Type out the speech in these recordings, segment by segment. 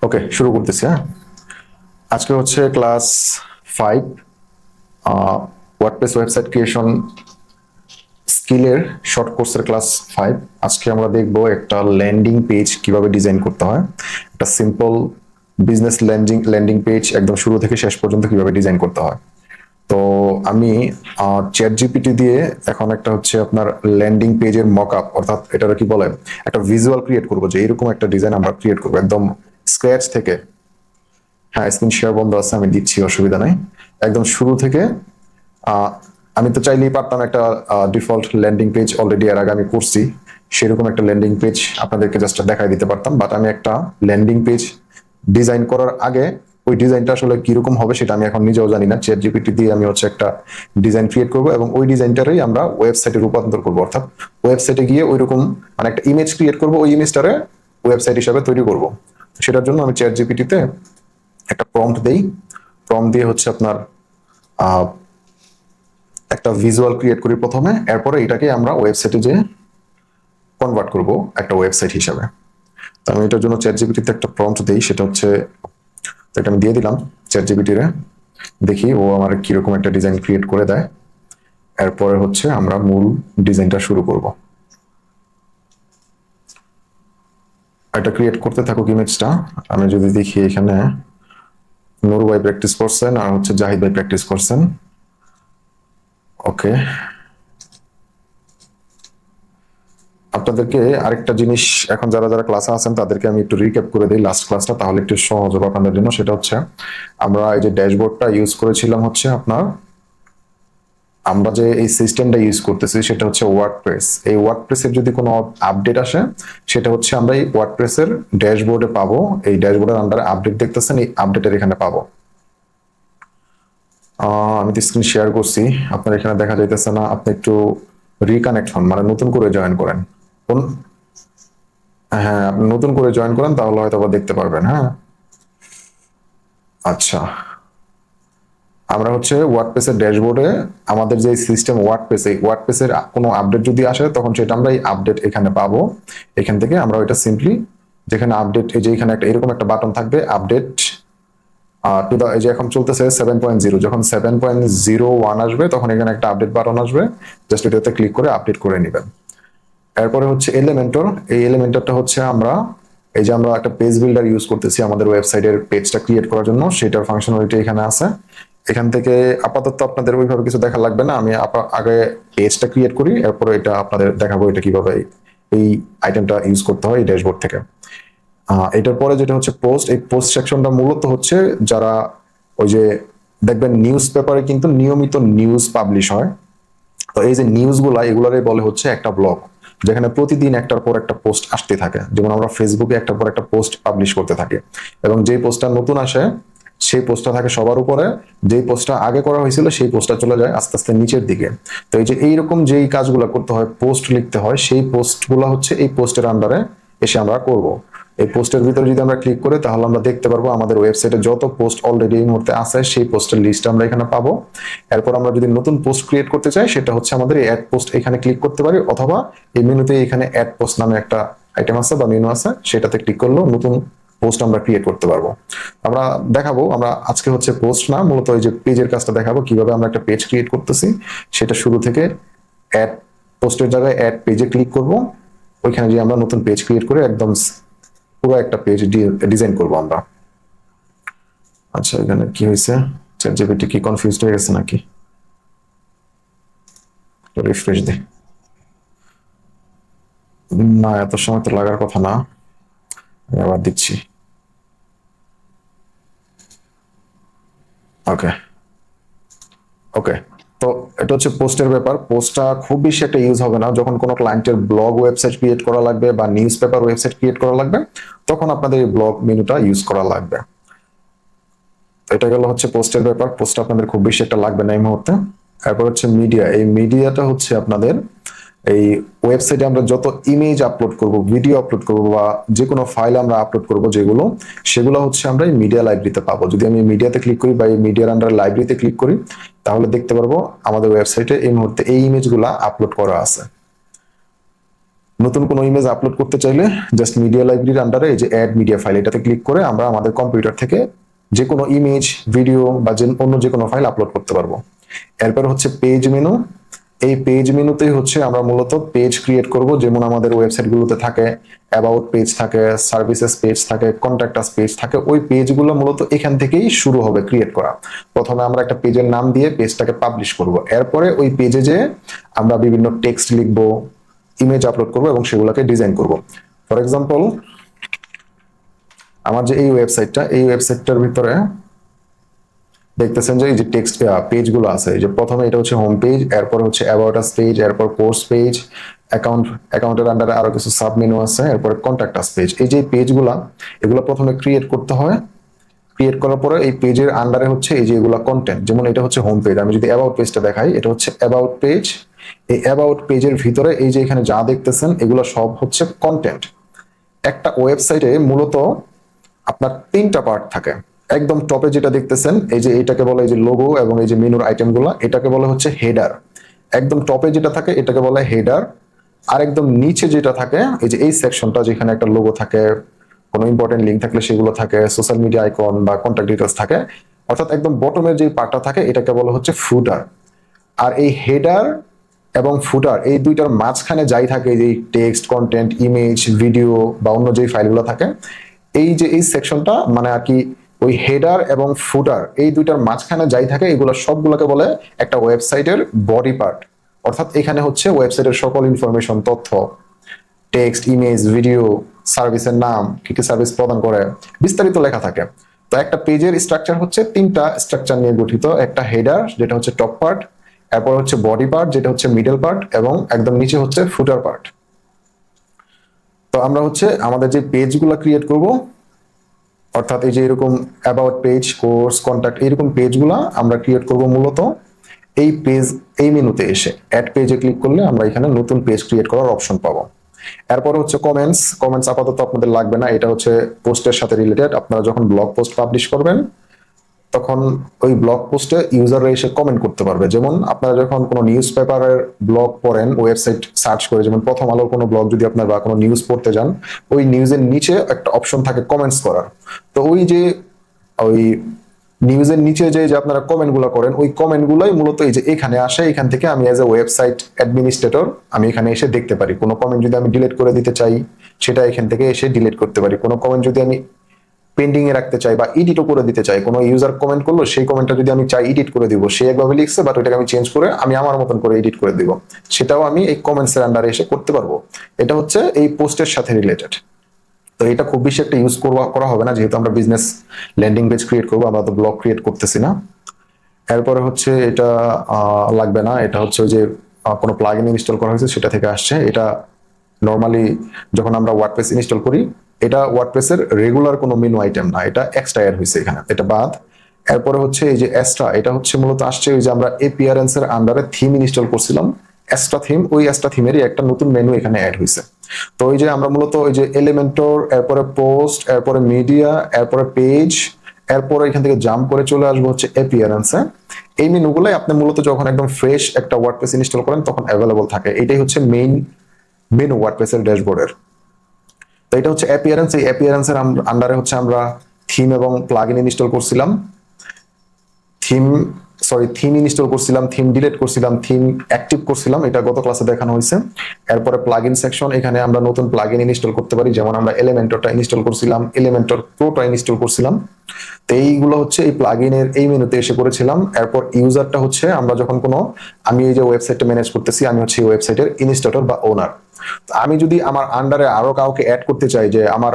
ওকে, শুরু করতেছি। হ্যাঁ, আজকে হচ্ছে ক্লাস 5 ওয়ার্ডপ্রেস ওয়েবসাইট ক্রিয়েশন স্কিলের শর্ট কোর্সের ক্লাস 5। আজকে আমরা দেখব একটা ল্যান্ডিং পেজ কিভাবে ডিজাইন করতে হয়, একটা সিম্পল বিজনেস ল্যান্ডিং পেজ একদম শুরু থেকে শেষ পর্যন্ত কিভাবে ডিজাইন করতে হয়। তো আমি চ্যাট জিপিটি দিয়ে এখন একটা হচ্ছে আপনার ল্যান্ডিং পেজের মক আপ, অর্থাৎ এটার কি বলে, একটা ভিজুয়াল ক্রিয়েট করবো যে এরকম একটা ডিজাইন আমরা ক্রিয়েট করবো একদম স্ক্র্যাচ থেকে। হ্যাঁ, স্ক্রিন শেয়ার বন্ধ আছে, আমি দিচ্ছি, অসুবিধা নাই। একদম শুরু থেকে আহ, আমি তো চাইলেই পারতাম একটা ডিফল্ট ল্যান্ডিং পেজ, অলরেডি এর আগে আমি করছি, সেরকম একটা ল্যান্ডিং পেজ আপনাদেরকে জাস্ট দেখাই দিতে পারতাম। বাট আমি একটা ল্যান্ডিং পেজ ডিজাইন করার আগে ওই ডিজাইনটা আসলে কিরকম হবে সেটা আমি এখন নিজেও জানি না। চ্যাট জিপিটি দিয়ে আমি হচ্ছে একটা ডিজাইন ক্রিয়েট করব এবং ওই ডিজাইনটারই আমরা ওয়েবসাইটে রূপান্তর করবো, অর্থাৎ ওয়েবসাইটে গিয়ে ওইরকম মানে একটা ইমেজ ক্রিয়েট করব, ওই ইমেজটারে ওয়েবসাইট হিসাবে তৈরি করব। সেটার জন্য আমি চ্যাট জিপিটিতে একটা প্রম্পট দেই, প্রম্পট দিয়ে হচ্ছে আপনার আহ, একটা ভিজুয়াল ক্রিয়েট করি প্রথমে, এরপরে এটাকে আমরা ওয়েবসাইটে যে কনভার্ট করব একটা ওয়েবসাইট হিসাবে। তো আমি এটার জন্য চ্যাট জিপিটিতে একটা প্রম্পট দেই, সেটা হচ্ছে, তো এটা আমি দিয়ে দিলাম চ্যাট জিপিটিরে, দেখি ও আমার কিরকম একটা ডিজাইন ক্রিয়েট করে দেয়। এরপরে হচ্ছে আমরা মূল ডিজাইনটা শুরু করব। এটা ক্রিয়েট করতে থাকুক ইমেজটা। আমি যদি দেখি এখানে নুর ভাই প্র্যাকটিস করছেন আর হচ্ছে জাহিদ ভাই প্র্যাকটিস করছেন। ওকে, আপনাদেরকে আরেকটা জিনিস, এখন যারা যারা ক্লাসে আছেন তাদেরকে আমি একটু রিক্যাপ করে দিই লাস্ট ক্লাসটা, তাহলে একটু সহজ হবে আপনাদের জন্য। সেটা হচ্ছে আমরা এই যে ড্যাশবোর্ডটা ইউজ করেছিলাম হচ্ছে আপনার, আমরা যে এই সিস্টেমটা ইউজ করতেছি সেটা হচ্ছে ওয়ার্ডপ্রেস। এই ওয়ার্ডপ্রেসের যদি কোনো আপডেট আসে সেটা হচ্ছে আমরা এই ওয়ার্ডপ্রেসের ড্যাশবোর্ডে পাবো। এই ড্যাশবোর্ডের আন্ডারে আপডেট দেখতেছেন, এই আপডেটের এখানে পাবো। আমি তো স্ক্রিন শেয়ার করছি, আপনার এখানে দেখা যাইতেছে না। আপনি একটু রিকানেক্ট হন, মানে নতুন করে জয়েন করেন। কোন, হ্যাঁ, আপনি নতুন করে জয়েন করেন তাহলে হয়তো আবার দেখতে পারবেন। হ্যাঁ, আচ্ছা, আমরা হচ্ছে ওয়ার্ডপ্রেসের ড্যাশবোর্ডে আমাদের যে সিস্টেম ওয়ার্ডপ্রেস, এই ওয়ার্ডপ্রেসের কোনো আপডেট যদি আসে তখন সেটা আমরা এই আপডেট এখানে পাবো। এখান থেকে আমরা ওইটা সিম্পলি, যেখানে আপডেট, এই যে এখানে একটা এরকম একটা বাটন থাকবে আপডেট টু দা, এই যে এখন চলতেছে 7.0, যখন 7.01 আসবে তখন এখানে একটা আপডেট বাটন আসবে, জাস্ট এটাতে ক্লিক করে আপডেট করে নেবেন। এরপরে হচ্ছে এলিমেন্টর। এই এলিমেন্টরটা হচ্ছে আমরা, এই যে আমরা একটা পেজ বিল্ডার ইউজ করতেছি আমাদের ওয়েবসাইটের পেজটা ক্রিয়েট করার জন্য, সেটার ফাংশনালিটি এখানে আছে। এখান থেকে আপাতত আপনাদের ওইভাবে কিছু দেখা লাগবে না, আমি আগে পেজটা ক্রিয়েট করি, এরপরে এটা আপনাদের দেখাবো এটা কিভাবে এই আইটেমটা ইউজ করতে হয় এই ড্যাশবোর্ড থেকে। এটার পরে যেটা হচ্ছে পোস্ট, এই পোস্ট সেকশনটা মূলত হচ্ছে যারা, ওই যে দেখবেন নিউজ পেপারে কিন্তু নিয়মিত নিউজ পাবলিশ হয়, তো এই যে নিউজগুলা এগুলারই বলে হচ্ছে একটা ব্লগ, যেখানে প্রতিদিন একটার পর একটা পোস্ট আসতে থাকে। যেমন আমরা ফেসবুকে একটার পর একটা পোস্ট পাবলিশ করতে থাকি, এবং যেই পোস্টটা নতুন আসে সেই পোস্টটা থাকে সবার উপরে, যেই পোস্টটা আগে করা হয়েছিল সেই পোস্টটা চলে যায় আস্তে আস্তে নিচের দিকে। তো এই যে এইরকম যেই কাজগুলো করতে হয়, পোস্ট লিখতে হয়, সেই পোস্টগুলো হচ্ছে এই পোস্টের আন্ডারে এসে আমরা করব। এই পোস্টের ভিতরে যদি আমরা ক্লিক করি তাহলে আমরা দেখতে পারবো আমাদের ওয়েবসাইটে যত পোস্ট অলরেডি এই মুহূর্তে আছে সেই পোস্টের লিস্ট আমরা এখানে পাবো। এরপর আমরা যদি নতুন পোস্ট ক্রিয়েট করতে চাই সেটা হচ্ছে আমাদের এই অ্যাড পোস্ট এখানে ক্লিক করতে পারি, অথবা এই মেনুতে এখানে অ্যাড পোস্ট নামে একটা আইটেম আছে বা মেনু আছে, সেটাতে ক্লিক করলেও নতুন পোস্ট আমরা ক্রিয়েট করতে পারবো। আমরা দেখাবো, আমরা আজকে হচ্ছে পোস্ট না, মূলত এই যে পেজের কাজটা দেখাবো কিভাবে আমরা একটা পেজ ক্রিয়েট করতেছি। সেটা শুরু থেকে অ্যাড পোস্টের জায়গায় অ্যাড পেজে ক্লিক করব, ওইখানে যে আমরা নতুন পেজ ক্রিয়েট করে একদম পুরো একটা পেজ ডিজাইন করব আমরা। আচ্ছা, এখানে কি হয়েছে, চ্যাট জিপিটি কি কনফিউজড হয়ে গেছে নাকি? রিফ্রেশ দে। না, এত সময় তো লাগার কথা না, আমি আবার দিচ্ছি। ওকে, ওকে, তো এটা হচ্ছে পোস্টের ব্যাপার। পোস্টটা খুব বেশি একটা ইউজ হবে না যখন কোনো ক্লায়েন্টের ব্লগ ওয়েবসাইট ক্রিয়েট করা লাগবে বা নিউজ পেপার ওয়েবসাইট ক্রিয়েট করা লাগবে, তখন আপনাদের এই ব্লগ মেনুটা ইউজ করা লাগবে। এটা গেল হচ্ছে পোস্টের ব্যাপার, পোস্ট আপনাদের খুব বেশি একটা লাগবে না এই মুহূর্তে। তারপর হচ্ছে মিডিয়া। এই মিডিয়াটা হচ্ছে আপনাদের এই ওয়েবসাইটে আমরা যত ইমেজ আপলোড করব, ভিডিও আপলোড করব বা যে কোনো ফাইল আমরা আপলোড করব যেগুলো, সেগুলো হচ্ছে আমরা এই মিডিয়া লাইব্রেরিতে পাবো। যদি আমি মিডিয়াতে ক্লিক করি বা এই মিডিয়ার আন্ডার লাইব্রেরিতে ক্লিক করি তাহলে দেখতে পারবো আমাদের ওয়েবসাইটে এই মুহূর্তে এই ইমেজগুলা আপলোড করা আছে। নতুন কোনো ইমেজ আপলোড করতে চাইলে জাস্ট মিডিয়া লাইব্রেরির আন্ডারে এই যে অ্যাড মিডিয়া ফাইল, এটাতে ক্লিক করে আমরা আমাদের কম্পিউটার থেকে যে কোনো ইমেজ, ভিডিও বা অন্য যে কোনো ফাইল আপলোড করতে পারবো। এরপর হচ্ছে পেজ মেনু। এই পেজ মেনুতেই হচ্ছে আমরা মূলত পেজ ক্রিয়েট করব, যেমন আমাদের ওয়েবসাইটগুলোতে থাকে অ্যাবাউট পেজ থাকে, সার্ভিসেস পেজ থাকে, কন্ট্যাক্ট আস পেজ থাকে। ওই পেজগুলো মূলত এখান থেকেই শুরু হবে ক্রিয়েট করা। প্রথমে আমরা একটা পেজের নাম দিয়ে পেজটাকে পাবলিশ করব, এরপরে ওই পেজে যে আমরা বিভিন্ন টেক্সট লিখবো, ইমেজ আপলোড করব এবং সেগুলোকে ডিজাইন করব। ফর এক্সাম্পল, আমার যে এই ওয়েবসাইটটা, এই ওয়েবসাইটটার ভিতরে দেখতেছেন যে এই যে টেক্সট পেজগুলো আছে, এই যে প্রথমে এটা হচ্ছে হোম পেজ, এরপর হচ্ছে অ্যাবাউট আস পেজ, এরপর কোর্স পেজ, অ্যাকাউন্টের আন্ডারে আরো কিছু সাব মেনু আছে, এরপর কন্ট্যাক্ট আস পেজ। এই যে পেজগুলো, এগুলো প্রথমে ক্রিয়েট করতে হয়। ক্রিয়েট করার পরে এই পেজের আন্ডারে হচ্ছে এই যে এগুলো কন্টেন্ট, যেমন এটা হচ্ছে হোম পেজ। আমি যদি অ্যাবাউট পেজটা দেখাই, এটা হচ্ছে অ্যাবাউট পেজ। এই অ্যাবাউট পেজের ভিতরে এই যে এখানে যা দেখতেছেন এগুলো সব হচ্ছে কন্টেন্ট। একটা ওয়েবসাইটে মূলত আপনার তিনটা পার্ট থাকে। একদম টপে যেটা দেখতেছেন এই যে এটাকে বলে এই যে লোগো এবং এই যে মেনুর আইটেমগুলো, এটাকে বলে হচ্ছে হেডার। একদম টপে যেটা থাকে এটাকে বলে হেডার। আর একদম নিচে যেটা থাকে এই যে এই সেকশনটা, যেখানে একটা লোগো থাকে, কোনো ইম্পর্টেন্ট লিঙ্ক থাকলে সেগুলো থাকে, সোশ্যাল মিডিয়া আইকন বা কন্ট্যাক্ট ডিটেলস থাকে, অর্থাৎ একদম বটমের যে পার্টটা থাকে এটাকে বলা হচ্ছে ফুটার। আর এই হেডার এবং ফুটার এই দুইটার মাঝখানে যাই থাকে, এই টেক্সট, কন্টেন্ট, ইমেজ, ভিডিও বা অন্য যে ফাইলগুলো থাকে, এই যে এই সেকশনটা মানে আর কি ওই হেডার এবং ফুটার এই দুইটার মাঝখানে যাই থাকে, এগুলো সবগুলোকে বলে একটা ওয়েবসাইটের বডি পার্ট। অর্থাৎ এখানে হচ্ছে ওয়েবসাইটের সকল ইনফরমেশন, তথ্য, টেক্সট, ইমেজ, ভিডিও, সার্ভিসের নাম, কি কি সার্ভিস প্রদান করে, বিস্তারিত লেখা থাকে। তো একটা পেজের স্ট্রাকচার হচ্ছে তিনটা স্ট্রাকচার নিয়ে গঠিত। একটা হেডার যেটা হচ্ছে টপ পার্ট, এরপর হচ্ছে বডি পার্ট যেটা হচ্ছে মিডল পার্ট, এবং একদম নিচে হচ্ছে ফুটার পার্ট। তো আমরা হচ্ছে আমাদের যে পেজগুলো ক্রিয়েট করব, অর্থাৎ এই যে এরকম অ্যাবাউট পেজ, কোর্স, কন্ট্যাক্ট, এরকম পেজগুলো আমরা ক্রিয়েট করব মূলত এই পেজ, এই মেনুতে এসে অ্যাড পেজে ক্লিক করলে আমরা এখানে নতুন পেজ ক্রিয়েট করার অপশন পাবো। এরপর হচ্ছে কমেন্টস। কমেন্টস আপাতত আপনাদের লাগবে না, এটা হচ্ছে পোস্টের সাথে রিলেটেড। আপনারা যখন ব্লগ পোস্ট পাবলিশ করবেন তখন ওই ব্লগ পোস্টে ইউজাররা এসে কমেন্ট করতে পারবে। যেমন আপনারা যখন কোনো নিউজ পেপারের ব্লগ পড়েন, ওয়েবসাইট সার্চ করে, যেমন প্রথম আলোর কোনো ব্লগ যদি আপনার বা কোনো নিউজ পড়তে যান, ওই নিউজের নিচে একটা অপশন থাকে কমেন্টস করার। তো ওই যে ওই নিউজের নিচে যে আপনারা কমেন্ট গুলো করেন, ওই কমেন্ট গুলাই মূলত এই যে এখানে আসে। এখান থেকে আমি এজ এ ওয়েবসাইট অ্যাডমিনিস্ট্রেটর আমি এখানে এসে দেখতে পারি। কোনো কমেন্ট যদি আমি ডিলিট করে দিতে চাই, সেটা এখান থেকে এসে ডিলিট করতে পারি। কোনো কমেন্ট যদি আমি পেন্ডিং এ রাখতে চাই বা এডিটও করে দিতে চাই, কোনো ইউজার কমেন্ট করলো, সেই কমেন্টটা যদি আমি চাই এডিট করে দিব, সে একভাবে লিখছে বাট ওইটাকে আমি চেঞ্জ করে আমি আমার মতন করে এডিট করে দিব, সেটাও আমি এই কমেন্টস এর আন্ডারে এসে করতে পারবো। এটা হচ্ছে এই পোস্টের সাথে রিলেটেড। তো এটা খুব বেশি একটা ইউজ করা হবে না, যেহেতু আমরা বিজনেস ল্যান্ডিং পেজ ক্রিয়েট করবো, আমরা তো ব্লগ ক্রিয়েট করতেছি না। এরপরে হচ্ছে এটা লাগবে না, এটা হচ্ছে ওই যে কোনো প্লাগইন ইনস্টল করা হয়েছে সেটা থেকে আসছে। এটা নর্মালি যখন আমরা ওয়ার্ডপ্রেস ইনস্টল করি, এটা ওয়ার্ডপ্রেসের রেগুলার কোনো মেনু আইটেম না, এটা এক্সট্রা অ্যাড হয়েছে এখানে, এটা বাদ। এরপরে হচ্ছে এই যে এক্সট্রা, এটা হচ্ছে মূলত আসছে ওই যে আমরা এপিআরএন্স এর আন্ডারে থিম ইনস্টল করছিলাম, এক্সট্রা থিম, ওই এক্সট্রা থিমেরই একটা নতুন মেনু এখানে অ্যাড হয়েছে। তো ওই যে আমরা মূলত ওই যে এলিমেন্টর, এরপরে পোস্ট, এরপরে মিডিয়া, এরপরে পেজ, এরপরে এখান থেকে জাম্প করে চলে আসবো হচ্ছে অ্যাপিয়ারেন্সে। এই মেনুগুলাই আপনি মূলত যখন একদম ফ্রেশ একটা ওয়ার্ডপ্রেস ইনস্টল করেন তখন অ্যাভেলেবল থাকে। এটাই হচ্ছে মেইন মেনু ওয়ার্ডপ্রেসের ড্যাশবোর্ডের। তো এটা হচ্ছে অ্যাপিয়ারেন্স। এই অ্যাপিয়ারেন্সের আন্ডারে হচ্ছে আমরা থিম এবং প্লাগইন ইনস্টল করছিলাম, থিম থিম ইনস্টল করছিলাম, থিম ডিলিট করছিলাম, থিম অ্যাক্টিভ করছিলাম, এটা গত ক্লাসে দেখানো হয়েছে। এরপরে প্লাগইন সেকশন, এখানে আমরা নতুন প্লাগইন ইনস্টল করতে পারি, যেমন আমরা এলিমেন্টরটা ইনস্টল করছিলাম, এলিমেন্টর প্রোটা ইনস্টল করছিলাম। তো এইগুলো হচ্ছে এই প্লাগইনের এই মেনুতে এসে করেছিলাম। এরপর ইউজারটা হচ্ছে আমরা যখন কোনো, আমি এই যে ওয়েবসাইটটা ম্যানেজ করতেছি, আমি হচ্ছে এই ওয়েবসাইটের ইনস্টলেটর বা ওনার। আমি যদি আমার আন্ডারে আরো কাউকে অ্যাড করতে চাই, যে আমার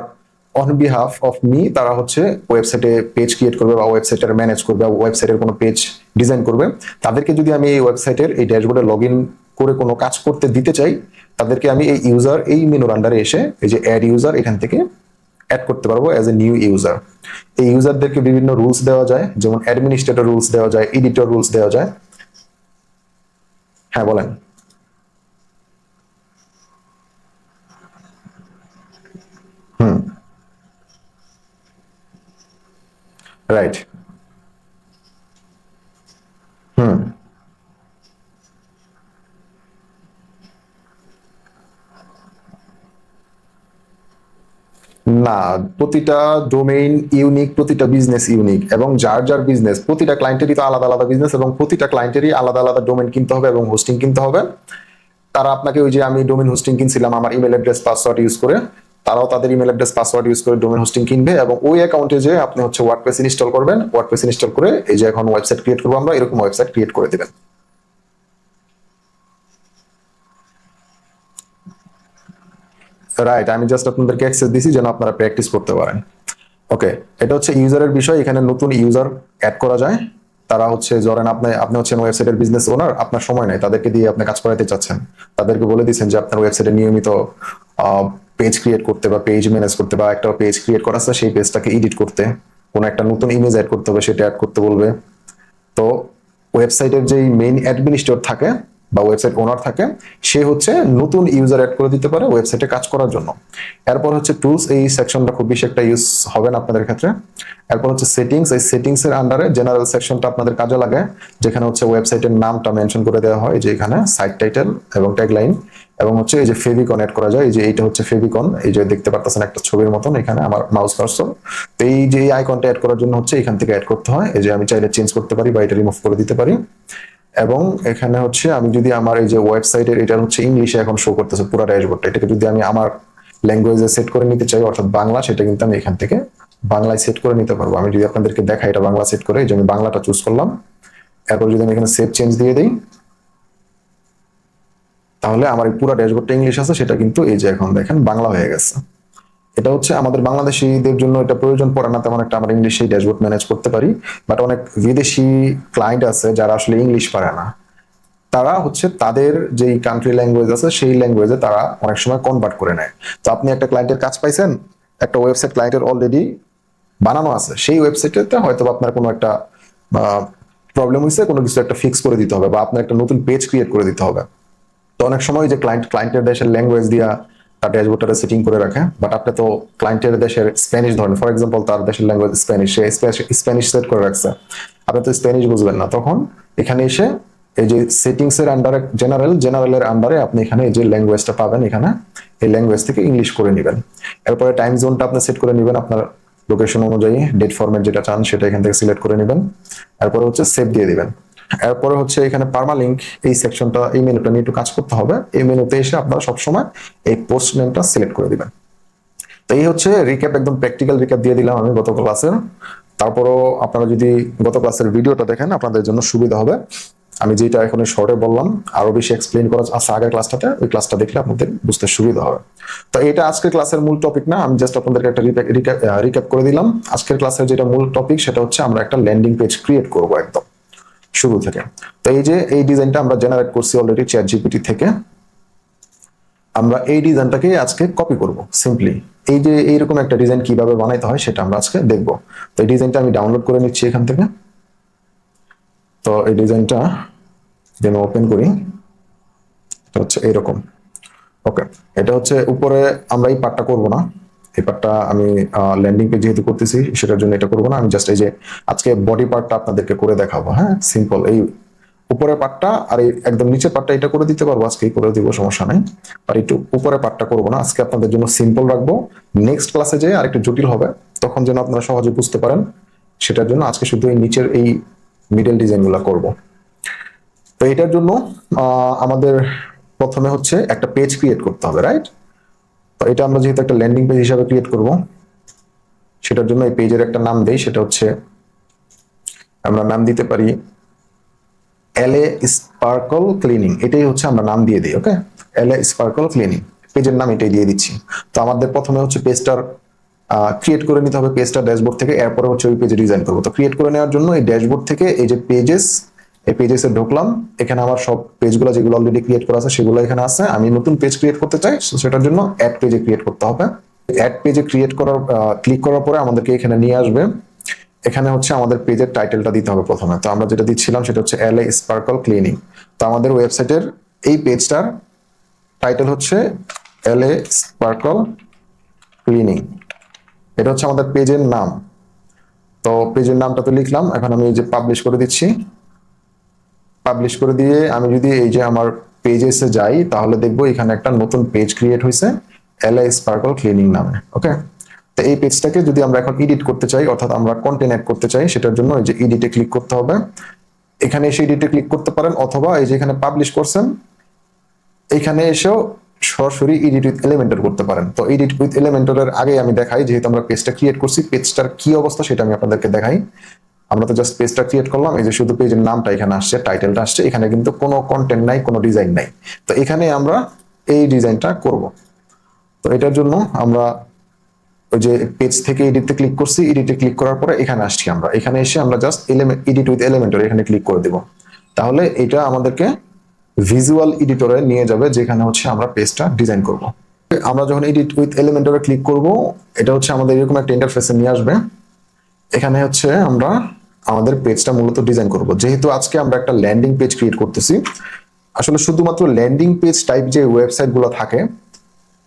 অন বিহাফ অফ মি তারা হচ্ছে ওয়েবসাইটে পেজ ক্রিয়েট করবে বা ওয়েবসাইটের ম্যানেজ করবে বা ওয়েবসাইটের কোনো পেজ ডিজাইন করবে, তাদেরকে যদি আমি এই ওয়েবসাইটের এই ড্যাশবোর্ডে লগ ইন করে কোনো কাজ করতে দিতে চাই, তাদেরকে আমি এই ইউজার এই মেনুর আন্ডারে এসে এই যে অ্যাড ইউজার এখান থেকে অ্যাড করতে পারবো অ্যাজ এ নিউ ইউজার। এই ইউজারদেরকে বিভিন্ন রুলস দেওয়া যায়, যেমন অ্যাডমিনিস্ট্রেটর রুলস দেওয়া যায়, এডিটর রুলস দেওয়া যায়। হ্যাঁ বলেন। হুম। রাইট। হুম। প্রতিটা ডোমেইন ইউনিক, প্রতিটা বিজনেস ইউনিক, এবং যার যার বিজনেস, প্রতিটা ক্লায়েন্টেরই তো আলাদা আলাদা বিজনেস, এবং প্রতিটা ক্লায়েন্টেরই আলাদা আলাদা ডোমেইন কিনতে হবে এবং হোস্টিং কিনতে হবে। তারা আপনাকে ওই যে আমি ডোমেইন হোস্টিং কিনছিলাম আমার ইমেল অ্যাড্রেস পাসওয়ার্ড ইউজ করে, তারাও তাদের ইমেল অ্যাড্রেস পাসওয়ার্ড ইউজ করে ডোমেইন হোস্টিং কিনবে, এবং ওই অ্যাকাউন্টে যে আপনি হচ্ছে ওয়ার্ডপ্রেস ইনস্টল করবেন, ওয়ার্ডপ্রেস ইনস্টল করে এই যে এখন ওয়েবসাইট ক্রিয়েট করবো আমরা, এরকম ওয়েবসাইট ক্রিয়েট করে দিবেন। রাইট, আমি জাস্ট আপনাদেরকে অ্যাক্সেস দিছি যেন আপনারা প্র্যাকটিস করতে পারেন। ওকে, এটা হচ্ছে ইউজারের বিষয়। এখানে নতুন ইউজার অ্যাড করা যায়। তারা হচ্ছে ধরেন আপনি আপনি হচ্ছেন ওয়েবসাইটের বিজনেস ওনার, আপনার সময় নাই, তাদেরকে দিয়ে আপনি কাজ করাতে চাচ্ছেন, তাদেরকে বলে দিচ্ছেন যে আপনার ওয়েবসাইটে নিয়মিত পেজ ক্রিয়েট করতে বা পেজ ম্যানেজ করতে, বা একটা পেজ ক্রিয়েট করা আছে সেই পেজটাকে এডিট করতে, কোনো একটা নতুন ইমেজ অ্যাড করতে হবে সেটা অ্যাড করতে বলবে। তো ওয়েবসাইটের যেই মেইন অ্যাডমিনিস্ট্রেটর থাকে বা ওয়েবসাইট ওনার থাকে, সে হচ্ছে নতুন ইউজার অ্যাড করে দিতে পারে ওয়েবসাইটে কাজ করার জন্য। এরপর হচ্ছে টুলস, এই সেকশনটা খুব বেশি একটা ইউজ হবে না আপনাদের ক্ষেত্রে। এরপর হচ্ছে সেটিংস, এই সেটিংস এর আন্ডারে জেনারেল সেকশনটা আপনাদের কাজে লাগে, যেখানে হচ্ছে ওয়েবসাইটের নামটা মেনশন করে দেওয়া হয়, যে এখানে সাইট টাইটেল এবং ট্যাগলাইন, এবং হচ্ছে এই যে ফেভিকন অ্যাড করা যায়, এই যে এইটা হচ্ছে ফেভিকন, এই যে দেখতে পাচ্ছেন একটা ছবির মতন এখানে আমার মাউস কার্সর। তো এই যে এই আইকনটা অ্যাড করার জন্য হচ্ছে এখান থেকে অ্যাড করতে হয়, এই যে আমি চাইলে চেঞ্জ করতে পারি বা এটা রিমুভ করে দিতে পারি। এবং এখানে হচ্ছে আমি যদি আমার এই যে ওয়েবসাইটের, এটা হচ্ছে ইংলিশে এখন শো করতেছে পুরো ড্যাশবোর্ডটা, এটাকে যদি আমি আমার ল্যাঙ্গুয়েজে সেট করে নিতে চাই অর্থাৎ বাংলা, সেটা কিন্তু আমি এখান থেকে বাংলায় সেট করে নিতে পারবো। আমি যদি আপনাদেরকে দেখাই এটা বাংলা সেট করে, এই যে আমি বাংলাটা চুজ করলাম, এরপর যদি আমি এখানে সেভ চেঞ্জ দিয়ে দিই, তাহলে আমার এই পুরো ড্যাশবোর্ডটা ইংলিশ আছে, সেটা কিন্তু এই যে এখন দেখেন বাংলা হয়ে গেছে। এটা হচ্ছে আমাদের বাংলাদেশিদের জন্য এটা প্রয়োজন পড়ে না তেমন একটা, আমরা ইংলিশেই ড্যাশবোর্ড ম্যানেজ করতে পারি। বাট অনেক বিদেশি ক্লায়েন্ট আছে যারা আসলে ইংলিশ পারে না, তারা হচ্ছে তাদের যেই কান্ট্রি ল্যাঙ্গুয়েজ আছে সেই ল্যাঙ্গুয়েজে তারা অনেক সময় কনভার্ট করে নেয়। তো আপনি একটা ক্লায়েন্টের কাজ পাইছেন, একটা ওয়েবসাইট ক্লায়েন্টের অলরেডি বানানো আছে, সেই ওয়েবসাইটে হয়তো আপনার কোনো একটা প্রবলেম হয়েছে, কোনো কিছু একটা ফিক্স করে দিতে হবে, বা আপনার একটা নতুন পেজ ক্রিয়েট করে দিতে হবে। তো অনেক সময় যে ক্লায়েন্টের দেশের ল্যাঙ্গুয়েজ দিয়া তার ড্যাশবোর্ডটা সেটিং করে রাখে, বাট আপনি তো ক্লায়েন্টের দেশের স্প্যানিশ ধরেন, ফর এক্সাম্পল তার দেশের ল্যাঙ্গুয়েজ স্প্যানিশ, সে স্প্যানিশ সেট করে রাখছে, আপনি তো স্প্যানিশ বুঝবেন না, তখন এখানে এসে এই যে সেটিংস এর আন্ডারে জেনারেলের আন্ডারে আপনি এখানে এই যে ল্যাঙ্গুয়েজটা পাবেন, এখানে এই ল্যাঙ্গুয়েজ থেকে ইংলিশ করে নেবেন। এরপরে টাইম জোনটা আপনি সেট করে নেবেন আপনার লোকেশন অনুযায়ী, ডেট ফরম্যাট যেটা চান সেটা এখান থেকে সিলেক্ট করে নেবেন। এরপরে হচ্ছে সেভ দিয়ে দিবেন। এরপরে হচ্ছে এখানে পার্মালিঙ্ক, এই সেকশনটা, এই মেনুটা নিয়ে একটু কাজ করতে হবে। এই মেনুতে এসে আপনারা সবসময় এই পোস্ট নেমটা সিলেক্ট করে দিবেন। তো এই হচ্ছে রিক্যাপ, একদম প্র্যাকটিক্যাল রিক্যাপ দিয়ে দিলাম আমি গত ক্লাসের। তারপরও আপনারা যদি গত ক্লাসের ভিডিওটা দেখেন আপনাদের জন্য সুবিধা হবে। আমি যেটা এখন শর্টে বললাম, আরো বেশি এক্সপ্লেইন করা আছে আগের ক্লাসটাতে, ওই ক্লাসটা দেখলে আপনাদের বুঝতে সুবিধা হবে। তো এটা আজকের ক্লাসের মূল টপিক না, আমি জাস্ট আপনাদেরকে একটা রিক্যাপ করে দিলাম। আজকের ক্লাসের যেটা মূল টপিক সেটা হচ্ছে আমরা একটা ল্যান্ডিং পেজ ক্রিয়েট করব একদম শুরু থেকে। তো এই যে এই ডিজাইনটা আমরা জেনারেট করছি অলরেডি চ্যাট জিপিটি থেকে, আমরা এই ডিজাইনটাকে আজকে কপি করব সিম্পলি। এই যে এইরকম একটা ডিজাইন কিভাবে বানাইতে হয় সেটা আমরা আজকে দেখব। তো এই ডিজাইনটা আমি ডাউনলোড করে নিচ্ছি এখান থেকে। তো এই ডিজাইনটা যেন ওপেন করি, এটা হচ্ছে এইরকম। ওকে, এটা হচ্ছে উপরে আমরা এই পার্টটা করব না, এই পার্টটা আমি ল্যান্ডিং পেজ যেহেতু করতেছি সেটার জন্য এটা করব না। আমি জাস্ট এই যে আজকে বডি পার্টটা আপনাদেরকে করে দেখাবো। হ্যাঁ, সিম্পল এই উপরের পার্টটা আর এই একদম নিচের পার্টটা এটা করে দিতে পারবো, আজকেই করে দিব, সমস্যা নেই। আর একটু উপরের পার্টটা করবো না, আজকে আপনাদের জন্য সিম্পল রাখবো। নেক্সট ক্লাসে যে আরেকটু জটিল হবে, তখন যেন আপনারা সহজে বুঝতে পারেন, সেটার জন্য আজকে শুধু এই নিচের এই মিডল ডিজাইনগুলো করব। তো এটার জন্য আমাদের প্রথমে হচ্ছে একটা পেজ ক্রিয়েট করতে হবে, রাইট? তো এটা আমরা যেহেতু একটা ল্যান্ডিং পেজ হিসাবে ক্রিয়েট করব, সেটার জন্য এই পেজের একটা নাম দেই, সেটা হচ্ছে আমরা নাম দিতে পারি এলএ স্পার্কল ক্লিনিং, এটাই হচ্ছে আমরা নাম দিয়ে দিই। ওকে, এলএ স্পার্কল ক্লিনিং পেজের নাম এটাই দিয়ে দিচ্ছি। তো আমাদের প্রথমে হচ্ছে পেজটার ক্রিয়েট করে নিতে হবে পেজটা ড্যাশবোর্ড থেকে, এরপরে হচ্ছে ওই পেজে ডিজাইন করবো। তো ক্রিয়েট করে নেওয়ার জন্য এই ড্যাশবোর্ড থেকে এই যে পেজেস, এই পেজেসে ঢুকলাম, এখানে আমার সব পেজগুলো যেগুলো অলরেডি ক্রিয়েট করা আছে সেগুলো এখানে আছে। আমি নতুন পেজ ক্রিয়েট করতে চাই, সেটার জন্য অ্যাড পেজে ক্রিয়েট করতে হবে। অ্যাড পেজে ক্রিয়েট করার ক্লিক করার পরে আমাদেরকে এখানে নিয়ে আসবে। এখানে হচ্ছে আমাদের পেজের টাইটেলটা দিতে হবে প্রথমে। তো আমরা যেটা দিচ্ছিলাম সেটা হচ্ছে এলএ স্পার্কল ক্লিনিং। তো আমাদের ওয়েবসাইটের এই পেজটার টাইটেল হচ্ছে এলএ স্পার্কল ক্লিনিং, এটা হচ্ছে আমাদের পেজের নাম। তো পেজের নামটা তো লিখলাম, এখন আমি এই যে পাবলিশ করে দিচ্ছি। পাবলিশ করে দিয়ে আমি যদি এই যে আমার পেজেসে যাই, তাহলে দেখবো এখানে একটা নতুন পেজ ক্রিয়েট হয়েছে এলএ স্পার্কল ক্লিনিং নামে। ওকে, তো এই পেজটাকে যদি আমরা এখন এডিট করতে চাই, অর্থাৎ আমরা কন্টেন্ট অ্যাড করতে চাই, সেটার জন্য এই যে এডিটে ক্লিক করতে হবে। এখানে এসে এডিটে ক্লিক করতে পারেন, অথবা এই যে এখানে পাবলিশ করছেন এখানে এসেও সরাসরি এডিট উইথ এলিমেন্টর করতে পারেন। তো এডিট উইথ এলিমেন্টরের আগে আমি দেখাই, যেহেতু আমরা পেজটা ক্রিয়েট করছি, পেজটার কি অবস্থা সেটা আমি আপনাদেরকে দেখাই। আমরা তো জাস্ট পেজটা ক্রিয়েট করলাম, এই যে শুধু পেজের নামটা এখানে আসছে, টাইটেলটা আসছে, এখানে কিন্তু কোনো কন্টেন্ট নাই, কোনো ডিজাইন নাই। তো এখানে আমরা এই ডিজাইনটা করব। তো এটার জন্য আমরা ওই যে পেজ থেকে এডিটে ক্লিক করছি, এডিটে ক্লিক করার পরে এখানে আসছি, আমরা এখানে এসে আমরা জাস্ট এডিট উইথ এলিমেন্টর এখানে ক্লিক করে দেব। তাহলে এটা আমাদেরকে ভিজুয়াল এডিটরে নিয়ে যাবে, যেখানে হচ্ছে আমরা পেজটা ডিজাইন করব। আমরা যখন এডিট উইথ এলিমেন্টরে ক্লিক করব, এটা হচ্ছে আমাদের এরকম একটা ইন্টারফেসে নিয়ে আসবে। এখানে হচ্ছে আমরা আমাদের পেজটা মূলত ডিজাইন করব। যেহেতু আজকে আমরা একটা ল্যান্ডিং পেজ ক্রিয়েট করতেছি, আসলে শুধুমাত্র ল্যান্ডিং পেজ টাইপ যে ওয়েবসাইটগুলো থাকে,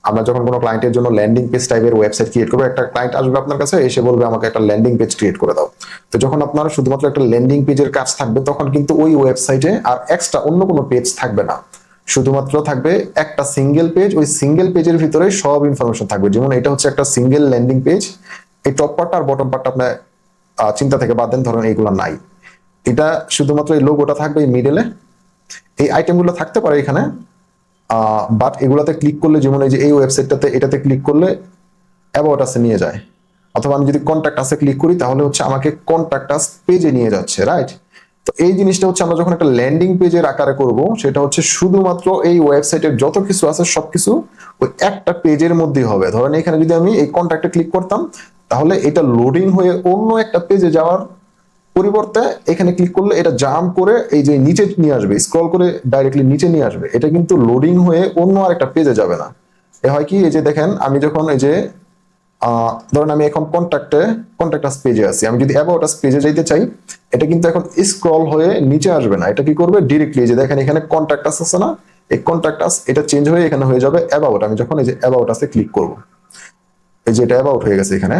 আমরা যখন কোনো ক্লায়েন্টের জন্য ল্যান্ডিং পেজ টাইপের ওয়েবসাইট ক্রিয়েট করবো, একটা ক্লায়েন্ট আসবে আপনার কাছে, এসে বলবে আমাকে একটা ল্যান্ডিং পেজ ক্রিয়েট করে দাও। তো যখন আপনার শুধুমাত্র একটা ল্যান্ডিং পেজের কাজ থাকবে, তখন কিন্তু ওই ওয়েবসাইটে আর এক্সট্রা অন্য কোনো পেজ থাকবে না, শুধুমাত্র থাকবে একটা সিঙ্গেল পেজ। ওই সিঙ্গেল পেজের ভিতরে সব ইনফরমেশন থাকবে। যেমন এটা হচ্ছে একটা সিঙ্গেল ল্যান্ডিং পেজ, এই টপ পার্টটা আর বটম পার্টটা আপনার চিন্তা থেকে বাদ দেন, ধরেন এইগুলো নাই। এটা শুধুমাত্র এই লোগোটা থাকবে এই মিডলে, এই আইটেমগুলো থাকতে পারে এখানে, বাট এগুলাতে ক্লিক করলে, যেমন এই যে এই ওয়েবসাইটটাতে এটাতে ক্লিক করলে অ্যাবাউট আসে নিয়ে যায়, অথবা আমি যদি কন্ট্যাক্ট আসে ক্লিক করি তাহলে হচ্ছে আমাকে কন্ট্যাক্ট আস পেজে নিয়ে যাচ্ছে, রাইট? তো এই জিনিসটা হচ্ছে আমরা যখন একটা ল্যান্ডিং পেজের আকারে করব, সেটা হচ্ছে শুধুমাত্র এই ওয়েবসাইটের যত কিছু আছে সবকিছু ওই একটা পেজের মধ্যেই হবে। ধরেন এখানে যদি আমি এই কন্ট্যাক্টে ক্লিক করতাম, তাহলে এটা লোডিং হয়ে অন্য একটা পেজে যাওয়ার পরিবর্তে এখানে ক্লিক করলে এটা জাম্প করে এই যে নিচে নিয়ে আসবে, স্ক্রল করে ডাইরেক্টলি নিচে নিয়ে আসবে। এটা কিন্তু লোডিং হয়ে অন্য আরেকটা পেজে যাবে না। এ হয় কি, এই যে দেখেন আমি যখন এই যে ধরেন আমি এখন কন্ট্যাক্ট আস পেজে আছি, আমি যদি অ্যাবাউট আস পেজে যাইতে চাই, এটা কিন্তু এখন স্ক্রল হয়ে নিচে আসবে না। এটা কি করবে, ডিরেক্টলি যে দেখেন এখানে কন্ট্যাক্ট আস আছে না, এই কন্ট্যাক্ট আস এটা চেঞ্জ হয়ে এখানে হয়ে যাবে অ্যাবাউট। আমি যখন এই যে অ্যাবাউট আসে ক্লিক করব, এই যে এটা অ্যাবাউট হয়ে গেছে, এখানে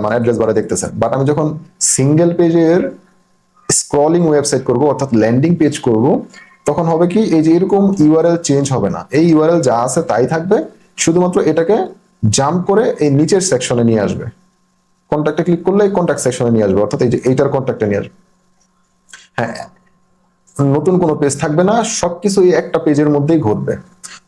মানে অ্যাড্রেস বারে দেখতেছেন। বাট আমি যখন সিঙ্গেল পেজের স্ক্রলিং ওয়েবসাইট করব, অর্থাৎ ল্যান্ডিং পেজ করব, তখন হবে কি, এই যে এরকম ইউআরএল চেঞ্জ হবে না, এই ইউআরএল যা আছে তাই থাকবে, শুধুমাত্র এটাকে জাম্প করে এই নিচের সেকশনে নিয়ে আসবে। কন্ট্যাক্টে ক্লিক করলে এই কন্ট্যাক্ট সেকশনে নিয়ে আসবে, অর্থাৎ এই যে এইটার কন্ট্যাক্টে নিয়ে আসবে। হ্যাঁ, নতুন কোনো পেজ থাকবে না, সবকিছু এই একটা পেজের মধ্যেই ঘটবে।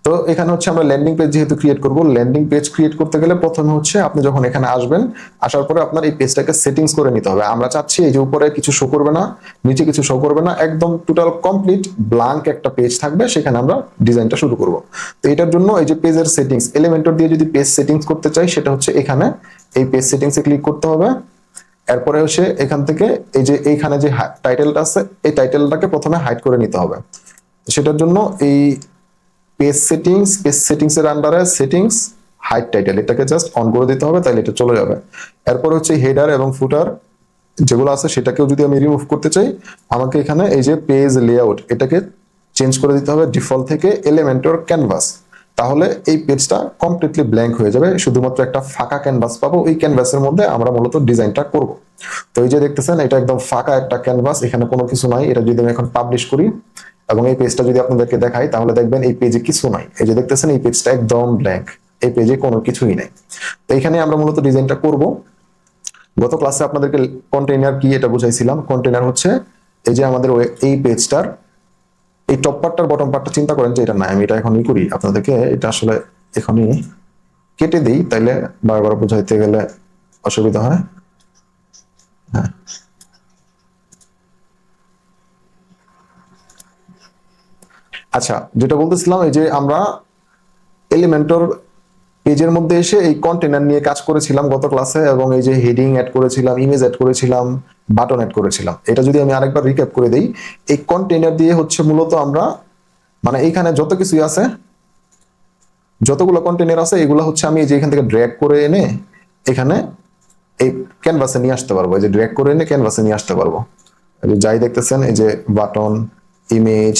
তো এখানে হচ্ছে আমরা ল্যান্ডিং পেজ যেহেতু ক্রিয়েট করব, ল্যান্ডিং পেজ ক্রিয়েট করতে গেলে প্রথমে হচ্ছে আপনি যখন এখানে আসবেন, আসার পরে আপনার এই পেজটাকে সেটিংস করে নিতে হবে। আমরা চাচ্ছি এই যে উপরে কিছু শো করবে না, নিচে কিছু শো করবে না, একদম টোটাল কমপ্লিট ব্ল্যাঙ্ক একটা পেজ থাকবে, সেখানে আমরা ডিজাইনটা শুরু করব। তো এটার জন্য এই যে পেজের সেটিংস, এলিমেন্টর দিয়ে যদি পেজ সেটিংস করতে চাই, সেটা হচ্ছে এখানে এই পেজ সেটিংসে ক্লিক করতে হবে। এরপরে হচ্ছে এখান থেকে এই যে এইখানে যে টাইটেলটা আছে, এই টাইটেলটাকে প্রথমে হাইড করে নিতে হবে। সেটার জন্য এই পেজ সেটিংস এর আন্ডারে সেটিংস হাইড টাইটেল, এটাকে জাস্ট অন করে দিতে হবে, তাহলে এটা চলে যাবে। এরপর হচ্ছে হেডার এবং ফুটার যেগুলো আছে সেটাকেও যদি আমি রিমুভ করতে চাই, আমাকে এখানে এই যে পেজ লেআউট এটাকে চেঞ্জ করে দিতে হবে ডিফল্ট থেকে এলিমেন্টর ক্যানভাস। তাহলে এই পেজটা কমপ্লিটলি ব্ল্যাঙ্ক হয়ে যাবে, শুধুমাত্র একটা ফাঁকা ক্যানভাস পাবো। ওই ক্যানভাসের মধ্যে আমরা মূলত ডিজাইনটা করব। তো এই যে দেখতেছেন, এটা একদম ফাঁকা একটা ক্যানভাস, এখানে কোনো কিছু নাই। এটা যদি আমি এখন পাবলিশ করি এবং এই পেজটা যদি আপনাদেরকে দেখাই, তাহলে দেখবেন এই পেজে কিছু নাই। এই যে দেখতেছেন, এই পেজটা একদম ব্ল্যাঙ্ক, এই পেজে কোনো কিছুই নাই। তো এখানে আমরা মূলত ডিজাইনটা করব। গত ক্লাসে আপনাদেরকে কন্টেইনার কি এটা বুঝাইছিলাম। কন্টেইনার হচ্ছে এই যে আমাদের এই পেজটার এই টপ পার্টটার বটম পার্টটা চিন্তা করেন যে এটা নাই, আমি এটা এখনই করি আপনাদেরকে, এটা আসলে এখনই কেটে দিই, তাইলে বারবার বুঝাইতে গেলে অসুবিধা হয়। হ্যাঁ, আচ্ছা, যেটা বলতেছিলাম, এই যে আমরা এলিমেন্টর পেজের মধ্যে এসে এই কন্টেনার নিয়ে কাজ করেছিলাম গত ক্লাসে, এবং এই যে হেডিং অ্যাড করেছিলাম, ইমেজ অ্যাড করেছিলাম, বাটন অ্যাড করেছিলাম। এটা যদি আমি আরেকবার রিক্যাপ করে দেই, এই কন্টেনার দিয়ে হচ্ছে মূলত আমরা মানে এইখানে যত কিছুই আছে, যতগুলো কন্টেনার আছে, এগুলো হচ্ছে আমি এই যে এখান থেকে ড্র্যাগ করে এনে এখানে এই ক্যানভাসে নিয়ে আসতে পারবো। এই যে ড্র্যাগ করে এনে ক্যানভাসে নিয়ে আসতে পারবো। এই যে যাই দেখতেছেন, এই যে বাটন, ইমেজ,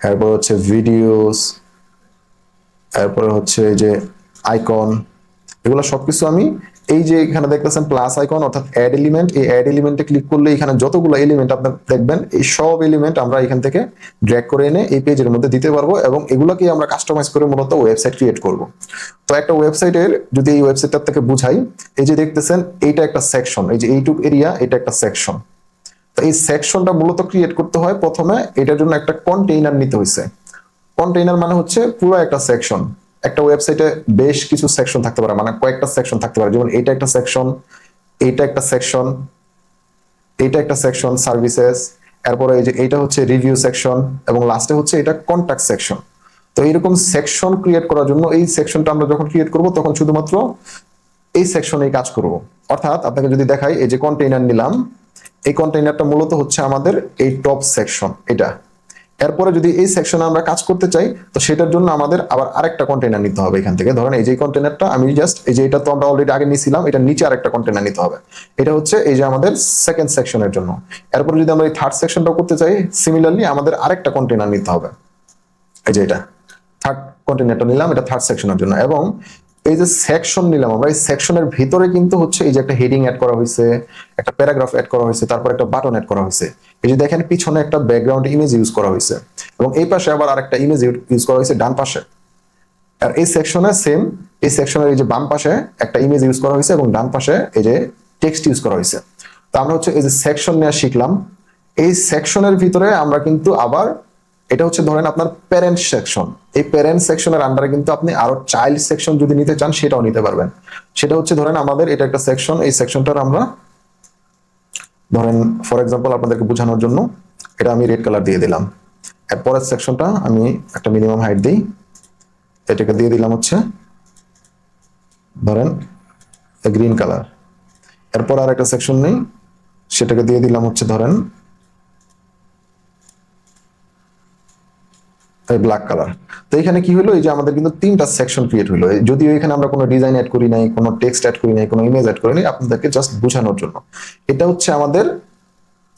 এরপর হচ্ছে ভিডিওস, এরপরে হচ্ছে এই যে আইকন, এগুলো সবকিছু আমি এই যে এখানে দেখতেছেন প্লাস আইকন অর্থাৎ অ্যাড এলিমেন্ট, এই অ্যাড এলিমেন্টে ক্লিক করলে এখানে যতগুলো এলিমেন্ট আপনার দেখবেন এই সব এলিমেন্ট আমরা এখান থেকে ড্র্যাগ করে এনে এই পেজের মধ্যে দিতে পারবো এবং এগুলোকে আমরা কাস্টমাইজ করে মূলত ওয়েবসাইট ক্রিয়েট করব। তো একটা ওয়েবসাইটের যদি এই ওয়েবসাইটটা থেকে বুঝাই, এই যে দেখতেছেন এইটা একটা সেকশন, এই যে এইটুক এরিয়া এটা একটা সেকশন। তো এই সেকশনটা মূলত ক্রিয়েট করতে হয় প্রথমে এটার জন্য একটা কন্টেইনার নিতে হয়েছে। কন্টেইনার মানে হচ্ছে পুরো একটা সেকশন। একটা ওয়েবসাইটে বেশ কিছু সেকশন থাকতে পারে, মানে কয়েকটা সেকশন থাকতে পারে, যেমন এটা একটা সেকশন, এইটা একটা সেকশন, এইটা একটা সেকশন সার্ভিসেস, এরপরে এই যে এইটা হচ্ছে রিভিউ সেকশন এবং লাস্টে হচ্ছে এটা কন্টাক্ট সেকশন। তো এইরকম সেকশন ক্রিয়েট করার জন্য এই সেকশনটা আমরা যখন ক্রিয়েট করব তখন শুধুমাত্র এই সেকশনেই কাজ করব। অর্থাৎ আপনাকে যদি দেখাই, এই যে কন্টেইনার নিলাম, এই কন্টেইনারটা মূলত হচ্ছে আমাদের এই টপ সেকশন এটা। এরপরে যদি এই সেকশনে আমরা কাজ করতে চাই তো সেটার জন্য আমাদের আবার আরেকটা কন্টেইনার নিতে হবে এখান থেকে। ধরেন এই যে কন্টেইনারটা আমি জাস্ট এই যে এটা তো আমরা অলরেডি আগে নিয়েছিলাম, এটা নিচে আরেকটা কন্টেইনার নিতে হবে। এটা হচ্ছে এই যে আমাদের সেকেন্ড সেকশনের জন্য। এরপরে যদি আমরা এই থার্ড সেকশনটাও করতে চাই সিমিলারলি আমাদের আরেকটা কন্টেইনার নিতে হবে। এই যে এটা থার্ড কন্টেইনারটা নিলাম, এটা থার্ড সেকশনের জন্য। এবং এই যে সেকশন নিলাম আমরা, এই সেকশনের ভিতরে কিন্তু হচ্ছে এই যে একটা হেডিং অ্যাড করা হয়েছে, একটা প্যারাগ্রাফ অ্যাড করা হয়েছে, তারপর একটা বাটন অ্যাড করা হয়েছে। এই যে দেখেন পিছনে একটা ব্যাকগ্রাউন্ড ইমেজ ইউজ করা হয়েছে এবং এই পাশে আবার আরেকটা ইমেজ ইউজ করা হয়েছে ডান পাশে। আর এই সেকশনে সেম, এই সেকশনের এই যে বাম পাশে একটা ইমেজ ইউজ করা হয়েছে এবং ডান পাশে এই যে টেক্সট ইউজ করা হয়েছে। তো আমরা হচ্ছে এই যে সেকশন নিয়ে শিখলাম। এই সেকশনের ভিতরে আমরা কিন্তু আবার এটা হচ্ছে ধরেন আপনার প্যারেন্ট সেকশন, এই প্যারেন্ট সেকশনের আন্ডারে কিন্তু আপনি আরো চাইল্ড সেকশন যদি নিতে চান সেটাও নিতে পারবেন। সেটা হচ্ছে ধরেন আমাদের এটা একটা সেকশন, এই সেকশনটার আমরা ধরেন ফর এক্সাম্পল আপনাদেরকে বোঝানোর জন্য এটা আমি রেড কালার দিয়ে দিলাম। এরপরের সেকশনটা আমি একটা মিনিমাম হাইট দিই, এটাকে দিয়ে দিলাম হচ্ছে ধরেন গ্রিন কালার। এরপর আর একটা সেকশন নেই, সেটাকে দিয়ে দিলাম হচ্ছে ধরেন ব্ল্যাক কালার। তো এখানে কি হলো, এই যে আমাদের কিন্তু তিনটা সেকশন ক্রিয়েট হলো। যদিও এখানে আমরা কোনো ডিজাইন অ্যাড করি নাই, কোনো টেক্সট অ্যাড করি নাই, কোনো ইমেজ অ্যাড করি নাই, আপনাদেরকে জাস্ট বোঝানোর জন্য। এটা হচ্ছে আমাদের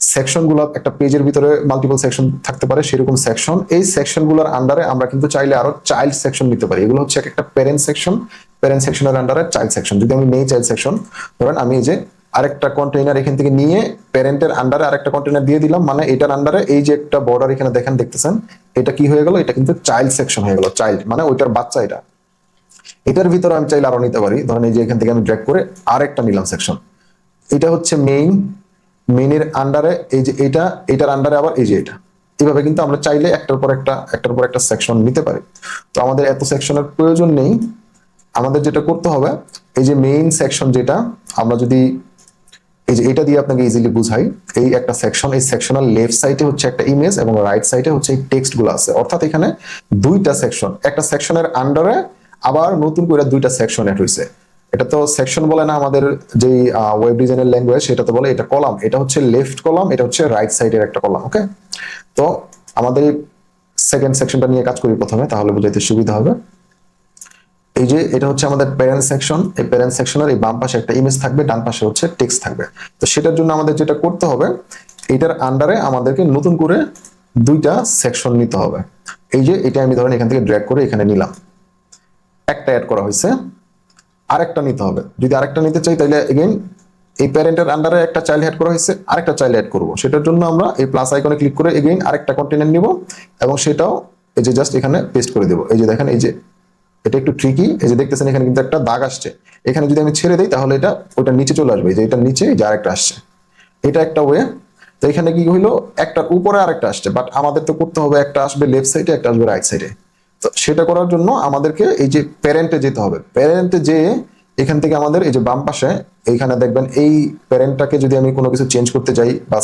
সেকশনগুলো, একটা পেজের ভিতরে মাল্টিপল সেকশন থাকতে পারে সেরকম সেকশন। এই সেকশনগুলোর আন্ডারে আমরা কিন্তু চাইলে আরো চাইল্ড সেকশন নিতে পারি। এগুলো হচ্ছে একটা প্যারেন্ট সেকশন, প্যারেন্ট সেকশনের আন্ডারে চাইল্ড সেকশন। যদি আমি নেই চাইল্ড সেকশন, ধরেন আমি এই যে আরেকটা কন্টেইনার এখান থেকে নিয়ে প্যারেন্টের আন্ডারে আরেকটা কন্টেইনার দিয়ে দিলাম, মানে এটার আন্ডারে এই যে একটা বর্ডার এখানে দেখেন দেখতেছেন, এটা কি হয়ে গেল, এটা কিন্তু চাইল্ড সেকশন হয়ে গেল। চাইল্ড মানে ওইটার বাচ্চা এটা। এটার ভিতরে আমি চাইলে আরো নিতে পারি, ধরেন এই যে এখান থেকে আমি ড্র্যাগ করে আরেকটা নিলাম সেকশন। এটা হচ্ছে মেইন, মেইনের আন্ডারে এই যে এটা, এটার আন্ডারে আবার এই যে এটা। এইভাবে কিন্তু আমরা চাইলে একটার পর একটা সেকশন নিতে পারি। তো আমাদের এত সেকশনের প্রয়োজন নেই। আমাদের যেটা করতে হবে, এই যে মেইন সেকশন যেটা আমরা যদি এই যে এটা দিয়ে আপনাকে ইজিলি বুঝাই, এই একটা সেকশন, এই সেকশনের লেফট সাইডে হচ্ছে একটা ইমেজ এবং রাইট সাইডে হচ্ছে এই টেক্সট গুলো আছে। অর্থাৎ এখানে দুইটা সেকশন, একটা সেকশনের আন্ডারে আবার নতুন করে দুইটা সেকশন অ্যাড হয়েছে। এটা তো সেকশন বলে না আমাদের যে ওয়েব ডিজাইনের ল্যাঙ্গুয়েজ, সেটা তো বলে এটা কলাম। এটা হচ্ছে লেফট কলাম, এটা হচ্ছে রাইট সাইডের একটা কলাম। ওকে, তো আমাদের সেকেন্ড সেকশনটা নিয়ে কাজ করি প্রথমে, তাহলে বুঝাইতে সুবিধা হবে। এই যে এটা হচ্ছে আমাদের প্যারেন্ট সেকশন, এই প্যারেন্ট সেকশনের এই বাম পাশে একটা ইমেজ থাকবে, ডান পাশে হচ্ছে টেক্সট থাকবে। তো সেটার জন্য আমাদের যেটা করতে হবে, এটার আন্ডারে আমাদেরকে নতুন করে দুইটা সেকশন নিতে হবে। এই যে এটা আমি ধরেন এখান থেকে ড্র্যাগ করে এখানে নিলাম, একটা অ্যাড করা হয়েছে, আরেকটা নিতে হবে। যদি আরেকটা নিতে চাই তাহলে এগেইন এই প্যারেন্টের আন্ডারে একটা চাইল্ড অ্যাড করা হয়েছে, আরেকটা চাইল্ড অ্যাড করব। সেটার জন্য আমরা এই প্লাস আইকনে ক্লিক করে এগেইন আরেকটা কন্টেইনার নিব এবং সেটাও এই যে জাস্ট এখানে পেস্ট করে দেব। এই যে দেখেন, এই যে এটা একটু ট্রিকি, এই যে দেখতেছেন এখানে কিন্তু একটা দাগ আসছে। এখানে যদি আমি ছেড়ে দিই তাহলে এটা ওইটা নিচে চলে আসবে, যে এটা নিচে যে আরেকটা আসছে, এটা একটা ওয়ে। তো এখানে কি হইলো, একটার উপরে আরেকটা আসছে, বাট আমাদের তো করতে হবে একটা আসবে লেফট সাইডে, একটা আসবে রাইট সাইডে। তো সেটা করার জন্য আমাদেরকে এই যে প্যারেন্টে যেতে হবে। প্যারেন্টে যে এখান থেকে আমাদের এই যে বাম পাশে এইখানে দেখবেন, এই প্যারেন্টটাকে যদি আমি কোনো কিছু চেঞ্জ করতে চাই বা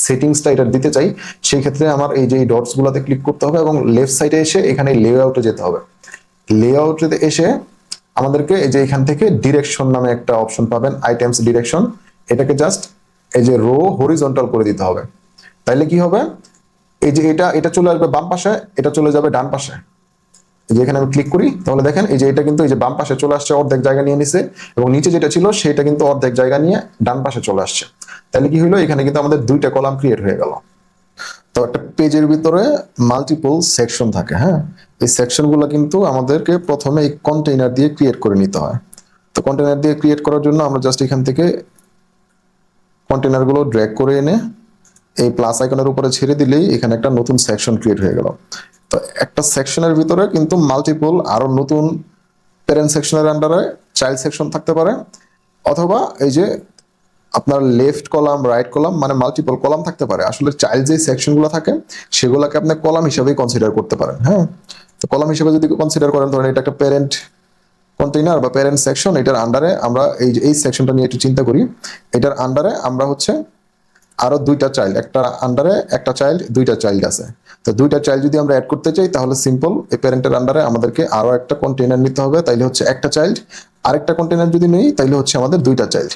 সেটিংসটা এটা দিতে চাই, সেই ক্ষেত্রে আমার এই যে ডটস গুলাতে ক্লিক করতে হবে এবং লেফট সাইডে এসে এখানে লেআউটে যেতে হবে। লেআউটে এসে আমাদেরকে এই যে এখান থেকে ডিরেকশন নামে একটা অপশন পাবেন, আইটেমস ডিরেকশন। এটাকে জাস্ট এই যে রো হরিজন্টাল করে দিতে হবে। তাইলে কি হবে, এই যে এটা এটা চলে আসবে বাম পাশে, এটা চলে যাবে ডান পাশে। যে এখানে আমি ক্লিক করি তাহলে দেখেন এই যে এটা কিন্তু এই যে বাম পাশে চলে আসছে, অর্ধেক জায়গা নিয়ে নিছে, এবং নিচে যেটা ছিল সেটা কিন্তু অর্ধেক জায়গা নিয়ে ডান পাশে চলে আসছে। তাহলে কি হলো, এখানে কিন্তু আমাদের দুইটা কলাম ক্রিয়েট হয়ে গেল। তো একটা পেজের ভিতরে মাল্টিপল সেকশন থাকে। হ্যাঁ, এই সেকশনগুলো কিন্তু আমাদেরকে প্রথমে এই কন্টেইনার দিয়ে ক্রিয়েট করে নিতে হয়। তো তো কন্টেনার দিয়ে ক্রিয়েট করার জন্য আমরা জাস্ট এখান থেকে কন্টেনারগুলো ড্র্যাগ করে এনে এই প্লাস আইকনের উপরে ছেড়ে দিলেই এখানে একটা নতুন সেকশন ক্রিয়েট হয়ে গেল। তো একটা সেকশনের ভিতরে কিন্তু মাল্টিপল আরো নতুন প্যারেন্ট সেকশনের আন্ডারে চাইল্ড সেকশন থাকতে পারে, অথবা এই যে আপনার লেফট কলাম রাইট কলাম মানে মাল্টিপল কলাম থাকতে পারে। আসলে চাইল্ড যে সেকশনগুলো থাকে সেগুলোকে আপনি কলাম হিসেবেই কনসিডার করতে পারেন। হ্যাঁ, তো কলাম হিসেবে যদি কনসিডার করেন, ধরেন এটা একটা প্যারেন্ট কন্টেইনার বা প্যারেন্ট সেকশন, এটার আন্ডারে আমরা এই সেকশনটা নিয়ে একটু চিন্তা করি। এটার আন্ডারে আমরা হচ্ছে আরো দুইটা চাইল্ড, একটা আন্ডারে একটা চাইল্ড, দুইটা চাইল্ড আছে। তো দুইটা চাইল্ড যদি আমরা অ্যাড করতে চাই তাহলে সিম্পল এই প্যারেন্টের আন্ডারে আমাদেরকে আরো একটা কন্টেইনার নিতে হবে, তাইলে হচ্ছে একটা চাইল্ড। আরেকটা কন্টেইনার যদি নেই তাইলে হচ্ছে আমাদের দুইটা চাইল্ড।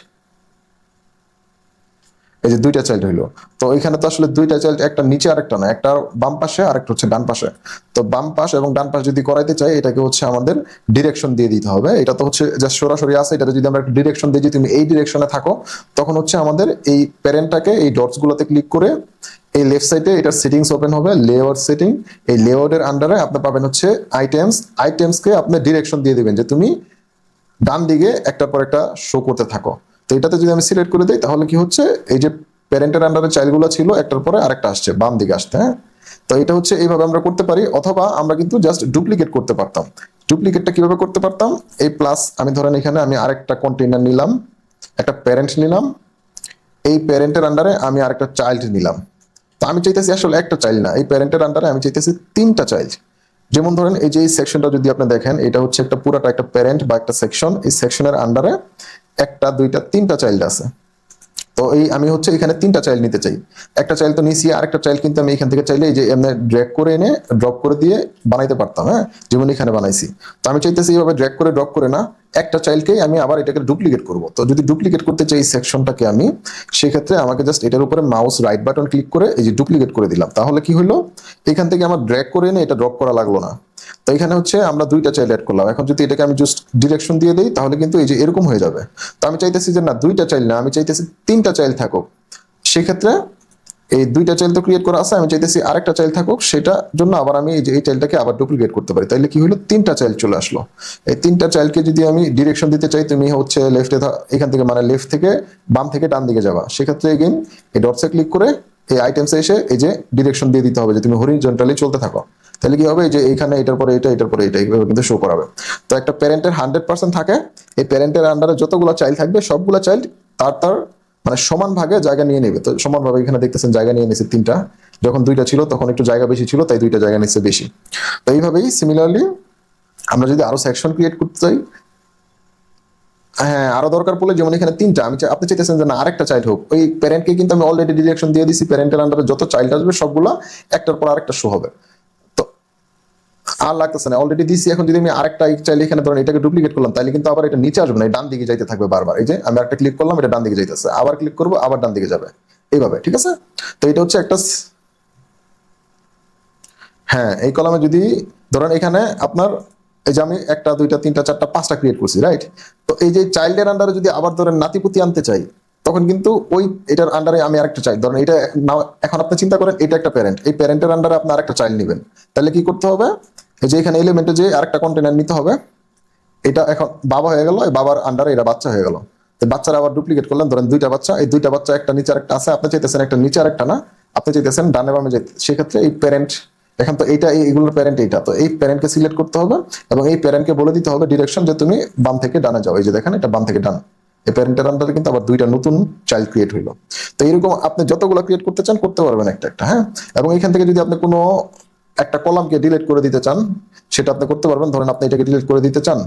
এই যে দুইটা চাইল্ড হইলো। তো এখানে তো আসলে দুইটা চাইল্ড, একটা নিচে আরেকটা না, একটা বাম পাশে আর একটা হচ্ছে ডান পাশে। তো বাম পাশ এবং ডান পাশ যদি করাইতে চাই এটাকে হচ্ছে আমাদের ডিরেকশন দিয়ে দিতে হবে। এটা তো হচ্ছে জাস্ট সরাসরি আছে, এটা যদি আমরা একটা ডিরেকশন দিই যে তুমি এই ডিরেকশনে থাকো, তখন হচ্ছে আমাদের এই প্যারেন্টটাকে এই ডটস গুলোতে ক্লিক করে এই লেফট সাইডে এটার সেটিংস ওপেন হবে, লেআউট সেটিং। এই লেআউটের আন্ডারে আপনি পাবেন হচ্ছে আইটেমসকে আপনি ডিরেকশন দিয়ে দিবেন যে তুমি ডান দিকে একটার পর একটা শো করতে থাকো। তো এটাতে যদি আমি সিলেক্ট করে দিই তাহলে কি হচ্ছে, এই যে প্যারেন্টের আন্ডারে চাইল্ডগুলো ছিল একটার পরে আরেকটা আসছে বাম দিকে আসতে। হ্যাঁ, তো এটা হচ্ছে এইভাবে আমরা করতে পারি, অথবা আমরা কিন্তু জাস্ট ডুপ্লিকেট করতে পারতাম। ডুপ্লিকেটটা কিভাবে করতে পারতাম, এই প্লাস আমি ধরেন এখানে আমি আরেকটা কন্টেইনার নিলাম, একটা প্যারেন্ট নিলাম, এই প্যারেন্টের আন্ডারে আমি আরেকটা চাইল্ড নিলাম। তো আমি চাইতেছি আসলে একটা চাইল্ড না, এই প্যারেন্টের আন্ডারে আমি চাইতেছি তিনটা চাইল্ড। যেমন ধরেন এই যে এই সেকশনটা যদি আপনি দেখেন, এটা হচ্ছে একটা পুরাটা একটা প্যারেন্ট বা একটা সেকশন। এই সেকশনের আন্ডারে একটা দুইটা তিনটা চাইল্ড আছে। তো এই আমি হচ্ছে এখানে তিনটা চাইল্ড নিতে চাই। একটা চাইল্ড তো নিছি, আরেকটা চাইল্ড কিন্তু আমি এখান থেকে চাইলে এই যে এমনি ড্র্যাগ করে এনে ড্রপ করে দিয়ে বানাইতে পারতাম। হ্যাঁ, যেমন এখানে বানাইছি। তো আমি চাইতেছি এইভাবে ড্র্যাগ করে ড্রপ করে না, একটা চাইল্ডকেই আমি আবার এটাকে ডুপ্লিকেট করব। তো যদি ডুপ্লিকেট করতে চাই সেকশনটাকে আমি, সেক্ষেত্রে আমাকে জাস্ট এটার উপরে মাউস রাইট বাটন ক্লিক করে এই যে ডুপ্লিকেট করে দিলাম। তাহলে কি হলো, এখান থেকে আমার ড্র্যাগ করে এনে এটা ড্রপ করা লাগলো না। তো এখানে হচ্ছে আমরা দুইটা চাইল্ড অ্যাড করলাম। এখন যদি এটাকে আমি জাস্ট ডিরেকশন দিয়ে দিই তাহলে কিন্তু এই যে এরকম হয়ে যাবে। তো আমি চাইতেছি যে না দুইটা চাইল্ড না, আমি চাইতেছি তিনটা চাইল্ড থাকুক। সেক্ষেত্রে এই দুইটা চাইল্ড তো ক্রিয়েট করা আছে, আমি চাইতেছি আরেকটা চাইল্ড থাকুক, সেটার জন্য আবার আমি এই যে এই চাইল্ডটাকে আবার ডুপ্লিকেট করতে পারি। তাইলে কি হলো, তিনটা চাইল্ড চলে আসলো। এই তিনটা চাইল্ডকে যদি আমি ডিরেকশন দিতে চাই, তুমি হচ্ছে লেফটে এখান থেকে মানে লেফট থেকে বাম থেকে ডান দিকে যাবা, সেক্ষেত্রে এগেইন এই ডটসে ক্লিক করে এই আইটেমসে এসে এই যে ডিরেকশন দিয়ে দিতে হবে যে তুমি হরিজন্টালি চলতে থাকো। তাহলে কি হবে, যে এইখানে এটার পরে এটা, এটার পরে এটা, এইভাবে কিন্তু শো করাবে। তো একটা প্যারেন্টের 100% থাকে, এই প্যারেন্টের আন্ডারে যতগুলো চাইল্ড থাকবে সবগুলো চাইল্ড তার তার মানে সমান ভাগে জায়গা নিয়ে নেবে। তো সমানভাবে এখানে দেখতেছেন জায়গা নিয়ে নিয়েছে তিনটা, যখন দুইটা ছিল তখন একটু জায়গা বেশি ছিল তাই দুইটা জায়গা নিচ্ছে বেশি। তো এইভাবেই সিমিলারলি আমরা যদি আরো সেকশন ক্রিয়েট করতে চাই, হ্যাঁ আরো দরকার পড়লে, যেমন এখানে তিনটা, আমি আপনি চাইতেছেন যে না আরেকটা চাইল্ড হোক, ওই প্যারেন্টকে কিন্তু আমি অলরেডি ডিরেকশন দিয়ে দিছি, প্যারেন্টের আন্ডারে যত চাইল্ড আসবে সবগুলা একটার পর আরেকটা শো হবে। তো আর লাগতেছে না, অলরেডি দিছি। এখন যদি আমি আরেকটা চাইলে এখানে ধরেন এটাকে ডুপ্লিকেট করলাম, তাহলে কিন্তু আবার এটা নিচে আসবে না, ডান দিকে যাইতে থাকবে বারবার। এই যে আমি একটা ক্লিক করলাম, এটা ডান দিকে যাইতেছে, আবার ক্লিক করবো আবার ডান দিকে যাবে, এইভাবে। ঠিক আছে, তো এটা হচ্ছে একটা, হ্যাঁ এই কলামে যদি ধরেন এখানে আপনার এই যে আমি একটা দুইটা তিনটা চারটা পাঁচটা ক্রিয়েট করছি, রাইট। তো এই যে চাইল্ডের আন্ডারে যদি আবার ধরেন নাতিপুতি আনতে চাই, তখন কিন্তু ওই এটার আন্ডারে আমি আরেকটা চাইল্ড ধরেন এটা এখন আপনি চিন্তা করেন এটা একটা প্যারেন্ট, এই প্যারেন্টের আন্ডারে আপনি আরেকটা চাইল্ড নেবেন, তাহলে কি করতে হবে, এই যে এখানে এলিমেন্টে যে আরেকটা কন্টেনার নিতে হবে। এটা এখন বাবা হয়ে গেল, এই বাবার আন্ডারে এটা বাচ্চা হয়ে গেল। তো বাচ্চারা আবার ডুপ্লিকেট করলেন, ধরেন দুইটা বাচ্চা, এই দুইটা বাচ্চা একটা নিচে আরেকটা আছে, আপনি চাইতেছেন একটা নিচে আরেকটা না, আপনি চাইতেছেন ডানে বামে যেতে। সেক্ষেত্রে এই প্যারেন্ট, এখন তো এইটা এইগুলোর প্যারেন্ট এইটা, তো এই প্যারেন্টকে সিলেক্ট করতে হবে এবং এই প্যারেন্টকে বলে দিতে হবে ডিরেকশন যে তুমি বাম থেকে ডানে যাও। এই যে দেখেন এটা বাম থেকে ডান, এই প্যারেন্টের আন্ডারে কিন্তু আবার দুইটা নতুন চাইল্ড ক্রিয়েট হইলো। তো এইরকম আপনি যতগুলো ক্রিয়েট করতে চান করতে পারবেন একটা একটা। হ্যাঁ, এবং এখান থেকে যদি আপনি কোনো একটা কলামকে ডিলিট করে দিতে চান সেটা আপনি করতে পারবেন। ধরেন আপনি এটাকে ডিলিট করে দিতে চান,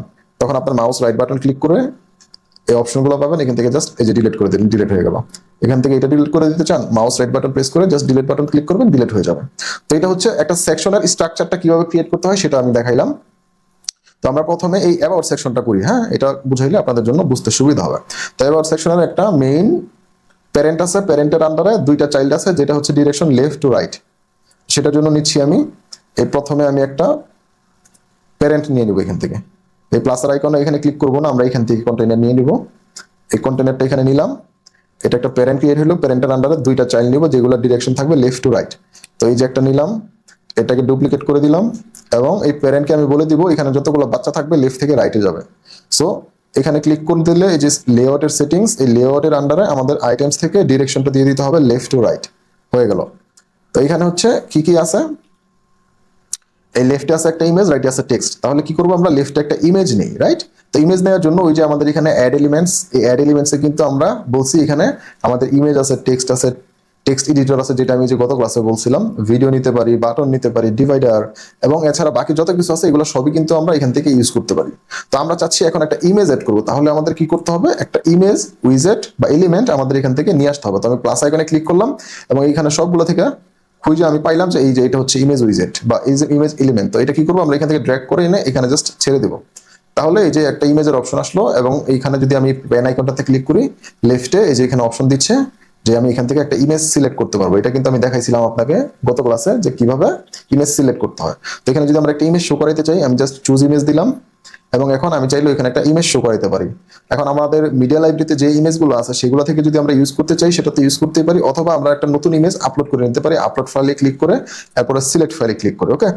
তখন আপনার মাউস রাইট বাটন ক্লিক করে এই অপশনগুলো পাবেন, এখান থেকে জাস্ট এই যে ডিলিট করে দিলেন, ডিলিট হয়ে গেল। এখান থেকে এটা ডিলিট করে দিতে চান, মাউস রাইট বাটন প্রেস করে জাস্ট ডিলিট বাটন ক্লিক করবেন, ডিলিট হয়ে যাবে। তো এটা হচ্ছে একটা সেকশনের স্ট্রাকচারটা কিভাবে ক্রিয়েট করতে হয় সেটা আমি দেখাইলাম। তো আমরা প্রথমে এই অ্যাবাউট সেকশনটা করি। হ্যাঁ, এটা বুঝাইলে আপনাদের জন্য বুঝতে সুবিধা হবে। তো অ্যাবাউট সেকশনের একটা মেইন প্যারেন্ট আছে, প্যারেন্টের আন্ডারে দুইটা চাইল্ড আছে, যেটা হচ্ছে ডিরেকশন লেফট টু রাইট। সেটার জন্য নিচ্ছি আমি এই প্রথমে আমি একটা প্যারেন্ট নিয়ে নিব এখান থেকে, এই প্লাসের আইকনে এখানে ক্লিক করবো না, আমরা এখান থেকে কন্টেনার নিয়ে নিব। এই কন্টেনারটা এখানে নিলাম, এটা একটা প্যারেন্ট ক্রিয়েট হলো, প্যারেন্টের আন্ডারে দুইটা চাইল্ড নিব যেগুলো ডিরেকশন থাকবে লেফট টু রাইট। তো এই যে একটা নিলাম, এটাকে ডুপ্লিকেট করে দিলাম এবং এই প্যারেন্টকে আমি বলে দিব এখানে যতগুলো বাচ্চা থাকবে লেফট থেকে রাইটে যাবে। সো এখানে ক্লিক করে দিলে এই যে লেআউটের সেটিংস, এই লেআউটের আন্ডারে আমাদের আইটেমস থেকে ডিরেকশনটা দিয়ে দিতে হবে লেফট টু রাইট, হয়ে গেল। তো এখানে হচ্ছে কি কি আছে, এই লেফটে আছে একটা ইমেজ, রাইটে আছে টেক্সট। তাহলে কি করবো আমরা, লেফটে একটা ইমেজ নেই, রাইট? তো ইমেজ নেওয়ার জন্য ওই যে আমাদের এখানে অ্যাড এলিমেন্টস, এই অ্যাড এলিমেন্টসে কিন্তু আমরা বলছি এখানে আমাদের ইমেজ আছে, টেক্সট আছে, টেক্সট এডিটর আছে, যেটা আমি যে গত ক্লাসে বলছিলাম, ভিডিও নিতে পারি, বাটন নিতে পারি, ডিভাইডার, এবং এছাড়া বাকি যত কিছু আছে এগুলো সবই কিন্তু আমরা এখান থেকে ইউজ করতে পারি। তো আমরা চাচ্ছি এখন একটা ইমেজ এড করবো, তাহলে আমাদের কি করতে হবে, একটা ইমেজ উইজেট বা এলিমেন্ট আমাদের এখান থেকে নিয়ে আসতে হবে। তো আমি প্লাস আইকনে ক্লিক করলাম এবং এইখানে সবগুলো থেকে খুঁজে আমি পাইলাম যে এই যে এটা হচ্ছে ইমেজ উইজেট বা এই যে ইমেজ এলিমেন্ট। তো এটা কি করবো, আমরা এখান থেকে ড্র্যাগ করে এনে এখানে জাস্ট ছেড়ে দেবো। তাহলে এই যে একটা ইমেজের অপশন আসলো এবং এইখানে যদি আমি পেন আইকনটাতে ক্লিক করি, লেফটে এই যে এখানে অপশন দিচ্ছে যে আমি এখান থেকে একটা ইমেজ সিলেক্ট করতে পারবো। এটা কিন্তু আমি দেখাইছিলাম আপনাকে গত ক্লাসে যে কিভাবে ইমেজ সিলেক্ট করতে হয়। তো এখানে যদি আমরা একটা ইমেজ শো করাইতে চাই, আমি জাস্ট চুজ ইমেজ দিলাম এবং এখন আমি চাইলে এখানে একটা ইমেজ শো করাইতে পারি। এখন আমাদের মিডিয়া লাইব্রেরিতে যে ইমেজগুলো আছে সেগুলো থেকে যদি আমরা ইউজ করতে চাই সেটাতে ইউজ করতে পারি, অথবা আমরা একটা নতুন ইমেজ আপলোড করে নিতে পারি, আপলোড ফাইলে ক্লিক করে তারপরে সিলেক্ট ফাইলে ক্লিক করে। ওকে,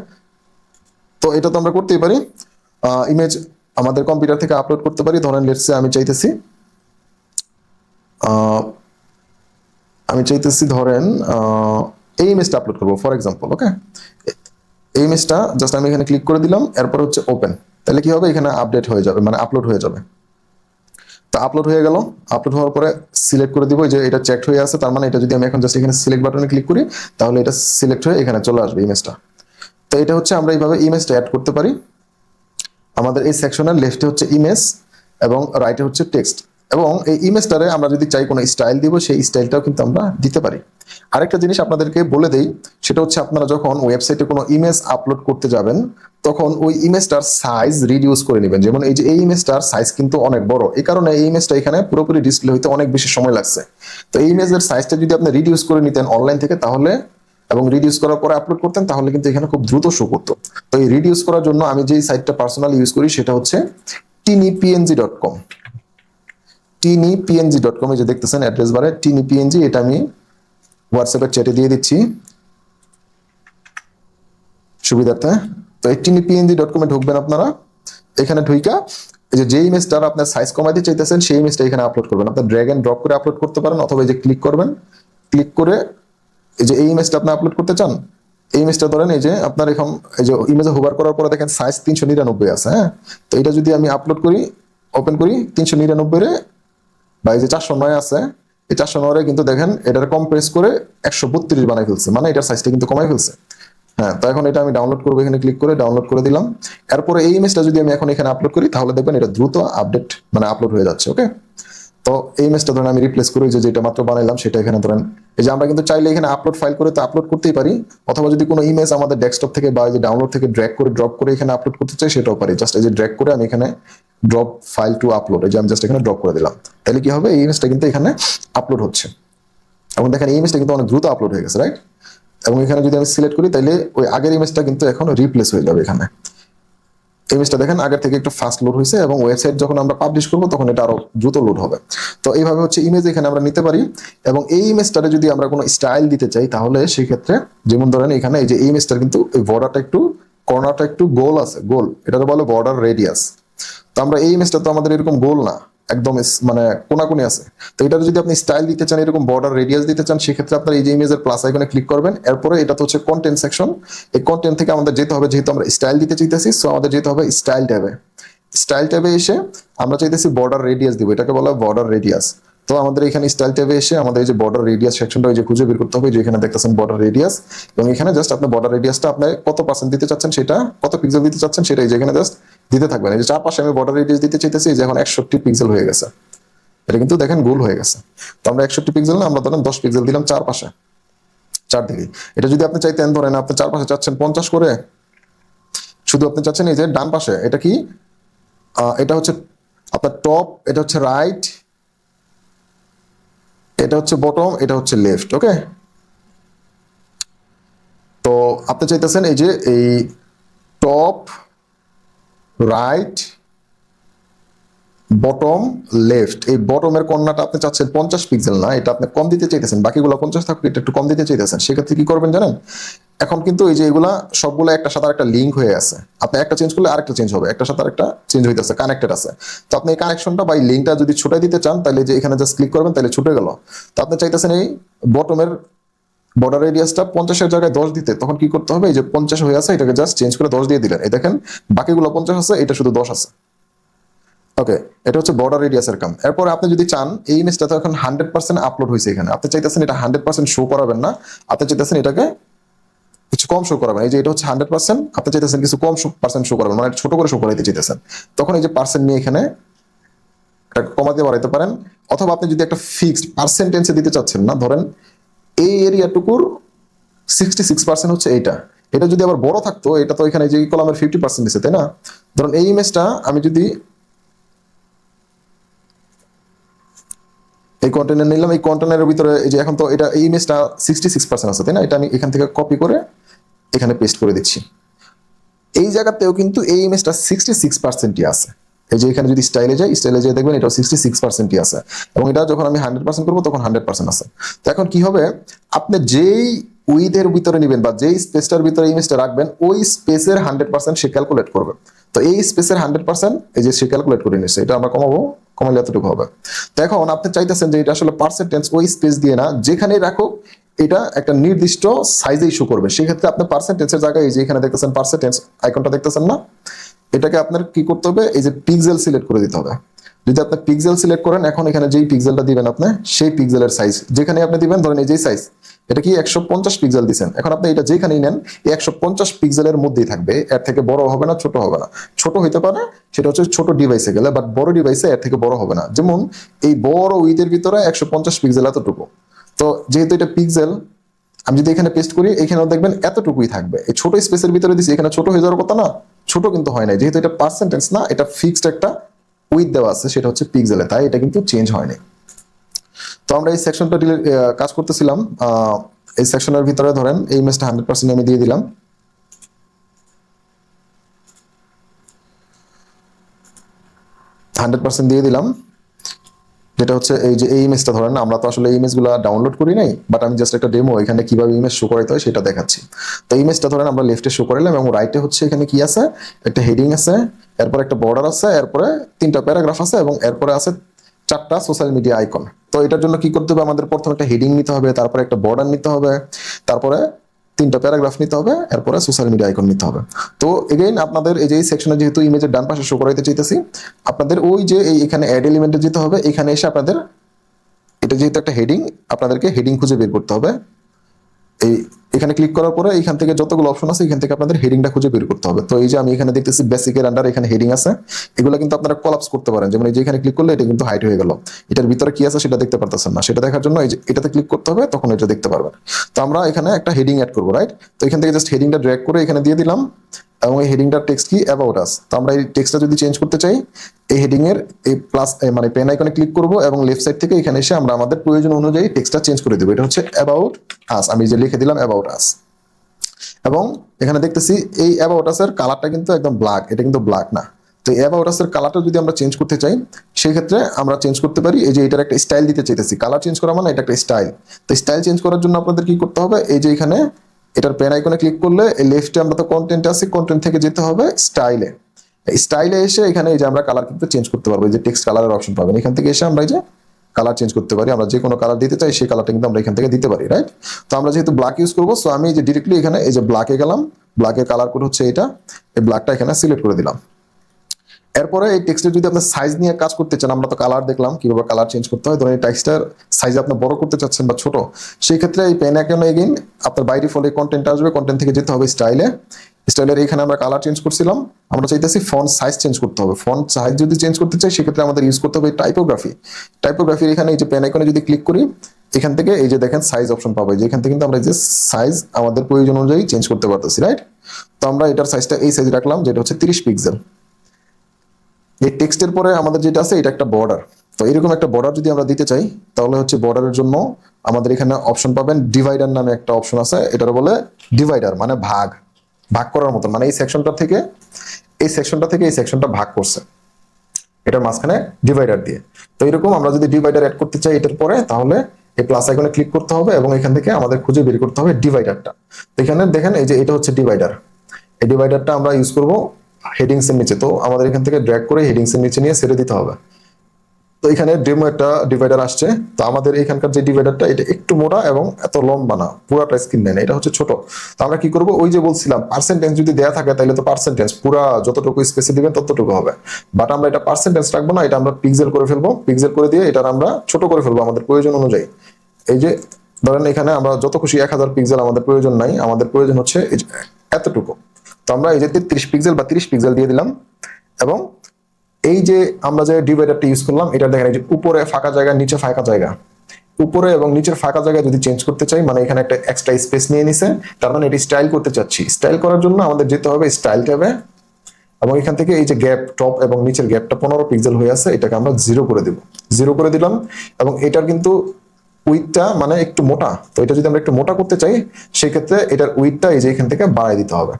তো এটা তো আমরা করতেই পারি। ইমেজ আমাদের কম্পিউটার থেকে আপলোড করতে পারি। ধরেন লেটসে আমি চাইতেছি ধরেন এই ইমেজটা আপলোড করবো ফর এক্সাম্পল। ওকে, এই ইমেজটা জাস্ট আমি এখানে ক্লিক করে দিলাম, এরপর হচ্ছে ওপেন। তাহলে কি হবে, এখানে আপডেট হয়ে যাবে, মানে আপলোড হয়ে যাবে। তো আপলোড হয়ে গেল, আপলোড হওয়ার পরে সিলেক্ট করে দিব যে এটা চেকড হয়ে আছে, তার মানে এটা যদি আমি এখন জাস্ট এখানে সিলেক্ট বাটনে ক্লিক করি তাহলে এটা সিলেক্ট হয়ে এখানে চলে আসবে ইমেজটা। তো এটা হচ্ছে আমরা এইভাবে ইমেজটা অ্যাড করতে পারি। আমাদের এই সেকশনের লেফটে হচ্ছে ইমেজ এবং রাইটে হচ্ছে টেক্সট, এবং এই ইমেজটারে আমরা যদি চাই কোনো স্টাইল দিব সেই স্টাইলটাও কিন্তু আমরা দিতে পারি। আরেকটা জিনিস আপনাদেরকে বলে দেই, সেটা হচ্ছে আপনারা যখন ওয়েবসাইটে কোনো ইমেজ আপলোড করতে যাবেন তখন ওই ইমেজটার সাইজ রিডিউস করে নেবেন। যেমন এই যে এই ইমেজটার সাইজ কিন্তু অনেক বড়, এই কারণে এই ইমেজটা এখানে পুরোপুরি ডিসপ্লে হইতে অনেক বেশি সময় লাগছে। তো এই ইমেজের সাইজটা যদি আপনি রিডিউস করে নিতেন অনলাইন থেকে তাহলে, এবং রিডিউস করার পরে আপলোড করতেন তাহলে কিন্তু এখানে খুব দ্রুত শো করতো। তো এই রিডিউস করার জন্য আমি যেই সাইটটা পার্সোনালি ইউজ করি সেটা হচ্ছে tinipng.com। tinipng.com, এই যে দেখতেছেন অ্যাড্রেস বারে tinipng, এটা আমি হোয়াটসঅ্যাপের চ্যাটে দিয়ে দিচ্ছি সুবিধার্থে। তো এই tinipng.com এ ঢুকবেন আপনারা। এখানে ঢুইকা এই যে ইমেজটার আপনার সাইজ কমাইতে চাইতেছেন সেই ইমেজটা এখানে আপলোড করবেন। আপনার ড্র্যাগ এন্ড ড্রপ করে আপলোড করতে পারেন, অথবা এই যে ক্লিক করবেন, ক্লিক করে এই যে এই ইমেজটা আপনি আপলোড করতে চান, এই ইমেজটা ধরেন এই যে আপনার এখন এই যে ইমেজে হোভার করার পরে দেখেন সাইজ 399 আছে। হ্যাঁ, তো এটা যদি আমি আপলোড করি, ওপেন করি 399 রে, বা এই যে 409 আছে, এই 409 কিন্তু দেখেন এটার কম্প্রেস করে 132 বানাই ফেলছে, মানে এটার সাইজটা কিন্তু কমাই ফেলছে। হ্যাঁ, তো এখন এটা আমি ডাউনলোড করবো, এখানে ক্লিক করে ডাউনলোড করে দিলাম। এরপরে এই ইমেজটা যদি আমি এখন এখানে আপলোড করি তাহলে দেখবেন এটা দ্রুত আপডেট মানে আপলোড হয়ে যাচ্ছে। ওকে, তো এই ইমেজটা ধরেন আমি রিপ্লেস করি, যে যেটা মাত্র বানাইলাম সেটা এখানে ধরেন এই যে আমরা কিন্তু চাইলে এখানে আপলোড ফাইল করে তো আপলোড করতেই পারি, অথবা যদি কোনো ইমেজ আমাদের ডেস্কটপ থেকে বা যে ডাউনলোড থেকে ড্র্যাগ করে ড্রপ করে এখানে আপলোড করতে চাই সেটাও পারি। জাস্ট এই যে ড্র্যাগ করে আমি এখানে ড্রপ ফাইল টু আপলোড, এই যে আমি জাস্ট এখানে ড্রপ করে দিলাম, তাহলে কি হবে, এই ইমেজটা কিন্তু এখানে আপলোড হচ্ছে এবং দেখেন এই ইমেজটা কিন্তু অনেক দ্রুত আপলোড হয়ে গেছে, রাইট? এবং এখানে যদি আমি সিলেক্ট করি তাহলে ওই আগের ইমেজটা কিন্তু এখন রিপ্লেস হয়ে যাবে। এখানে ইমেজটা দেখেন আগের থেকে একটু ফাস্ট লোড হয়েছে, এবং ওয়েবসাইট যখন আমরা পাবলিশ করবো তখন এটা আরো দ্রুত লোড হবে। তো এইভাবে হচ্ছে ইমেজ এখানে আমরা নিতে পারি। এবং এই ইমেজটারে যদি আমরা কোনো স্টাইল দিতে চাই তাহলে সেই ক্ষেত্রে যেমন ধরেন এখানে এই যে এই ইমেজটার কিন্তু এই বর্ডারটা একটু, কর্নারটা একটু গোল আছে, গোল, এটাকে বলে বর্ডার রেডিয়াস। তো আমরা এই ইমেজটা তো আমাদের এরকম গোল না, একদম মানে কোনাকুনি আছে। তো এটা যদি আপনি স্টাইল দিতে চান, এরকম বর্ডার রেডিয়াস দিতে চান, সেক্ষেত্রে আপনার এই যে ইমেজের প্লাস আইকনে ক্লিক করবেন। এরপরে এটা তো হচ্ছে কন্টেন্ট সেকশন, এই কন্টেন্ট থেকে আমাদের যেতে হবে, যেহেতু আমরা স্টাইল দিতে চাইতেছি সো আমাদের যেতে হবে স্টাইল ট্যাবে। স্টাইল ট্যাবে এসে আমরা চাইতেছি বর্ডার রেডিয়াস দিব, এটাকে বলা হয় বর্ডার রেডিয়াস। তো আমাদের এখানে স্টাইল ট্যাবে এসে আমাদের এই যে বর্ডার রেডিয়াস সেকশনটা ওই যে খুঁজে বের করতে হবে, যে এখানে দেখতেছেন বর্ডার রেডিয়াস, এবং এখানে জাস্ট আপনি বর্ডার রেডিয়াসটা আপনি কত পার্সেন্ট দিতে চাচ্ছেন, সেটা কত পিক্সেল দিতে চাচ্ছেন সেটা এই যে এখানে জাস্ট দিতে থাকবেন। এই যে চারপাশে আমি বর্ডার রেডিয়াস দিতে চাইতেছি, যে এখন 61 পিক্সেল হয়ে গেছে, এটা কিন্তু দেখেন গোল হয়ে গেছে। তো আমরা 61 পিক্সেল না, আমরা ধরেন 10 পিক্সেল দিলাম চারপাশে, চারদিকে। এটা যদি আপনি চাইতেন ধরেন আপনি চারপাশে চাচ্ছেন 50 করে, শুধু আপনি চাচ্ছেন এই যে ডান পাশে, এটা কি এটা হচ্ছে আপনার টপ, এটা হচ্ছে রাইট, এটা হচ্ছে বটম, এটা হচ্ছে লেফট। ওকে, তো আপনি চাইতেছেন এই যে এই টপ, রাইট, বটম লেফট, এই বটমের কর্নারটা আপনি চাচ্ছেন 50 পিক্সেল না, এটা আপনি কম দিতে চাইতেছেন, বাকিগুলো 50 থাকবে, এটা একটু কম দিতে চাইতেছেন। সেক্ষেত্রে কি করবেন জানেন, এখন কিন্তু এই যে এগুলা সবগুলো একটা সাথে একটা লিঙ্ক হয়ে আছে, আপনি একটা চেঞ্জ করলে আরেকটা চেঞ্জ হবে, একটা সাথে আরেকটা চেঞ্জ হইতেছে, কানেক্টেড আছে। তো আপনি এই কানেকশনটা বা এই লিঙ্কটা যদি ছুটাই দিতে চান, তাহলে যে এখানে জাস্ট ক্লিক করবেন, তাহলে ছুটে গেল। তো আপনি চাইতেছেন এই বটমের বর্ডার রেডিয়াসটা 50-এর জায়গায় 10 দিতে, তখন কি করতে হবে, এই যে 50 হয়ে আছে এটাকে জাস্ট চেঞ্জ করে 10 দিয়ে দিলেন, এই দেখেন বাকিগুলো 50 আছে, এটা শুধু 10 আছে। ওকে, এটা হচ্ছে বর্ডার রেডিয়াসের কাম। এরপরে আপনি যদি চান, এই ইমেজটা তো এখন 100% আপলোড হয়েছে এখানে, আপনি চাইতেছেন এটা 100% শো করাবেন না, আপনি চাইতেছেন এটাকে কিছু কম শো করাবেন। এই যে এটা হচ্ছে 100%, আপনি চাইতেছেন কিছু কম পার্সেন্ট শো করাবেন, মানে ছোট করে শো করাইতে চাইতেছেন। তখন এই যে পার্সেন্ট নিয়ে এখানে এটা কমাতে বাড়াইতে পারেন, অথবা আপনি যদি একটা ফিক্সড পার্সেন্টেন্সে দিতে চাচ্ছেন না, ধরেন এই এরিয়াটুকুর 66% হচ্ছে এইটা, এটা যদি আবার বড় থাকতো, এটা তো এখানে যে কলামের 50% দিচ্ছে, তাই না? ধরুন এই ইমেজটা আমি যদি এই কন্টেনার নিলাম, এই কন্টেনারের ভিতরে এই যে এখন তো এটা এই ইমেজটা 66% আছে, তাই না? এটা আমি এখান থেকে কপি করে এখানে পেস্ট করে দিচ্ছি। এই জায়গাতেও কিন্তু এই ইমেজটা 66%ই আছে। এই যে এখানে যদি স্টাইলে যাই, স্টাইলে যাই দেখবেন এটা 66%ই আছে, এবং এটা যখন আমি 100% করবো তখন 100% আছে। তো এখন কি হবে, আপনি যেই উইথের ভিতরে নেবেন বা যেই স্পেসটার ভিতরে ইমেজটা রাখবেন, ওই স্পেসের 100% সে ক্যালকুলেট করবে। তো এই স্পেসের 100% এই যে সে ক্যালকুলেট করে নিচ্ছে, এটা আমরা কমাবো, কমালে এতটুকু হবে। তো এখন আপনি চাইতেছেন যে এটা আসলে পার্সেন্টেজ ওই স্পেস দিয়ে না, যেখানেই রাখুক এটা একটা নির্দিষ্ট সাইজেই শো করবে। সেক্ষেত্রে আপনি পার্সেন্টেজের জায়গায় এই যে এখানে দেখতেছেন পার্সেন্টেজ আইকনটা দেখতেছেন না, এটাকে আপনার কি করতে হবে, এই যে পিক্সেল সিলেক্ট করে দিতে হবে। যদি আপনি পিক্সেল সিলেক্ট করেন, এখন এখানে যেই পিক্সেলটা দিবেন আপনি, সেই পিক্সেলের সাইজ যেখানে আপনি দিবেন, ধরেন এই যে সাইজ, এটা কি 150 পিক্সেল দিচ্ছেন, এখন আপনি এটা যেখানেই নেন এই 150 পিক্সেলের মধ্যেই থাকবে, এর থেকে বড় হবে না, ছোট হবে না। ছোট হইতে পারে, সেটা হচ্ছে ছোট ডিভাইসে গেলে, বাট বড় ডিভাইসে এর থেকে বড় হবে না। যেমন এই বড় উইথের ভিতরে 150 পিক্সেল এতটুকু। তো যেহেতু এটা পিক্সেল, আমি যদি এখানে পেস্ট করি, এখানেও দেখবেন এতটুকুই থাকবে। এই ছোট স্পেসের ভিতরে দিচ্ছি, এখানে ছোট হয়ে যাওয়ার কথা না, ছোট কিন্তু হয় না, যেহেতু এটা পার্সেন্টেজ না, এটা ফিক্সড একটা উইথ দেওয়া আছে, সেটা হচ্ছে পিক্সেলে, তাই এটা কিন্তু চেঞ্জ হয়নি। তো আমরা এই সেকশনটা কাজ করতেছিলাম, এই সেকশনের ভিতরে ধরেন এই ইমেজটা 100% আমি দিয়ে দিলাম, 100% দিয়ে দিলাম। যেটা হচ্ছে এই যে এই ইমেজটা ধরেন, আমরা তো আসলে এই ইমেজগুলো ডাউনলোড করি নাই, বাট আমি জাস্ট একটা ডেমো এখানে কিভাবে ইমেজ শো করাইতে হয় সেটা দেখাচ্ছি। তো ইমেজটা ধরেন আমরা লেফটে শো করাইলাম, এবং রাইটে হচ্ছে এখানে কি আছে, একটা হেডিং আছে, এরপর একটা বর্ডার আছে, এরপরে 3টা প্যারাগ্রাফ আছে, এবং এরপরে আছে 4টা সোশ্যাল মিডিয়া আইকন। তো এটার জন্য কি করতে হবে, আমাদের প্রথমে একটা হেডিং নিতে হবে, তারপরে একটা বর্ডার নিতে হবে, তারপরে 3টা প্যারাগ্রাফ নিতে হবে, এরপরে সোশ্যাল মিডিয়া আইকন নিতে হবে। তো এগেইন আপনাদের এই যে এই সেকশনে যেহেতু ইমেজের ডান পাশে শো করাইতে চাইতেছি, আপনাদের ওই যে এই এখানে অ্যাড এলিমেন্টে যেতে হবে, এখানে এসে আপনাদের এটা যেহেতু একটা হেডিং, আপনাদেরকে হেডিং খুঁজে বের করতে হবে। এই এখানে ক্লিক করার পরে এখান থেকে যতগুলো অপশন আছে, এখান থেকে আপনাদের হেডিংটা খুঁজে বের করতে হবে। তো এই যে আমি এখানে দেখতেছি বেসিকের আন্ডার এখানে হেডিং আছে, এগুলো কিন্তু আপনারা কলাপস করতে পারেন। যেমন এই যে এখানে ক্লিক করলে এটা কিন্তু হাইড হয়ে গেল, এটার ভিতরে কি আছে সেটা দেখতে পারতেছেন না, সেটা দেখার জন্য এই যে এটাতে ক্লিক করতে হবে, তখন এটা দেখতে পারবেন। তো আমরা এখানে একটা হেডিং অ্যাড করবো, রাইট? তো এখান থেকে জাস্ট হেডিংটা ড্র্যাগ করে এখানে দিয়ে দিলাম, এবং এই হেডিংটার টেক্সট কি, অ্যাবাউট আস। তো আমরা এই টেক্সটটা যদি চেঞ্জ করতে চাই, এই হেডিং এর এই প্লাস মানে পেন আইকনে ক্লিক করব, এবং লেফট সাইড থেকে এখানে এসে আমরা আমাদের প্রয়োজন অনুযায়ী টেক্সটটা চেঞ্জ করে দেবো। এটা হচ্ছে অ্যাবাউট আস, আমি যে লিখে দিলাম অ্যাবাউট আস। এবং এখানে দেখতেছি এই অ্যাবাউট আস এর কালারটা কিন্তু একদম ব্ল্যাক, এটা কিন্তু ব্ল্যাক না। তো অ্যাবাউট আস এর কালারটা যদি আমরা চেঞ্জ করতে চাই, সেই ক্ষেত্রে আমরা চেঞ্জ করতে পারি। এই যে এটার একটা স্টাইল দিতে চাইতেছি, কালার চেঞ্জ করা মানে এটা একটা স্টাইল। তো স্টাইল চেঞ্জ করার জন্য আপনাদের কি করতে হবে, এই যে এখানে এটার পেন আইকনে ক্লিক করলে এই লেফটে আমরা তো কন্টেন্ট আছে, কন্টেন্ট থেকে যেতে হবে স্টাইলে। স্টাইলে এসে এখানে এই যে আমরা কালার কিন্তু চেঞ্জ করতে পারবো, এই যে টেক্সট কালারের অপশন পাবেন, এখান থেকে এসে আমরা এই যে কালার চেঞ্জ করতে পারি। আমরা যে কোনো কালার দিতে চাই সেই কালারটা কিন্তু আমরা এখান থেকে দিতে পারি, রাইট? তো আমরা যেহেতু ব্ল্যাক ইউজ করবো, সো আমি এই যে ডিরেক্টলি এখানে এই যে ব্ল্যাকে গেলাম, ব্ল্যাকের কালার কোড হচ্ছে এটা, এই ব্ল্যাকটা এখানে সিলেক্ট করে দিলাম। এরপরে এই টেক্সটের যদি আপনি সাইজ নিয়ে কাজ করতে চান, আমরা তো কালার দেখলাম কিভাবে কালার চেঞ্জ করতে হয়। ধরুন এই টেক্সটের সাইজ আপনি বড় করতে চাচ্ছেন বা ছোট, সেই ক্ষেত্রে এই পেন আইকনে এগেইন আপনার বাই ডিফল্ট কন্টেন্ট আসবে, কন্টেন্ট থেকে যেতে হবে স্টাইলে। স্টাইলের এখানে আমরা কালার চেঞ্জ করছিলাম, আমরা চাইতেছি ফন্ট সাইজ চেঞ্জ করতে হবে। ফন্ট সাইজ যদি চেঞ্জ করতে চাই, সেক্ষেত্রে আমাদের ইউজ করতে হবে টাইপোগ্রাফি। টাইপোগ্রাফির এখানে এই যে পেন আইকনে যদি ক্লিক করি, এখান থেকে এই যে দেখেন সাইজ অপশন পাবো, যে এখান থেকে কিন্তু আমরা এই যে সাইজ আমাদের প্রয়োজন অনুযায়ী চেঞ্জ করতে পারতেছি, রাইট? তো আমরা এটার সাইজটা এই সাইজ রাখলাম, যেটা হচ্ছে 30 পিক্সেল। এই টেক্সটের পরে আমাদের যেটা আছে এটা একটা বর্ডার। তো এরকম একটা বর্ডার যদি আমরা দিতে চাই, তাহলে হচ্ছে বর্ডারের জন্য আমাদের এখানে অপশন পাবেন, ডিভাইডার নামে একটা অপশন আছে। এটার বলে ডিভাইডার, মানে ভাগ, ভাগ করার মতো, মানে এই সেকশনটা থেকে এই সেকশনটা ভাগ করছে। এটার মাঝখানে ডিভাইডার দিয়ে। তো এরকম আমরা যদি ডিভাইডার অ্যাড করতে চাই এটার পরে, তাহলে এই প্লাস আইকনে ক্লিক করতে হবে এবং এখান থেকে আমাদের খুঁজে বের করতে হবে ডিভাইডারটা। তো এখানে দেখেন এই যে এটা হচ্ছে ডিভাইডার, এই ডিভাইডারটা আমরা ইউজ করব হেডিংস এর নিচে। তো আমাদের এখান থেকে ড্র্যাগ করে হেডিংস এর নিচে নিয়ে ছেড়ে দিতে হবে। তো এখানে ডেমো একটা ডিভাইডার আসছে। তো আমাদের এখানকার যে ডিভাইডারটা এটা একটু মোটা এবং এত লম্বা না, পুরাটা স্ক্রিন নেই, এটা হচ্ছে ছোট। তো আমরা কি করব, ওই যে বলছিলাম পার্সেন্টেজ যদি দেয়া থাকে তাহলে তো পার্সেন্টেজ পুরা যতটুকু স্পেসে দিবেন ততটুকু হবে। বাট আমরা এটা পার্সেন্টেজ রাখবো না, এটা আমরা পিক্সেল করে ফেলবো। পিক্সেল করে দিয়ে এটা আমরা ছোট করে ফেলবো আমাদের প্রয়োজন অনুযায়ী। এই যে ধরেন এখানে আমরা যত খুশি 1000 পিক্সেল আমাদের প্রয়োজন নাই, আমাদের প্রয়োজন হচ্ছে এতটুকু। তো আমরা এই যে 33 পিক্সেল বা 30 পিক্সেল দিয়ে দিলাম। এবং এই যে আমরা যে ডিভাইডারটা ইউজ করলাম, এটা দেখেন এই যে উপরে ফাঁকা জায়গা, নিচে ফাঁকা জায়গা, উপরে এবং নিচের ফাঁকা জায়গা যদি চেঞ্জ করতে চাই, মানে এখানে একটা এক্সট্রা স্পেস নিয়ে নিছে, তার মানে এটি স্টাইল করতে চাচ্ছি। স্টাইল করার জন্য আমাদের যেতে হবে স্টাইল ট্যাবে, এবং এখান থেকে এই যে গ্যাপ টপ এবং নিচের গ্যাপটা 15 পিক্সেল হয়ে আছে, এটাকে আমরা 0 করে দিব। 0 করে দিলাম। এবং এটার কিন্তু উইথটা মানে একটু মোটা, তো এটা যদি আমরা একটু মোটা করতে চাই সেক্ষেত্রে এটার উইথটা এই যে এখান থেকে বাড়াই দিতে হবে।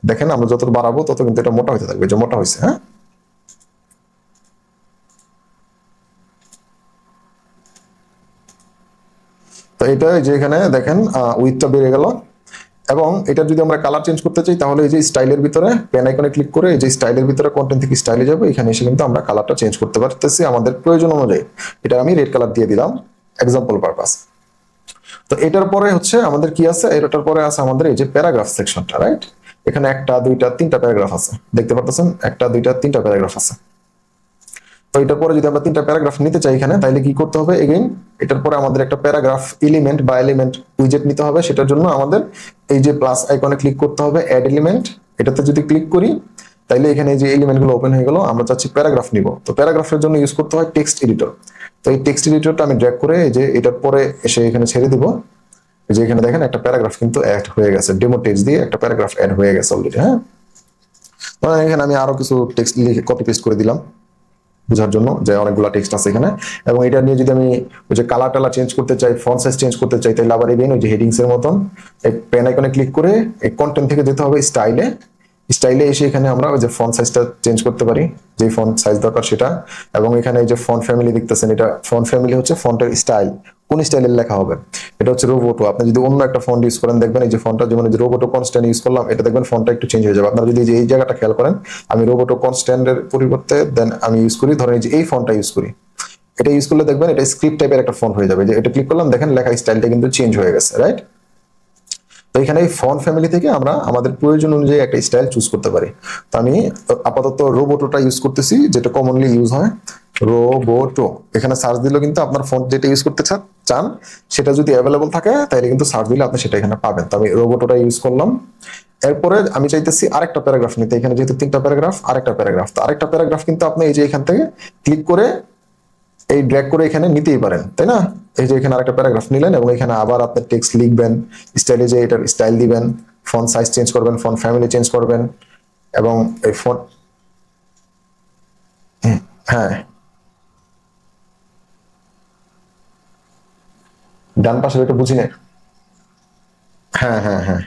দেখেন আমরা যত বাড়াবো তত কিন্তু এটা মোটা হতে থাকবে, যে মোটা হয়েছে। হ্যাঁ, তো এটা যে এখানে দেখেন উইথটা বেড়ে গেল। এবং এটা যদি আমরা কালার চেঞ্জ করতে চাই, তাহলে এই যে স্টাইলের ভিতরে পেন আইকনে ক্লিক করে এই যে স্টাইলের ভিতরে কন্টেন্ট থেকে স্টাইলে যাবো, এখানে এসে কিন্তু আমরা কালারটা চেঞ্জ করতে পারতেছি আমাদের প্রয়োজন অনুযায়ী। এটা আমি রেড কালার দিয়ে দিলাম এক্সাম্পল পারপাস। তো এটার পরে হচ্ছে আমাদের কি আছে, এটার পরে আছে আমাদের এই যে প্যারাগ্রাফ সেকশনটা, রাইট? এখানে একটা দুইটা তিনটা প্যারাগ্রাফ আছে, দেখতে পারতেছেন একটা দুইটা তিনটা প্যারাগ্রাফ আছে। তো এটার পরে যদি আমরা তিনটা প্যারাগ্রাফ নিতে চাই এখানে, তাইলে কি করতে হবে, এগেইন এটার পরে আমাদের একটা প্যারাগ্রাফ এলিমেন্ট বা এলিমেন্ট উইজেট নিতে হবে। সেটার জন্য আমাদের এই যে প্লাস আইকনে ক্লিক করতে হবে, অ্যাড এলিমেন্ট। এটাতে যদি ক্লিক করি তাইলে এখানে এই যে এলিমেন্টগুলো ওপেন হয়ে গেল। আমরা চাচ্ছি প্যারাগ্রাফ নিব, তো প্যারাগ্রাফের জন্য ইউজ করতে হয় টেক্সট এডিটর। তো এই টেক্সট এডিটরটা আমি ড্র্যাগ করে এই যে এটার পরে এসে এখানে ছেড়ে দিব। এই যে এখানে দেখেন একটা প্যারাগ্রাফ কিন্তু অ্যাড হয়ে গেছে, ডেমো টেক্সট দিয়ে একটা প্যারাগ্রাফ অ্যাড হয়ে গেছে অলরেডি। হ্যাঁ, এখানে আমি আরো কিছু টেক্সট লিখে কপি পেস্ট করে দিলাম বোঝার জন্য, যে অনেকগুলো টেক্সট আছে এখানে। এবং এটা নিয়ে যদি আমি ওই যে কালার টালার চেঞ্জ করতে চাই, ফন্ট সাইজ চেঞ্জ করতে চাই, তাহলে আবার এগেইন ওই যে হেডিংস এর মতন এই পেন আইকনে ক্লিক করে এই কন্টেন্ট থেকে যেতে হবে স্টাইলে। স্টাইলে এসে এখানে আমরা ওই যে ফন্ট সাইজটা চেঞ্জ করতে পারি, যে ফন্ট সাইজ দরকার সেটা। এবং এখানে এই যে ফন্ট ফ্যামিলি দেখতেছেন, এটা ফন্ট ফ্যামিলি হচ্ছে ফন্টের স্টাইল, কোন স্টাইলের লেখা হবে। এটা হচ্ছে রোবোটো। আপনি যদি অন্য একটা ফন্ট ইউজ করেন দেখবেন এই যে ফন্টটা, যেমন যে রোবোটো কনস্ট্যান্ট ইউজ করলাম, এটা দেখবেন ফন্টটা একটু চেঞ্জ হয়ে যাবে। আপনারা যদি এই জায়গাটা খেয়াল করেন, আমি রোবোটো কনস্ট্যান্টের পরিবর্তে দেন আমি ইউজ করি, ধরেন এই যে এই ফন্টটা ইউজ করি, এটা ইউজ করলে দেখবেন এটা স্ক্রিপ্ট টাইপের একটা ফন্ট হয়ে যাবে। যে এটা ক্লিক করলাম, দেখেন লেখা স্টাইলটা কিন্তু চেঞ্জ হয়ে গেছে, রাইট? তো এখানে এই ফন্ট ফ্যামিলি থেকে আমরা আমাদের প্রয়োজন অনুযায়ী একটা স্টাইল চুজ করতে পারি। তো আমি আপাতত রোবোটোটা ইউজ করতেছি, যেটা কমনলি ইউজ হয়, রোবোটো। এখানে সার্চ দিলেও কিন্তু আপনার ফন্ট যেটা ইউজ করতে চান সেটা যদি অ্যাভেলেবল থাকে তাহলে কিন্তু সার্চ দিলে আপনি সেটা এখানে পাবেন। তো আমি রোবোটোটা ইউজ করলাম। এরপরে আমি চাইতেছি আরেকটা প্যারাগ্রাফ নিতে। এখানে যেহেতু তিনটা প্যারাগ্রাফ, আরেকটা প্যারাগ্রাফ, তো আরেকটা প্যারাগ্রাফ কিন্তু আপনি এই যে এখান থেকে ক্লিক করে এই ড্র্যাগ করে এখানে নিতেই পারেন, তাই না? এই যে এখানে আরেকটা প্যারাগ্রাফ নিলেন এবং এখানে আবার আপনি টেক্সট লিখবেন, স্টাইলে যে এটার স্টাইল দিবেন, ফন্ট সাইজ চেঞ্জ করবেন, ফন্ট ফ্যামিলি চেঞ্জ করবেন। এবং এই ফন্ট, হ্যাঁ, ডান পাশে এটা বুঝি না। হ্যাঁ হ্যাঁ হ্যাঁ,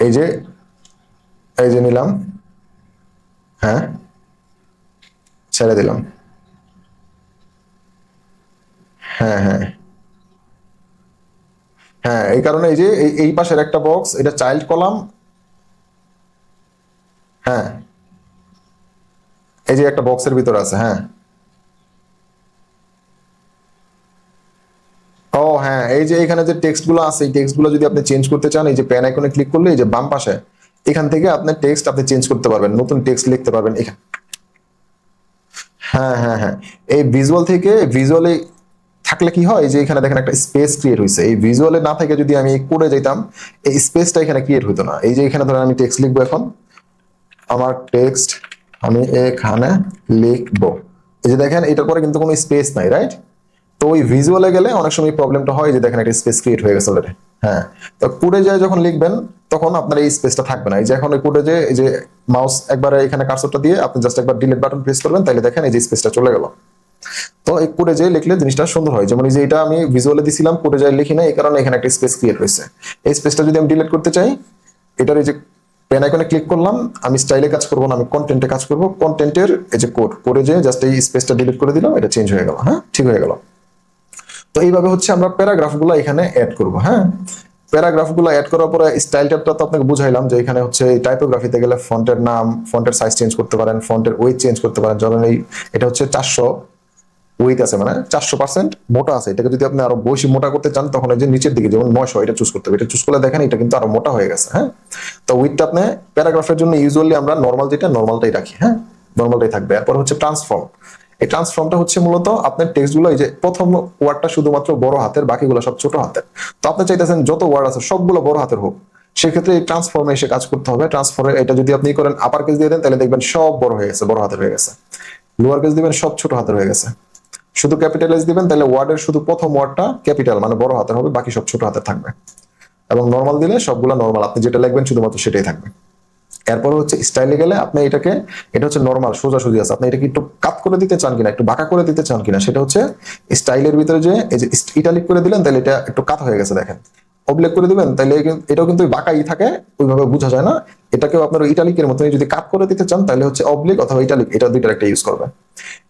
এই যে এই যে নিলাম, হ্যাঁ, ছেড়ে দিলাম। হ্যাঁ হ্যাঁ হ্যাঁ, এই কারণে এই যে এই পাশের একটা বক্স, এটা চাইল্ড কলাম। হ্যাঁ, এই যে একটা বক্সের ভিতরে আছে। হ্যাঁ, ও হ্যাঁ, এই যে এখানে যে টেক্সট গুলো আছে, এই টেক্সট গুলো যদি আপনি চেঞ্জ করতে চান, এই যে পেন আইকনে ক্লিক করলে এই যে বাম পাশে এখান থেকে আপনার টেক্সট আপনি চেঞ্জ করতে পারবেন, নতুন টেক্সট লিখতে পারবেন এখানে। হ্যাঁ হ্যাঁ হ্যাঁ, এই ভিজুয়াল থেকে ভিজুয়ালে থাকলে কি হয়, যে এখানে দেখেন একটা স্পেস ক্রিয়েট হয়েছে। এই ভিজুয়ালে না থেকে যদি আমি কোডে যাইতাম, এই স্পেসটা এখানে ক্রিয়েট হতো না। এই যে এখানে ধরেন আমি টেক্সট লিখবো, এখন আমার টেক্সট আমি এখানে লিখবো, এই যে দেখেন এটার পরে কিন্তু কোনো স্পেস নাই, রাইট? তো ওই ভিজুয়ালে গেলে অনেক সময় প্রবলেমটা হয়, যে দেখেন একটা স্পেস ক্রিয়েট হয়ে গেছে অলরেডি। হ্যাঁ, তো কোডে যায় যখন লিখবেন তখন আপনার এই স্পেসটা থাকবে না। এই যে এখন ওই কোডে যে এই যে মাউস একবার এখানে কার্সরটা দিয়ে আপনি জাস্ট একবার ডিলিট বাটন প্রেস করবেন, তাহলে দেখেন এই যে স্পেসটা চলে গেল। তো এই কোডে যে লিখলে জিনিসটা সুন্দর হয়। যেমন এই যে এটা আমি ভিজুয়ালে দিছিলাম, কোডে যাই লিখি না, এই কারণে এখানে একটা স্পেস ক্রিয়েট হয়েছে। এই স্পেসটা যদি আমি ডিলিট করতে চাই, এটার এই যে পেন আইকনে ক্লিক করলাম, আমি স্টাইলে কাজ করব না, আমি কন্টেন্টে কাজ করব। কন্টেন্টের এই যে কোড করে যে জাস্ট এই স্পেসটা ডিলিট করে দিলাম, এটা চেঞ্জ হয়ে গেল। হ্যাঁ, ঠিক হয়ে গেল। তো এইভাবে হচ্ছে আমরা প্যারাগ্রাফগুলো এখানে অ্যাড করব। হ্যাঁ, প্যারাগ্রাফগুলো অ্যাড করার পরে স্টাইল ট্যাবটা তো আপনাকে বুঝাইলাম যে এখানে হচ্ছে টাইপোগ্রাফিতে গেলে ফন্টের নাম, ফন্টের সাইজ চেঞ্জ করতে পারেন, ফন্টের ওয়েট চেঞ্জ করতে পারেন। ধরেন এটা হচ্ছে 400 উইথ আছে, মানে 400% মোটা আছে। এটাকে যদি আপনি আরো বেশি মোটা করতে চান তখন এই যে নিচের দিকে যেমন 900 এটা চুজ করতে হবে। এটা চুজ করলে দেখেন এটা কিন্তু আরো মোটা হয়ে গেছে। হ্যাঁ, তো উইথটা আপনি প্যারাগ্রাফের জন্য ইউজুয়ালি আমরা নরমাল যেটা নরমালটাই রাখি। হ্যাঁ, নরমালটাই থাকবে। এরপর হচ্ছে ট্রান্সফর্ম। এই ট্রান্সফর্মটা হচ্ছে মূলত আপনার টেক্সটগুলো এই যে প্রথম ওয়ার্ডটা শুধুমাত্র বড় হাতের, বাকিগুলো সব ছোট হাতের। তো আপনি চাইতেছেন যত ওয়ার্ড আছে সবগুলো বড় হাতের হোক, সেক্ষেত্রে এই ট্রান্সফর্মে এসে কাজ করতে হবে। ট্রান্সফর্মে এটা যদি আপনি করেন আপার কেস দিয়ে দেন তাহলে দেখবেন সব বড় হয়ে গেছে, বড় হাতের হয়ে গেছে। লোয়ার কেস দিবেন সব ছোট হাতের হয়ে গেছে। শুধু ক্যাপিটালাইজ দিবেন তাহলে ওয়ার্ডের শুধু প্রথম ওয়ার্ডটা ক্যাপিটাল মানে বড় হাতের হবে, বাকি সব ছোট হাতের থাকবে। এবং নরমাল দিলে সবগুলো নরমাল, আপনি যেটা লিখবেন শুধুমাত্র সেটাই থাকবে। এরপর হচ্ছে স্টাইলে গেলে আপনি এটাকে, এটা হচ্ছে নরমাল সোজাসুজি আছে, আপনি এটাকে একটু কাট করে দিতে চান কিনা, একটু বাঁকা করে দিতে চান কিনা, সেটা হচ্ছে স্টাইলের ভিতরে যে এই যে ইটালিক করে দিলেন তাহলে এটা একটু কাট হয়ে গেছে দেখেন। অবলেক করে দিবেন তাহলে এটাও কিন্তু বাঁকাই থাকে, ওইভাবে বোঝা যায় না। এটাকেও আপনার ইটালিকের মতো যদি কাট করে দিতে চান তাহলে হচ্ছে অবলিক অথবা ইটালিক, এটা দুইটার একটা ইউজ করবেন।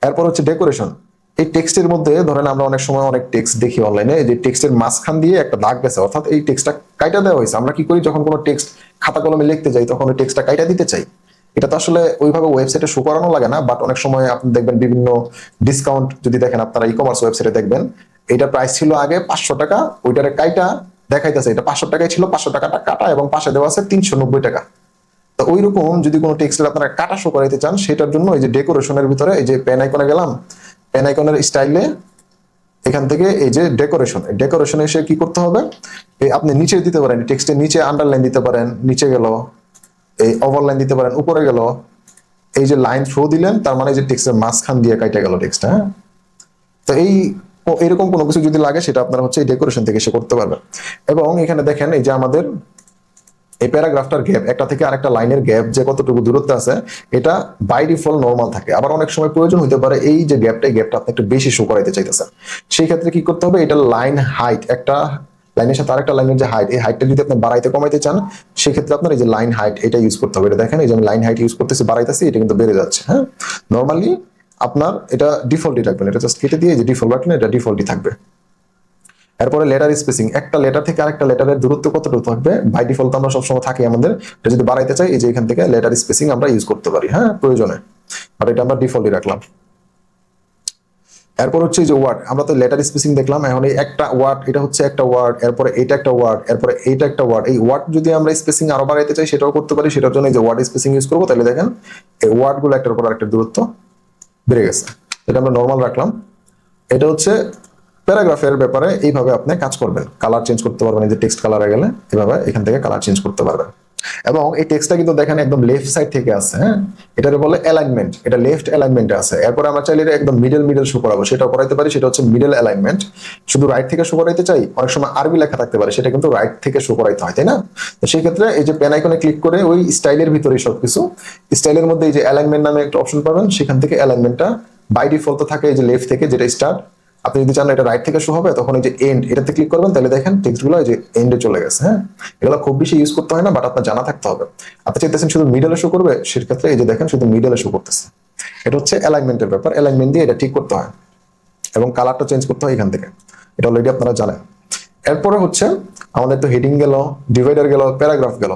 এরপর হচ্ছে ডেকোরেশন। এই টেক্সটের মধ্যে ধরেন আমরা অনেক সময় অনেক টেক্সট দেখি অনলাইনে, যে টেক্সটের মাঝখান দিয়ে একটা দাগ গেছে, অর্থাৎ এই টেক্সটটা কাইটা দেওয়া হয়েছে। আমরা কি করি, যখন কোনো টেক্সট খাতা কলমে লিখতে যাই তখন ওই টেক্সটটা কাইটা দিতে চাই। এটা তো আসলে ওইভাবে ওয়েবসাইটে শো করানো লাগে না, বাট অনেক সময় আপনি দেখবেন বিভিন্ন ডিসকাউন্ট যদি দেখেন আপনারা ই কমার্স ওয়েবসাইটে দেখবেন, এটা প্রাইস ছিল আগে 500 টাকা, ওইটারে কাইটা দেখাইতেছে এটা 500 টাকায় ছিল, 500 টাকাটা কাটা এবং পাশে দেওয়া আছে 390 টাকা। তো ওইরকম যদি কোনো টেক্সটের আপনারা কাটা শো করাইতে চান সেটার জন্য এই যে ডেকোরেশনের ভিতরে এই যে পেন আইকনে গেলাম, পেন আইকনের স্টাইলে এখান থেকে এই যে ডেকোরেশনে এসে কি করতে হবে, আপনি নিচে দিতে পারেন, টেক্সটের নিচে আন্ডারলাইন দিতে পারেন, নিচে গেল এই ওভারলাইন দিতে পারেন, উপরে গেল এই যে লাইন থ্রো দিলেন, তার মানে যে টেক্সটের মাঝখান দিয়ে কাইটা গেল টেক্সট। হ্যাঁ, তো এরকম কোনো কিছু যদি লাগে সেটা আপনারা হচ্ছে এই ডেকোরেশন থেকে এসে করতে পারবেন। এবং এখানে দেখেন এই যে আমাদের এই প্যারাগ্রাফটার গ্যাপ, একটা থেকে আরেকটা লাইনের গ্যাপ যে কতটুকু দূরত্ব আছে, এটা বাই ডিফল্ট নরমাল থাকে। আবার অনেক সময় প্রয়োজন হতে পারে এই যে গ্যাপটা আপনি একটু বেশি শো করাইতে চাইতেছেন, সেই ক্ষেত্রে কি করতে হবে, এটা লাইন হাইট, একটা লাইনের সাথে আরেকটা লাইনের যে হাইট, এই হাইটটা যদি আপনি বাড়াইতে কমাইতে চান সেক্ষেত্রে আপনার এই যে লাইন হাইট এটা ইউজ করতে হবে। এটা দেখেন এই যে আমি লাইন হাইট ইউজ করতেছি, বাড়াইতেছি, এটা কিন্তু বেড়ে যাচ্ছে। হ্যাঁ, নরমালি আপনার এটা ডিফল্টই রাখবেন, এটা জাস্ট কেটে দিয়ে যে ডিফল্ট রাখবেন, এটা ডিফল্টই থাকবে। এরপরে লেটার স্পেসিং, একটা লেটার থেকে আরেকটা লেটারের দূরত্ব কতটুকু থাকবে, বাই ডিফল্ট আমরা সবসময় থাকি আমাদের, এটা যদি বাড়াইতে চাই এই যে এখান থেকে লেটার স্পেসিং আমরা ইউজ করতে পারি। হ্যাঁ, প্রয়োজনে, আর এটা আমরা ডিফল্টই রাখলাম। এরপর হচ্ছে যে ওয়ার্ড, আমরা তো লেটার স্পেসিং দেখলাম, এখন এই একটা ওয়ার্ড, এটা হচ্ছে একটা ওয়ার্ড, এরপরে এটা একটা ওয়ার্ড, এরপরে এইটা একটা ওয়ার্ড। এই ওয়ার্ড যদি আমরা স্পেসিং আরো বাড়াইতে চাই সেটাও করতে পারি, সেটার জন্য এই যে ওয়ার্ড স্পেসিং ইউজ করবো। তাহলে দেখেন এই ওয়ার্ড গুলো একটার পর একটা দূরত্ব বেড়ে গেছে, এটা আমরা নর্মাল রাখলাম। এটা হচ্ছে প্যারাগ্রাফের ব্যাপারে, এইভাবে আপনি কাজ করবেন। কালার চেঞ্জ করতে পারবেন, এই যে টেক্সট কালারে গেলে এভাবে এখান থেকে কালার চেঞ্জ করতে পারবেন। এবং এই টেক্সটটা কিন্তু দেখেন একদম লেফট সাইড থেকে আছে। হ্যাঁ, এটাকে বলে অ্যালাইনমেন্ট, এটা লেফট অ্যালাইনমেন্টে আছে। এরপর আমরা চাইলে এটা একদম মিডল শো করাবো, সেটাও করাইতে পারি, সেটা হচ্ছে মিডল অ্যালাইনমেন্ট। শুধু রাইট থেকে শো করাইতে চাই, অনেক সময় আরবি লেখা থাকতে পারে, সেটা কিন্তু রাইট থেকে শো করাইতে হয়, তাই না? তো সেই ক্ষেত্রে এই যে পেন আইকনে ক্লিক করে ওই স্টাইলের ভিতরে সবকিছু, স্টাইলের মধ্যে এই যে অ্যালাইনমেন্ট নামে একটা অপশন পাবেন, সেখান থেকে অ্যালাইনমেন্টটা বাই ডিফল্ট থাকে এই যে লেফট থেকে, যেটা স্টার্ট। আপনি যদি চান এটা রাইট থেকে শো হবে তখন এই যে এন্ড এটাতে ক্লিক করবেন, তাহলে দেখেন টেক্সটগুলো এই যে এন্ডে চলে গেছে। হ্যাঁ, এগুলো খুব বেশি ইউজ করতে হয় না, বাট আপনার জানা থাকতে হবে। আপনি চাইতেছেন শুধু মিডলে শো করবে, সেক্ষেত্রে এই যে দেখেন শুধু মিডলে শো করতেছে। এটা হচ্ছে অ্যালাইনমেন্টের ব্যাপার, অ্যালাইনমেন্ট দিয়ে এটা ঠিক করতে হয় এবং কালারটা চেঞ্জ করতে হয় এখান থেকে, এটা অলরেডি আপনারা জানেন। এরপরে হচ্ছে আমাদের তো হেডিং গেল, ডিভাইডার গেল, প্যারাগ্রাফ গেল।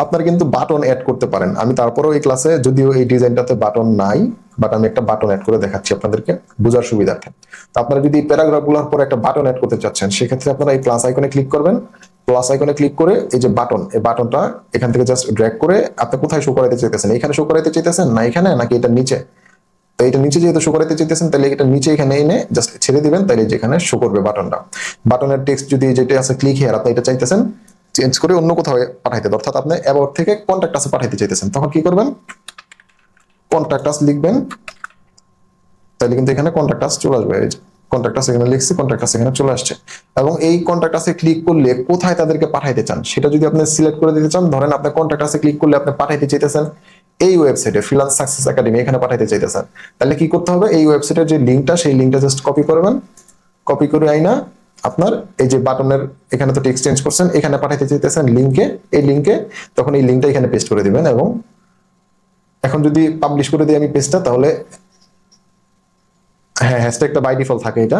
আপনারা কিন্তু বাটন অ্যাড করতে পারেন। আমি তারপরেও এই ক্লাসে যদিও এই ডিজাইনটাতে বাটন নাই, বাট আমি একটা বাটন অ্যাড করে দেখাচ্ছি আপনাদেরকে বোঝার সুবিধার্থে। তো আপনারা যদি এই প্যারাগ্রাফগুলোর পরে একটা বাটন অ্যাড করতে চাচ্ছেন, সেক্ষেত্রে আপনারা এই প্লাস আইকনে ক্লিক করবেন। প্লাস আইকনে ক্লিক করে এই যে বাটন, এই বাটনটা এখান থেকে জাস্ট ড্র্যাগ করে আপনি কোথায় শো করাইতে চাইতেছেন, এখানে শো করাইতে চাইতেছেন না এখানে, নাকি এটা নিচে। তো এটা নিচে যেহেতু শো করাইতে চাইতেছেন তাহলে এটা নিচে এখানে এনে জাস্ট ছেড়ে দিবেন, তাহলে যেখানে শো করবে বাটনটা। বাটনের টেক্সট যদি যেটা আছে ক্লিক হিয়ার, আপনি এটা চাইতেছেন চেঞ্জ করে অন্য কোথাও পাঠাইতে, অর্থাৎ আপনি অ্যাবাউট থেকে কন্টাক্ট আস পাঠাইতে চাইতেছেন, তখন কি করবেন, কন্টাক্ট আস লিখবেন, তাহলে কিন্তু এখানে কন্টাক্ট আস চলে আসবে। কন্টাক্ট আস এখানে লিখছি, কন্টাক্ট আস এখানে চলে আসছে। এবং এই কন্টাক্ট আসে ক্লিক করলে কোথায় তাদেরকে পাঠাইতে চান সেটা যদি আপনি সিলেক্ট করে দিতে চান, ধরেন আপনি কন্টাক্ট আসে ক্লিক করলে আপনি পাঠাইতে চাইতেছেন এই ওয়েবসাইটে ফ্রিল্যান্স সাকসেস একাডেমি, এখানে পাঠাইতে চাইতেছেন, তাহলে কি করতে হবে, এই ওয়েবসাইটের যে লিঙ্কটা সেই লিঙ্কটা জাস্ট কপি করবেন, কপি করে আইনা আপনার এই যে বাটনের এখানে তো টেক্সট চেঞ্জ করছেন, এখানে পাঠাইতে চাইতেছেন লিংকে, এই লিংকে তখন এই লিংকটা এখানে পেস্ট করে দিবেন। এবং এখন যদি পাবলিশ করে দিই আমি পেজটা, তাহলে হ্যাঁ হ্যাশট্যাগটা বাই ডিফল্ট থাকে এটা।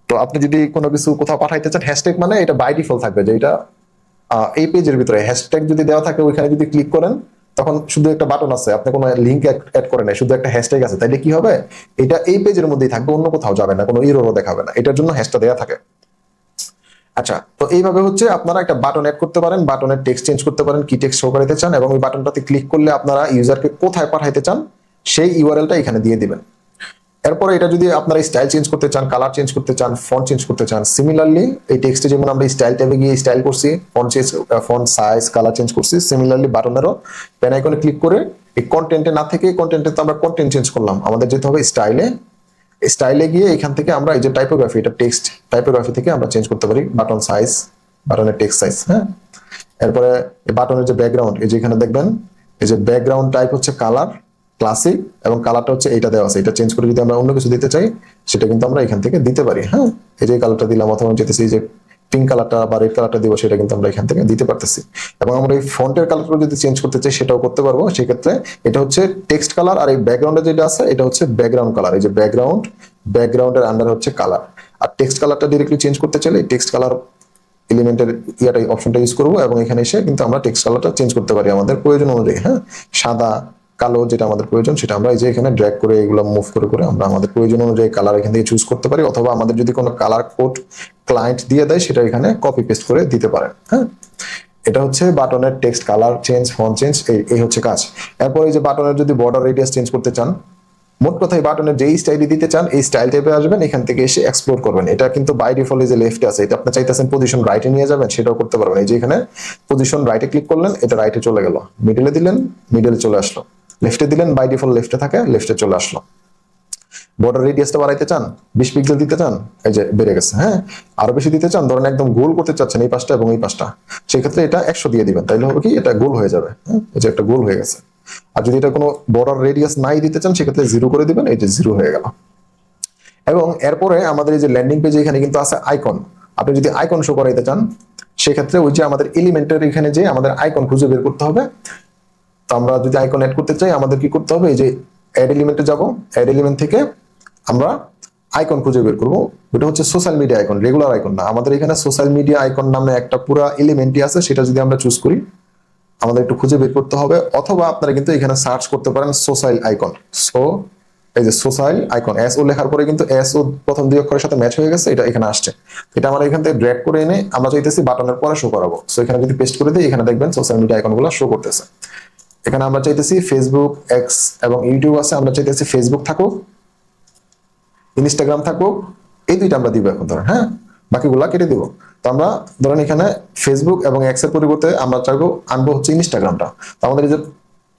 তো আপনি যদি কোনো কিছু কোথাও পাঠাইতে চান, হ্যাশট্যাগ মানে এটা বাই ডিফল্ট থাকবে যে এটা এই পেজের ভিতরে হ্যাশট্যাগ যদি দেওয়া থাকে ওইখানে যদি ক্লিক করেন তখন শুধু একটা বাটন আছে, আপনি কোনো লিংক অ্যাড করেন নাই, শুধু একটা হ্যাশট্যাগ আছে, তাইলে কি হবে, এটা এই পেজের মধ্যেই থাকবে, অন্য কোথাও যাবে না, কোনো এররও দেখাবে না, এটার জন্য হ্যাশটা দেওয়া থাকে। আচ্ছা, তো এইভাবে হচ্ছে আপনারা একটা বাটন অ্যাড করতে পারেন, বাটনের টেক্সট চেঞ্জ করতে পারেন, কি টেক্সট শো করাতে চান, এবং ওই বাটনটাতে ক্লিক করলে আপনারা ইউজারকে কোথায় পাঠাইতে চান সেই ইউআরএলটা এখানে দিয়ে দিবেন। এরপরে এটা যদি আপনারা স্টাইল চেঞ্জ করতে চান, কালার চেঞ্জ করতে চান, ফন্ট চেঞ্জ করতে চান, সিমিলারলি এই টেক্সটে যেমন আমরা স্টাইল ট্যাবে গিয়ে স্টাইল করছি, ফন্ট সাইজ কালার চেঞ্জ করছি, সিমিলারলি বাটনেরও পেন আইকনে ক্লিক করে এই কন্টেন্টে না থেকে, কন্টেন্টে তো আমরা কন্টেন্ট চেঞ্জ করলাম, আমাদের যেতে হবে স্টাইলে, স্টাইলে গিয়ে এখান থেকে আমরা এই যে টাইপোগ্রাফি, এটা টেক্সট টাইপোগ্রাফি থেকে আমরা চেঞ্জ করতে পারি বাটন সাইজ, বাটনের টেক্সট সাইজ। হ্যাঁ, এরপরে বাটনের যে ব্যাকগ্রাউন্ড, এই যে এখানে দেখবেন এই যে ব্যাকগ্রাউন্ড টাইপ হচ্ছে কালার ক্লাসিক, এবং কালারটা হচ্ছে এইটা দেওয়া আছে, এটা চেঞ্জ করে যদি আমরা অন্য কিছু দিতে চাই সেটা কিন্তু আমরা এখান থেকে দিতে পারি। হ্যাঁ, এই যে কালারটা দিলাম, অথবা যেতেছি যে পিঙ্ক কালারটা বা রেড কালারটা দিব, সেটা কিন্তু আমরা এখান থেকে দিতে পারতেছি। এবং আমরা এই ফন্টের কালারটা যদি চেঞ্জ করতে চাই সেটাও করতে পারবো। সেক্ষেত্রে এটা হচ্ছে টেক্সট কালার, আর এই ব্যাকগ্রাউন্ডে যেটা আছে এটা হচ্ছে ব্যাকগ্রাউন্ড কালার, এই যে ব্যাকগ্রাউন্ডের আন্ডার হচ্ছে কালার। আর টেক্সট কালারটা ডিরেক্টলি চেঞ্জ করতে চাইলে টেক্সট কালার এলিমেন্টের ইয়াটা অপশনটা ইউজ করবো, এবং এখানে এসে কিন্তু আমরা টেক্সট কালারটা চেঞ্জ করতে পারি আমাদের প্রয়োজন অনুযায়ী। হ্যাঁ, সাদা কালো যেটা আমাদের প্রয়োজন সেটা আমরা এই যে এখানে ড্র্যাগ করে এগুলো মুভ করে করে আমরা আমাদের প্রয়োজন অনুযায়ী কালার এখান থেকে চুজ করতে পারি, অথবা আমাদের যদি কোনো কালার কোড ক্লায়েন্ট দিয়ে দেয় সেটা এখানে কপি পেস্ট করে দিতে পারেন। হ্যাঁ, এটা হচ্ছে বাটনের text colour change, font change, এই হচ্ছে কাজ। এরপর এই যে বাটনের যদি বর্ডার রেডিয়াস চেঞ্জ করতে চান, মোট কথাই বাটনের যেই স্টাইল দিতে চান এই স্টাইল টাইপে আসবেন, এখান থেকে এসে এক্সপ্লোর করবেন। এটা কিন্তু বাই ডিফল্ট যে লেফটে আছে, এটা আপনি চাইতেছেন পজিশন রাইটে নিয়ে যাবেন, সেটাও করতে পারবেন। এই যে এখানে পজিশন রাইটে ক্লিক করলেন, এটা রাইটে চলে গেল, মিডলে দিলেন মিডলে চলে আসলো, লেফটে দিলেন বাই ডিফল্ট লেফটে থাকে, লেফটে চলে আসলো। বর্ডার রেডিয়াসটা বাড়াইতে চান, 20 পিক্সেল দিতে চান, এই যে বেড়ে গেছে। হ্যাঁ, আরো বেশি দিতে চান, ধরেন একদম গোল করতে চাচ্ছেন এই পাশটা এবং এই পাশটা, সেক্ষেত্রে এটা 100 দিয়ে দিবেন, তাইলে হবে কি এটা গোল হয়ে যাবে। হ্যাঁ, এই যে একটা গোল হয়ে গেছে। আর যদি এটা কোনো বর্ডার রেডিয়াস নাই দিতে চান সেক্ষেত্রে 0 করে দিবেন, এই যে 0 হয়ে গেল। এবং এরপরে আমাদের এই যে ল্যান্ডিং পেজে এখানে কিন্তু আছে আইকন, আপনি যদি আইকন শো করাইতে চান সেক্ষেত্রে ওই যে আমাদের এলিমেন্টের এখানে যে আমাদের আইকন খুঁজে বের করতে হবে। তো আমরা যদি আইকন অ্যাড করতে চাই আমাদের কি করতে হবে, এই যে অ্যাড এলিমেন্টে যাব, অ্যাড এলিমেন্ট থেকে আমরা আইকন খুঁজে বের করবো। এটা হচ্ছে social media icon, regular icon না, আমাদের এখানে সোশ্যাল মিডিয়া আইকন নামে একটা পুরো এলিমেন্টই আছে, সেটা যদি আমরা চুজ করি আমাদের একটু খুঁজে বের করতে হবে। অথবা আপনারা কিন্তু এখানে সার্চ করতে পারেন সোশ্যাল আইকন। সো এই যে সোশ্যাল আইকন, এস ও লেখার পরে কিন্তু এস ও প্রথম দুই অক্ষরের সাথে ম্যাচ হয়ে গেছে, এটা এখানে আসছে। এটা আমরা এখান থেকে ড্র্যাগ করে এনে আমরা চাইতেছি বাটনের পরে শো করাবো। সো এখানে যদি পেস্ট করে দিই এখানে দেখবেন সোশ্যাল মিডিয়া আইকনগুলো শো করতেছে। এখানে আমরা চাইতেছি ফেসবুক, এক্স এবং ইউটিউব আছে, আমরা চাইতেছি ফেসবুক থাকুক, ইনস্টাগ্রাম থাকুক, এই দুইটা আমরা দিব এখন ধরেন। হ্যাঁ, বাকিগুলা কেটে দিব। তো আমরা ধরেন এখানে ফেসবুক এবং এক্স এর পরিবর্তে আমরা চাইবো আনবো হচ্ছে ইনস্টাগ্রামটা। তো আমাদের এই যে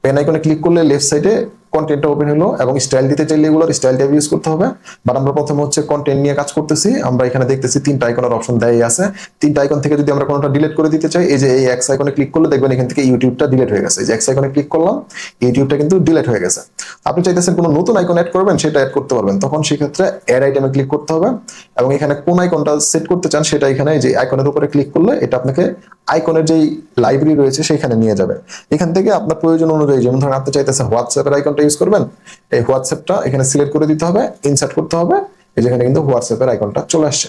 পেন আইকনে ক্লিক করলে লেফট সাইডে কন্টেন্টটা ওপেন হলো, এবং স্টাইল দিতে চাইলে এগুলোর স্টাইল ট্যাব ইউজ করতে হবে। বাট আমরা প্রথমে হচ্ছে কন্টেন্ট নিয়ে কাজ করতেছি, আমরা এখানে দেখতেছি 3টা আইকনের অপশন দেয় আছে। 3টা আইকন থেকে যদি আমরা কোনোটা ডিলিট করে দিতে চাই, এই যে এই এক্স আইকনে ক্লিক করলে দেখবেন এখান থেকে ইউটিউবটা ডিলিট হয়ে গেছে। এই যে এক্স আইকনে ক্লিক করলাম, ইউটিউবটা কিন্তু ডিলিট হয়ে গেছে। আপনি চাইতেছেন কোনো নতুন আইকন অ্যাড করবেন, সেটা অ্যাড করতে পারবেন। তখন সেক্ষেত্রে অ্যাড আইটেমে ক্লিক করতে হবে, এবং এখানে কোন আইকনটা সেট করতে চান সেটা এখানে যে আইকনের উপরে ক্লিক করলে এটা আপনাকে আইকনের যেই লাইব্রেরি রয়েছে সেখানে নিয়ে যাবে। এখান থেকে আপনার প্রয়োজন অনুযায়ী, যেমন ধরেন আপনি চাইতেছেন হোয়াটসঅ্যাপের আইকনটা ইউজ করবেন, এই হোয়াটসঅ্যাপটা এখানে সিলেক্ট করে দিতে হবে, ইনসার্ট করতে হবে, এই যেখানে কিন্তু হোয়াটসঅ্যাপের আইকনটা চলে আসছে।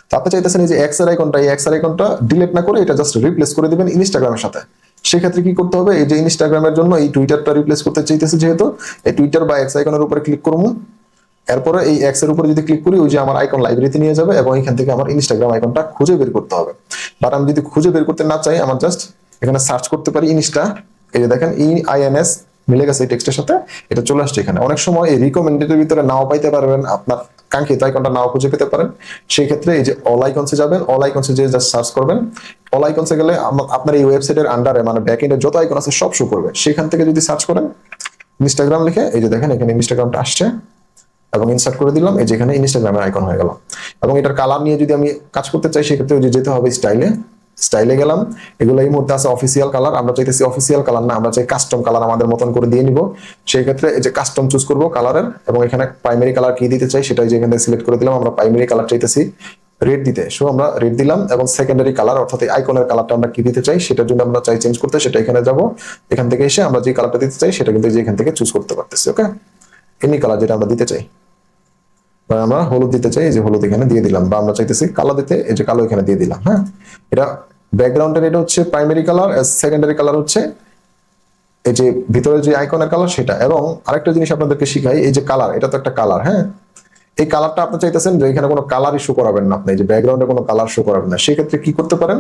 তো আপনি চাইতেছেন এই যে এক্স এর আইকনটা, এই এক্স এর আইকনটা ডিলিট না করে এটা জাস্ট রিপ্লেস করে দিবেন ইনস্টাগ্রামের সাথে। সেক্ষেত্রে কি করতে হবে, এই যে ইনস্টাগ্রামের জন্য এই টুইটারটা রিপ্লেস করতে চাইতেছে, যেহেতু এই টুইটার বা এক্স আইকনের উপরে ক্লিক করবো, এরপরে এই এক্স এর উপরে যদি ক্লিক করি ওই যে আমার আইকন লাইব্রেরিতে নিয়ে যাবে, এবং এখান থেকে আমার ইনস্টাগ্রাম আইকনটা খুঁজে বের করতে হবে। বাট আমি যদি খুঁজে বের করতে না চাই, আমার জাস্ট এখানে সার্চ করতে পারি ইনস্টা, এই যে দেখেন INS মিলে গেছে এই টেক্সটের সাথে, এটা চলে আসছে এখানে। অনেক সময় এই রিকমেন্ডেডের ভিতরে নাও পাইতে পারবেন, আপনার কাঙ্ক্ষিত আইকনটা নাও খুঁজে পেতে পারেন। সেই ক্ষেত্রে এই যে অল আইকনসে যাবেন, অল আইকনসে যে জাস্ট সার্চ করবেন, অল আইকনসে গেলে আপনার এই ওয়েবসাইটের আন্ডারে মানে ব্যাকএন্ডে যত আইকন আছে সব শো করবে। সেখান থেকে যদি সার্চ করেন ইনস্টাগ্রাম লিখে, এই যে দেখেন এখানে ইনস্টাগ্রামটা আসছে, এবং ইনসার্ট করে দিলাম, এই যেখানে ইনস্টাগ্রামের আইকন হয়ে গেল। এবং এটার কালার নিয়ে যদি আমি কাজ করতে চাই সেক্ষেত্রে ওই যে যেতে হবে স্টাইলে, স্টাইলে গেলাম। এগুলো এই মুহূর্তে আছে অফিসিয়াল কালার, আমরা চাইতেছি অফিসিয়াল কালার না, আমরা চাই কাস্টম কালার আমাদের মতন করে দিয়ে নিব। সেই ক্ষেত্রে এই যে কাস্টম চুজ করব কালারের, এবং এখানে প্রাইমারি কালার কি দিতে চাই সেটাই যে এখানে সিলেক্ট করে দিলাম। আমরা প্রাইমারি কালার চাইতেছি রেড দিতে, সো আমরা রেড দিলাম এবং সেকেন্ডারি কালার অর্থাৎ এই আইকনের কালারটা আমরা কি দিতে চাই সেটার জন্য আমরা চাই চেঞ্জ করতে, সেটা এখানে যাব, এখান থেকে এসে আমরা যে কালারটা দিতে চাই সেটা কিন্তু এখান থেকে চুজ করতে পারতেছি। ওকে, এনি কালার যেটা আমরা দিতে চাই, বা আমরা হলুদ দিতে চাই, এই যে হলুদ এখানে দিয়ে দিলাম, বা আমরা চাইতেছি কালো দিতে, এই যে কালো এখানে দিয়ে দিলাম। হ্যাঁ, এটা ব্যাকগ্রাউন্ডের এটা হচ্ছে প্রাইমারি কালার, সেকেন্ডারি কালার হচ্ছে এই যে ভিতরে যে আইকনের কালার সেটা। এবং আরেকটা জিনিস আপনাদেরকে শিখাই, এই যে কালার, এটা তো একটা কালার। হ্যাঁ, এই কালারটা আপনি চাইতেছেন যে এখানে কোনো কালারই শো করাবেন না, আপনি যে ব্যাকগ্রাউন্ডে কোনো কালার শো করাবেন না, সেই ক্ষেত্রে কি করতে পারেন,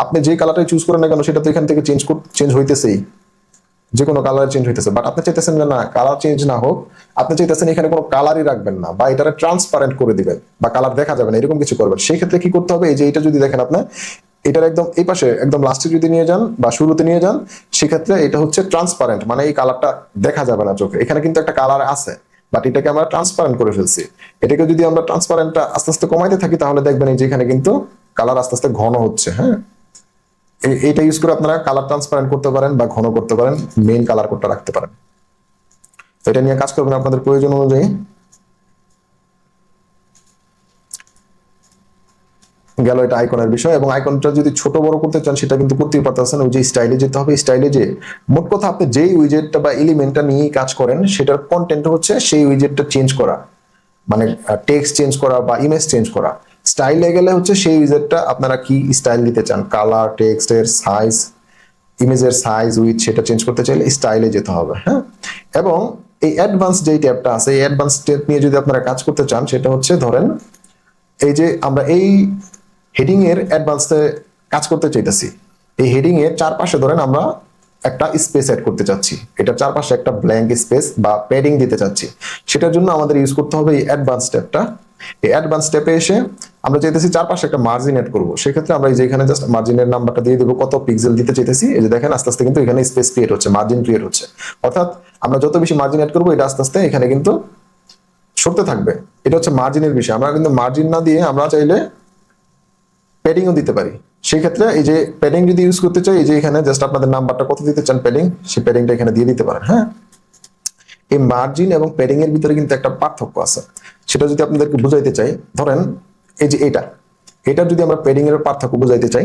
আপনি যে কালারটাই চুজ করেন না কেন সেটা তো এখান থেকে চেঞ্জ হইতেছেই, যে কোনো কালার চেঞ্জ হইতেছে। বাট আপনি চাইতেছেন যে না, কালার চেঞ্জ না হোক, আপনি চাইতেছেন এখানে কোনো কালারই রাখবেন না, বা এটা ট্রান্সপারেন্ট করে দিবেন, বা কালার দেখা যাবে না, এরকম কিছু করবেন। সেই ক্ষেত্রে কি করতে হবে, এই যে এটা যদি দেখেন আপনি, এটার একদম এই পাশে একদম লাস্টে যদি নিয়ে যান বা শুরুতে নিয়ে যান, সেক্ষেত্রে এটা হচ্ছে ট্রান্সপারেন্ট, মানে এই কালারটা দেখা যাবে না চোখে। এখানে কিন্তু একটা কালার আছে, বাট এটাকে আমরা ট্রান্সপারেন্ট করে ফেলছি। এটাকে যদি আমরা ট্রান্সপারেন্টটা আস্তে আস্তে কমাইতে থাকি, তাহলে দেখবেন এই যে এখানে কিন্তু কালার আস্তে আস্তে ঘন হচ্ছে। হ্যাঁ, এইটা ইউজ করে আপনারা কালার ট্রান্সপারেন্ট করতে পারেন বা ঘন করতে পারেন, মেইন কালার কোডটা রাখতে পারেন। তো এটা নিয়ে কাজ করবেন আপনাদের প্রয়োজন অনুযায়ী। গেল এটা আইকনের বিষয়। এবং আইকনটা যদি ছোট বড় করতে চান সেটা কিন্তু করতেই পারতেছেন, ওই যে স্টাইলে যেতে হবে। স্টাইলে যে মোট কথা আপনি যেই উইজেটটা বা এলিমেন্টটা নিয়ে কাজ করেন সেটার কন্টেন্ট হচ্ছে সেই উইজেটটা চেঞ্জ করা, মানে টেক্সট চেঞ্জ করা বা ইমেজ চেঞ্জ করা। স্টাইলে গেলে হচ্ছে সেই উইজেটটা আপনারা কি স্টাইল দিতে চান, কালার, টেক্সটের সাইজ, ইমেজের সাইজ, উইথ, সেটা চেঞ্জ করতে চাইলে স্টাইলে যেতে হবে। হ্যাঁ, এবং এই অ্যাডভান্স যেই ট্যাবটা আছে, এই অ্যাডভান্স ট্যাব নিয়ে যদি আপনারা কাজ করতে চান, সেটা হচ্ছে ধরেন এই যে আমরা এই হেডিং এর অ্যাডভান্সে কাজ করতে চাইতেছি, এই হেডিং এর চারপাশে ধরেন আমরা একটা স্পেস অ্যাড করতে চাচ্ছি, এটার চারপাশে একটা ব্ল্যাঙ্ক স্পেস বা প্যাডিং দিতে চাচ্ছি। সেটার জন্য আমাদের ইউজ করতে হবে এই অ্যাডভান্স ট্যাবটা। এই অ্যাডভান্স ট্যাবে এসে আমরা চাইতেছি চারপাশে একটা মার্জিন অ্যাড করবো। সেক্ষেত্রে আমরা এই যে এখানে জাস্ট মার্জিনের নাম্বারটা দিয়ে দেবো, কত পিক্সেল দিতে চাইতেছি। এই যে দেখেন আস্তে আস্তে কিন্তু এখানে স্পেস ক্রিয়েট হচ্ছে, মার্জিন ক্রিয়েট হচ্ছে। অর্থাৎ আমরা যত বেশি মার্জিন অ্যাড করবো, এটা আস্তে আস্তে এখানে কিন্তু সরতে থাকবে। এটা হচ্ছে মার্জিনের বিষয়। আমরা কিন্তু মার্জিন না দিয়ে আমরা চাইলে প্যাডিংও দিতে পারি। সেই ক্ষেত্রে এই যে প্যাডিং যদি ইউজ করতে চাই, এই যে এখানে জাস্ট আপনাদের নাম্বারটা কত দিতে চান প্যাডিং, সেই প্যাডিংটা এখানে দিয়ে দিতে পারেন। হ্যাঁ, এই মার্জিন এবং প্যাডিং এর ভিতরে কিন্তু একটা পার্থক্য আছে, সেটা যদি আপনাদেরকে বুঝাইতে চাই, ধরেন এই যে এটার যদি আমরা প্যাডিং এর পার্থক্য বুঝাইতে চাই,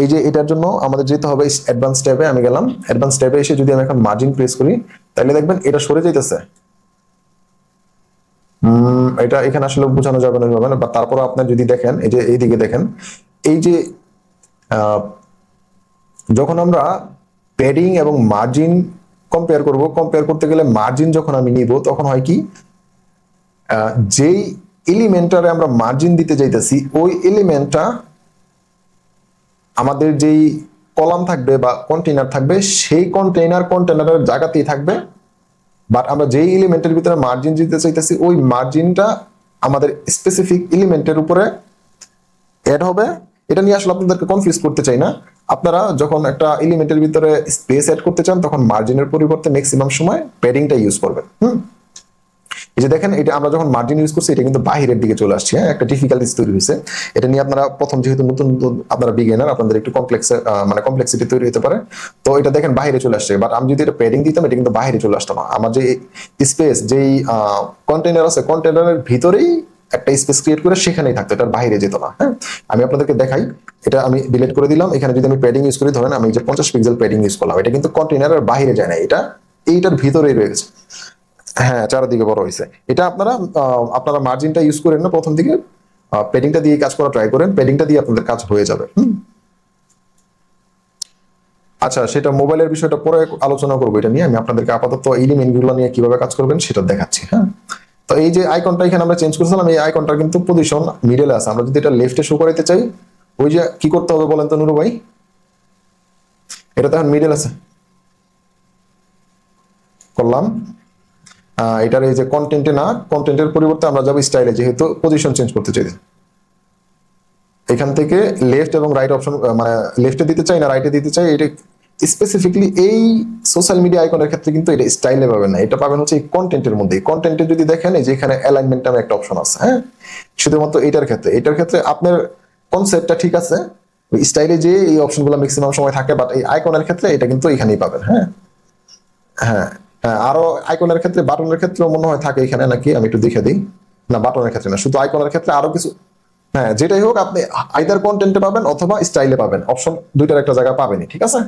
এই যে এটার জন্য আমাদের যেতে হবে অ্যাডভান্স ট্যাবে। আমি গেলাম অ্যাডভান্স ট্যাবে, এসে যদি আমি এখন মার্জিন প্রেস করি, তাহলে দেখবেন এটা সরে যাইতেছে। এটা এখানে আসলে বোঝানো যাবে না, বা তারপর আপনার যদি দেখেন, এই যে এইদিকে দেখেন, এই যে যখন আমরা প্যাডিং এবং মার্জিন কম্পেয়ার করতে গেলে মার্জিন যখন আমি নিব, তখন হয় কি, যেই এলিমেন্টারে আমরা মার্জিন দিতে যাইতেছি, ওই এলিমেন্টটা আমাদের যেই কলাম থাকবে বা কন্টেইনার থাকবে, সেই কন্টেইনারের জায়গাতেই থাকবে। বাট আমরা যেই এলিমেন্টের ভিতরে মার্জিন দিতে চাইতেছি, ওই মার্জিনটা আমাদের স্পেসিফিক এলিমেন্টের উপরে অ্যাড হবে। এটা নিয়ে আসলে আপনাদেরকে কনফিউজ করতে চাই না। আপনারা যখন একটা এলিমেন্টের ভিতরে স্পেস অ্যাড করতে চান, তখন মার্জিনের পরিবর্তে ম্যাক্সিমাম সময় প্যাডিংটা ইউজ করবেন। এই যে দেখেন, এটা আমরা যখন মার্জিন ইউজ করছি, এটা কিন্তু বাহিরের দিকে চলে আসছে। হ্যাঁ, একটা ডিফিকাল্টিস তৈরি হয়েছে। এটা নিয়ে আপনারা প্রথম, যেহেতু নতুন আপনারা বিগিনার, আপনাদের একটু কমপ্লেক্সিটি তৈরি হতে পারে। তো এটা দেখেন বাইরে চলে আসছে, বাট আমি যদি এটা প্যাডিং দিতাম, এটা কিন্তু বাইরে চলে আসতো না। আমার যে স্পেস, যেই কন্টেইনার আছে, কন্টেইনারের ভিতরেই একটা স্পেস ক্রিয়েট করে সেখানেই থাকতো, এটা বাইরে যেত না। হ্যাঁ, আমি আপনাদেরকে দেখাই। এটা আমি ডিলিট করে দিলাম। এখানে যদি আমি প্যাডিং ইউজ করি, ধরেন আমি যে 50 পিক্সেল প্যাডিং ইউজ করলাম, এটা কিন্তু কন্টেইনারের বাইরে যায় না, এটা এইটার ভিতরেই রয়েছে। হ্যাঁ, চারদিকে বড় হয়েছে। এটা আপনারা মার্জিনটা ইউজ করেন না, প্রথম দিকে প্যাডিংটা দিয়ে কাজ করা ট্রাই করেন, প্যাডিংটা দিয়ে আপনাদের কাজ হয়ে যাবে। আচ্ছা, সেটা মোবাইলের বিষয়টা পরে আলোচনা করবো। এটা নিয়ে আমি আপনাদেরকে আপাতত এলিমেন্টগুলো নিয়ে কিভাবে কাজ করবেন সেটা দেখাচ্ছি। হ্যাঁ, তো এই যে আইকনটা এখানে আমরা চেঞ্জ করেছিলাম, এই আইকনটা কিন্তু পজিশন মিডলে আছে। আমরা যদি এটা লেফটে শো করাইতে চাই, ওই যে কি করতে হবে বলেন তো নুরু ভাই? এটা তো এখন মিডল আছে, করলাম। এটার এই যে কন্টেন্টে না, কন্টেন্টের পরিবর্তে আমরা যাবো স্টাইলে, যেহেতু পজিশন চেঞ্জ করতে চাই। এখান থেকে লেফট এবং রাইট অপশন, মানে লেফটে দিতে চাই না রাইটে দিতে চাই, এটা স্পেসিফিকলি এই সোশ্যাল মিডিয়া আইকনের ক্ষেত্রে কিন্তু এটা স্টাইলে পাবেন না, এটা পাবেন হচ্ছে এই কন্টেন্টের মধ্যে। কন্টেন্টে যদি দেখেন, এই যে এখানে অ্যালাইনমেন্ট নামে একটা অপশন আছে। হ্যাঁ, শুধুমাত্র এটার ক্ষেত্রে আপনার কনসেপ্টটা ঠিক আছে, স্টাইলে যে এই অপশনগুলো ম্যাক্সিমাম সময় থাকে, বাট এই আইকনের ক্ষেত্রে এটা কিন্তু এখানেই পাবেন। হ্যাঁ, হ্যাঁ, হ্যাঁ, আরো আইকনের ক্ষেত্রে, বাটনের ক্ষেত্রে মনে হয় থাকে এখানে নাকি, আমি একটু দেখে দিই। না, বাটনের ক্ষেত্রে না, শুধু আইকনের ক্ষেত্রে আরো কিছু হ্যাঁ, যেটাই হোক আপনি আইদার কন্টেন্টে পাবেন অথবা স্টাইলে পাবেন, অপশন দুইটার একটা জায়গা পাবেনই, ঠিক আছে।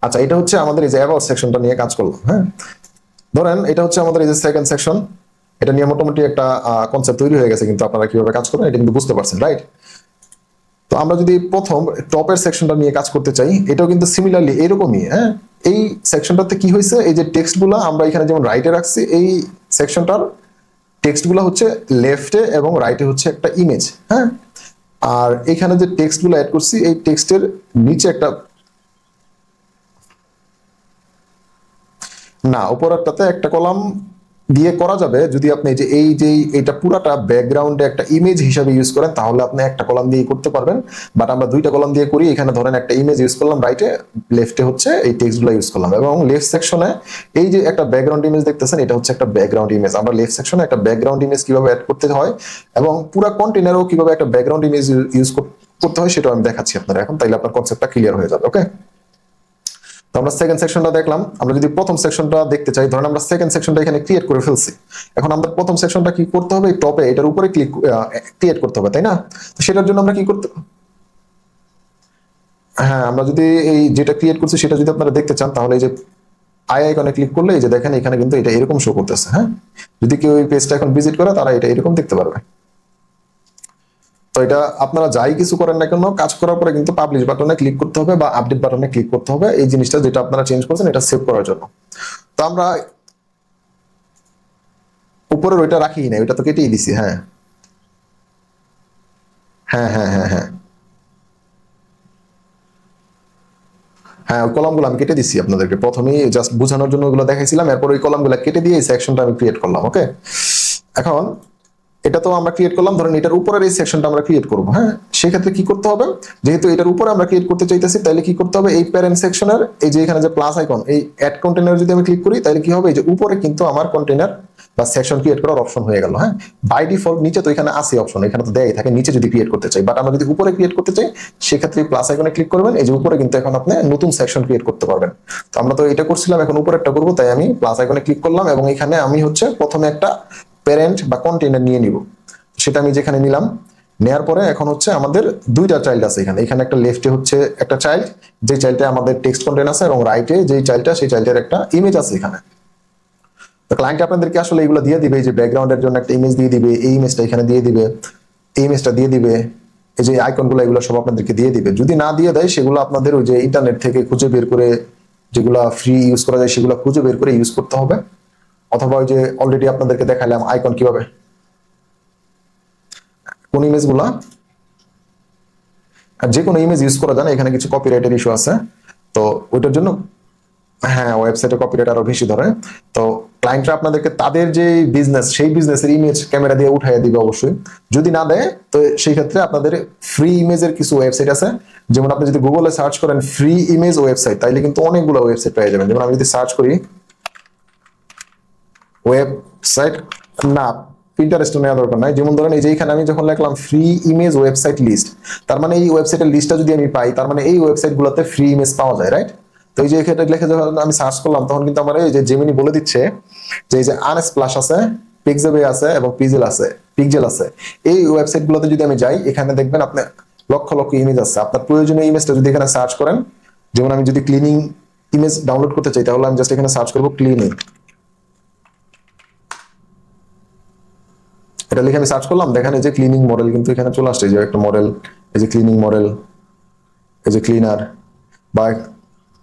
আচ্ছা, এটা হচ্ছে আমাদের এই যে অ্যাবাউট সেকশনটা নিয়ে কাজ করলাম। হ্যাঁ, ধরেন এটা হচ্ছে আমাদের এই যে সেকেন্ড সেকশন, এটা নিয়ে মোটামুটি একটা কনসেপ্ট তৈরি হয়ে গেছে, কিন্তু আপনারা কিভাবে কাজ করবেন এটা কিন্তু বুঝতে পারছেন, রাইট। তো আমরা যদি প্রথম টপের সেকশনটা নিয়ে কাজ করতে চাই, এটাও কিন্তু সিমিলারলি এরকমই। হ্যাঁ, এই সেকশনটাতে কি হয়েছে, এই যে টেক্সটগুলো আমরা এখানে যেমন রাইটে রাখছি, এই সেকশনটার টেক্সটগুলো হচ্ছে লেফটে এবং রাইটে হচ্ছে একটা ইমেজ। হ্যাঁ, আর এখানে যে টেক্সটগুলো অ্যাড করছি, এই টেক্সটের নিচে একটা, না উপরেরটাতে একটা কলাম দিয়ে করা যাবে যদি আপনি যে এই যে এটা পুরাটা ব্যাকগ্রাউন্ডে একটা ইমেজ হিসাবে ইউজ করেন, তাহলে আপনি একটা কলাম দিয়ে করতে পারবেন। বাট আমরা দুইটা কলাম দিয়ে করি, এখানে ধরেন একটা ইমেজ ইউজ করলাম রাইটে, লেফটে হচ্ছে এই টেক্সটগুলো ইউজ করলাম, এবং লেফট সেকশনে এই যে একটা ব্যাকগ্রাউন্ড ইমেজ দেখতেছেন, এটা হচ্ছে একটা ব্যাকগ্রাউন্ড ইমেজ। আমরা লেফট সেকশনে একটা ব্যাকগ্রাউন্ড ইমেজ কিভাবে অ্যাড করতে হয় এবং পুরো কন্টেনারও কিভাবে একটা ব্যাকগ্রাউন্ড ইমেজ ইউজ করতে হয় সেটা আমি দেখাচ্ছি আপনারা এখন, তাইলে আপনার কনসেপ্টটা ক্লিয়ার হয়ে যাবে। ওকে, তো আমরা সেকেন্ড সেকশনটা দেখলাম। আমরা যদি প্রথম সেকশনটা দেখতে চাই, ধরেন আমরা সেকেন্ড সেকশনটা এখানে ক্রিয়েট করে ফেলছি, এখন আমরা প্রথম সেকশনটা কি করতে হবে, টপে এটার উপরে ক্রিয়েট করতে হবে, তাই না। তো সেটার জন্য আমরা কি করতে, হ্যাঁ, আমরা যদি এই যেটা ক্রিয়েট করছি সেটা যদি আপনারা দেখতে চান, তাহলে এই যে আই আইকনে ক্লিক করলে এই যে দেখেন এখানে কিন্তু এটা এরকম শো করতেছে। হ্যাঁ, যদি কেউ এই পেজটা এখন ভিজিট করে তারা এটা এরকম দেখতে পারবে। তো এটা আপনারা যাই কিছু করেন না কেন, কাজ করার পরে কিন্তু পাবলিশ বাটনে ক্লিক করতে হবে বা আপডেট বাটনে ক্লিক করতে হবে, এই জিনিসটা যেটা আপনারা চেঞ্জ করছেন এটা সেভ করার জন্য। তো আমরা উপরের ওইটা রাখি না, ওইটা তো কেটেই দিছি। হ্যাঁ হ্যাঁ হ্যাঁ হ্যাঁ হ্যাঁ হ্যাঁ, ওই কলামগুলো আমি কেটে দিচ্ছি আপনাদেরকে, প্রথমেই জাস্ট বোঝানোর জন্য ওগুলো দেখাইছিলাম, এরপর ওই কলামগুলো কেটে দিয়ে এই সেকশনটা আমি ক্রিয়েট করলাম। ওকে, এখন এটা তো আমরা ক্রিয়েট করলাম, ধরেন এটার উপরের এই সেকশনটা আমরা ক্রিয়েট করব। হ্যাঁ, সেক্ষেত্রে কি করতে হবে, যেহেতু এটার উপরে আমরা ক্রিয়েট করতে চাইতেছি, তাহলে কি করতে হবে, এই প্যারেন্ট সেকশনের এই যে এখানে যে প্লাস আইকন, এই অ্যাড কন্টেনার যদি আমি ক্লিক করি, তাহলে কি হবে, এই যে উপরে কিন্তু আমার কন্টেনার বা সেকশন ক্রিয়েট করার অপশন হয়ে গেল। হ্যাঁ, বাই ডিফল্ট নিচে তো এখানে আছে অপশন, এখানে তো দেয়াই থাকে নিচে যদি ক্রিয়েট করতে চাই, বাট আমরা যদি উপরে ক্রিয়েট করতে চাই সেক্ষেত্রে প্লাস আইকনে ক্লিক করবেন, এই যে উপরে কিন্তু এখন আপনি নতুন সেকশন ক্রিয়েট করতে পারবেন। তো আমরা তো এটা করছিলাম, এখন উপরেরটা করবো, তাই আমি প্লাস আইকনে ক্লিক করলাম এবং এখানে আমি হচ্ছে প্রথমে একটা প্যারেন্ট বা কন্টেনার নিয়ে নিব, সেটা আমি যেখানে নিলাম। নেয়ার পরে এখন হচ্ছে আমাদের দুইটা চাইল্ড আছে এখানে, এখানে একটা লেফটে হচ্ছে একটা চাইল্ড, যে চাইল্ডটা আমাদের টেক্সট কন্টেন্ট আছে, এবং রাইটে যেই চাইল্ডটা সেই চাইল্ডের একটা ইমেজ আছে এখানে। তো ক্লায়েন্ট আপনাদেরকে আসলে এগুলো দিয়ে দিবে, যে ব্যাকগ্রাউন্ডের জন্য একটা ইমেজ দিয়ে দিবে, এই ইমেজটা এখানে দিয়ে দিবে, এই ইমেজটা দিয়ে দিবে, এই যে আইকনগুলো এগুলো সব আপনাদেরকে দিয়ে দিবে। যদি না দিয়ে দেয় সেগুলো আপনাদের ওই যে ইন্টারনেট থেকে খুঁজে বের করে, যেগুলো ফ্রি ইউজ করা যায় সেগুলো খুঁজে বের করে ইউজ করতে হবে, অথবা ওই যে অলরেডি আপনাদেরকে দেখালাম আইকন কিভাবে, কোন ইমেজগুলা, আর যে কোনো ইমেজ ইউজ করা যায় না, এখানে কিছু কপিরাইটের ইস্যু আছে, তো ওইটার জন্য, হ্যাঁ ওয়েবসাইটে কপিরাইট আরো বেশি ধরে। তো ক্লায়েন্টরা আপনাদেরকে তাদের যে বিজনেস, সেই বিজনেসের ইমেজ ক্যামেরা দিয়ে উঠাইয়া দিবে অবশ্যই। যদি না দেয় তো সেই ক্ষেত্রে আপনাদের ফ্রি ইমেজের কিছু ওয়েবসাইট আছে, যেমন আপনি যদি গুগলে সার্চ করেন ফ্রি ইমেজ ওয়েবসাইট, তাইলে কিন্তু অনেকগুলো ওয়েবসাইট পেয়ে যাবেন। যেমন আমি যদি সার্চ করি ওয়েবসাইট, না পিন্টারেস্ট নেওয়া দরকার নাই, যেমন ধরেন এই যে এখানে আমি যখন লিখলাম ফ্রি ইমেজ ওয়েবসাইট লিস্ট, তার মানে এই ওয়েবসাইটের লিস্টটা যদি আমি পাই, তার মানে এই ওয়েবসাইট গুলোতে ফ্রি ইমেজ পাওয়া যায়, রাইট। তো এই যে এখানে লিখে যখন আমি সার্চ করলাম, তখন কিন্তু আমার এই যে জেমিনি বলে দিচ্ছে যে এই যে আনস্প্লাশ আছে, পিক্সেবে আছে এবং পিক্সেল আছে, এই ওয়েবসাইট গুলোতে যদি আমি যাই, এখানে দেখবেন আপনি লক্ষ লক্ষ ইমেজ আছে। আপনার প্রয়োজনীয় ইমেজটা যদি এখানে সার্চ করেন, যেমন আমি যদি ক্লিনিং ইমেজ ডাউনলোড করতে চাই, তাহলে আমি জাস্ট এখানে সার্চ করবো ক্লিনিং, এটা লিখে আমি সার্চ করলাম, দেখেন এই যে ক্লিনিং মডেল কিন্তু এখানে চলে আসছে, যে একটা মডেল, এই যে ক্লিনিং মডেল, এই যে ক্লিনার, বা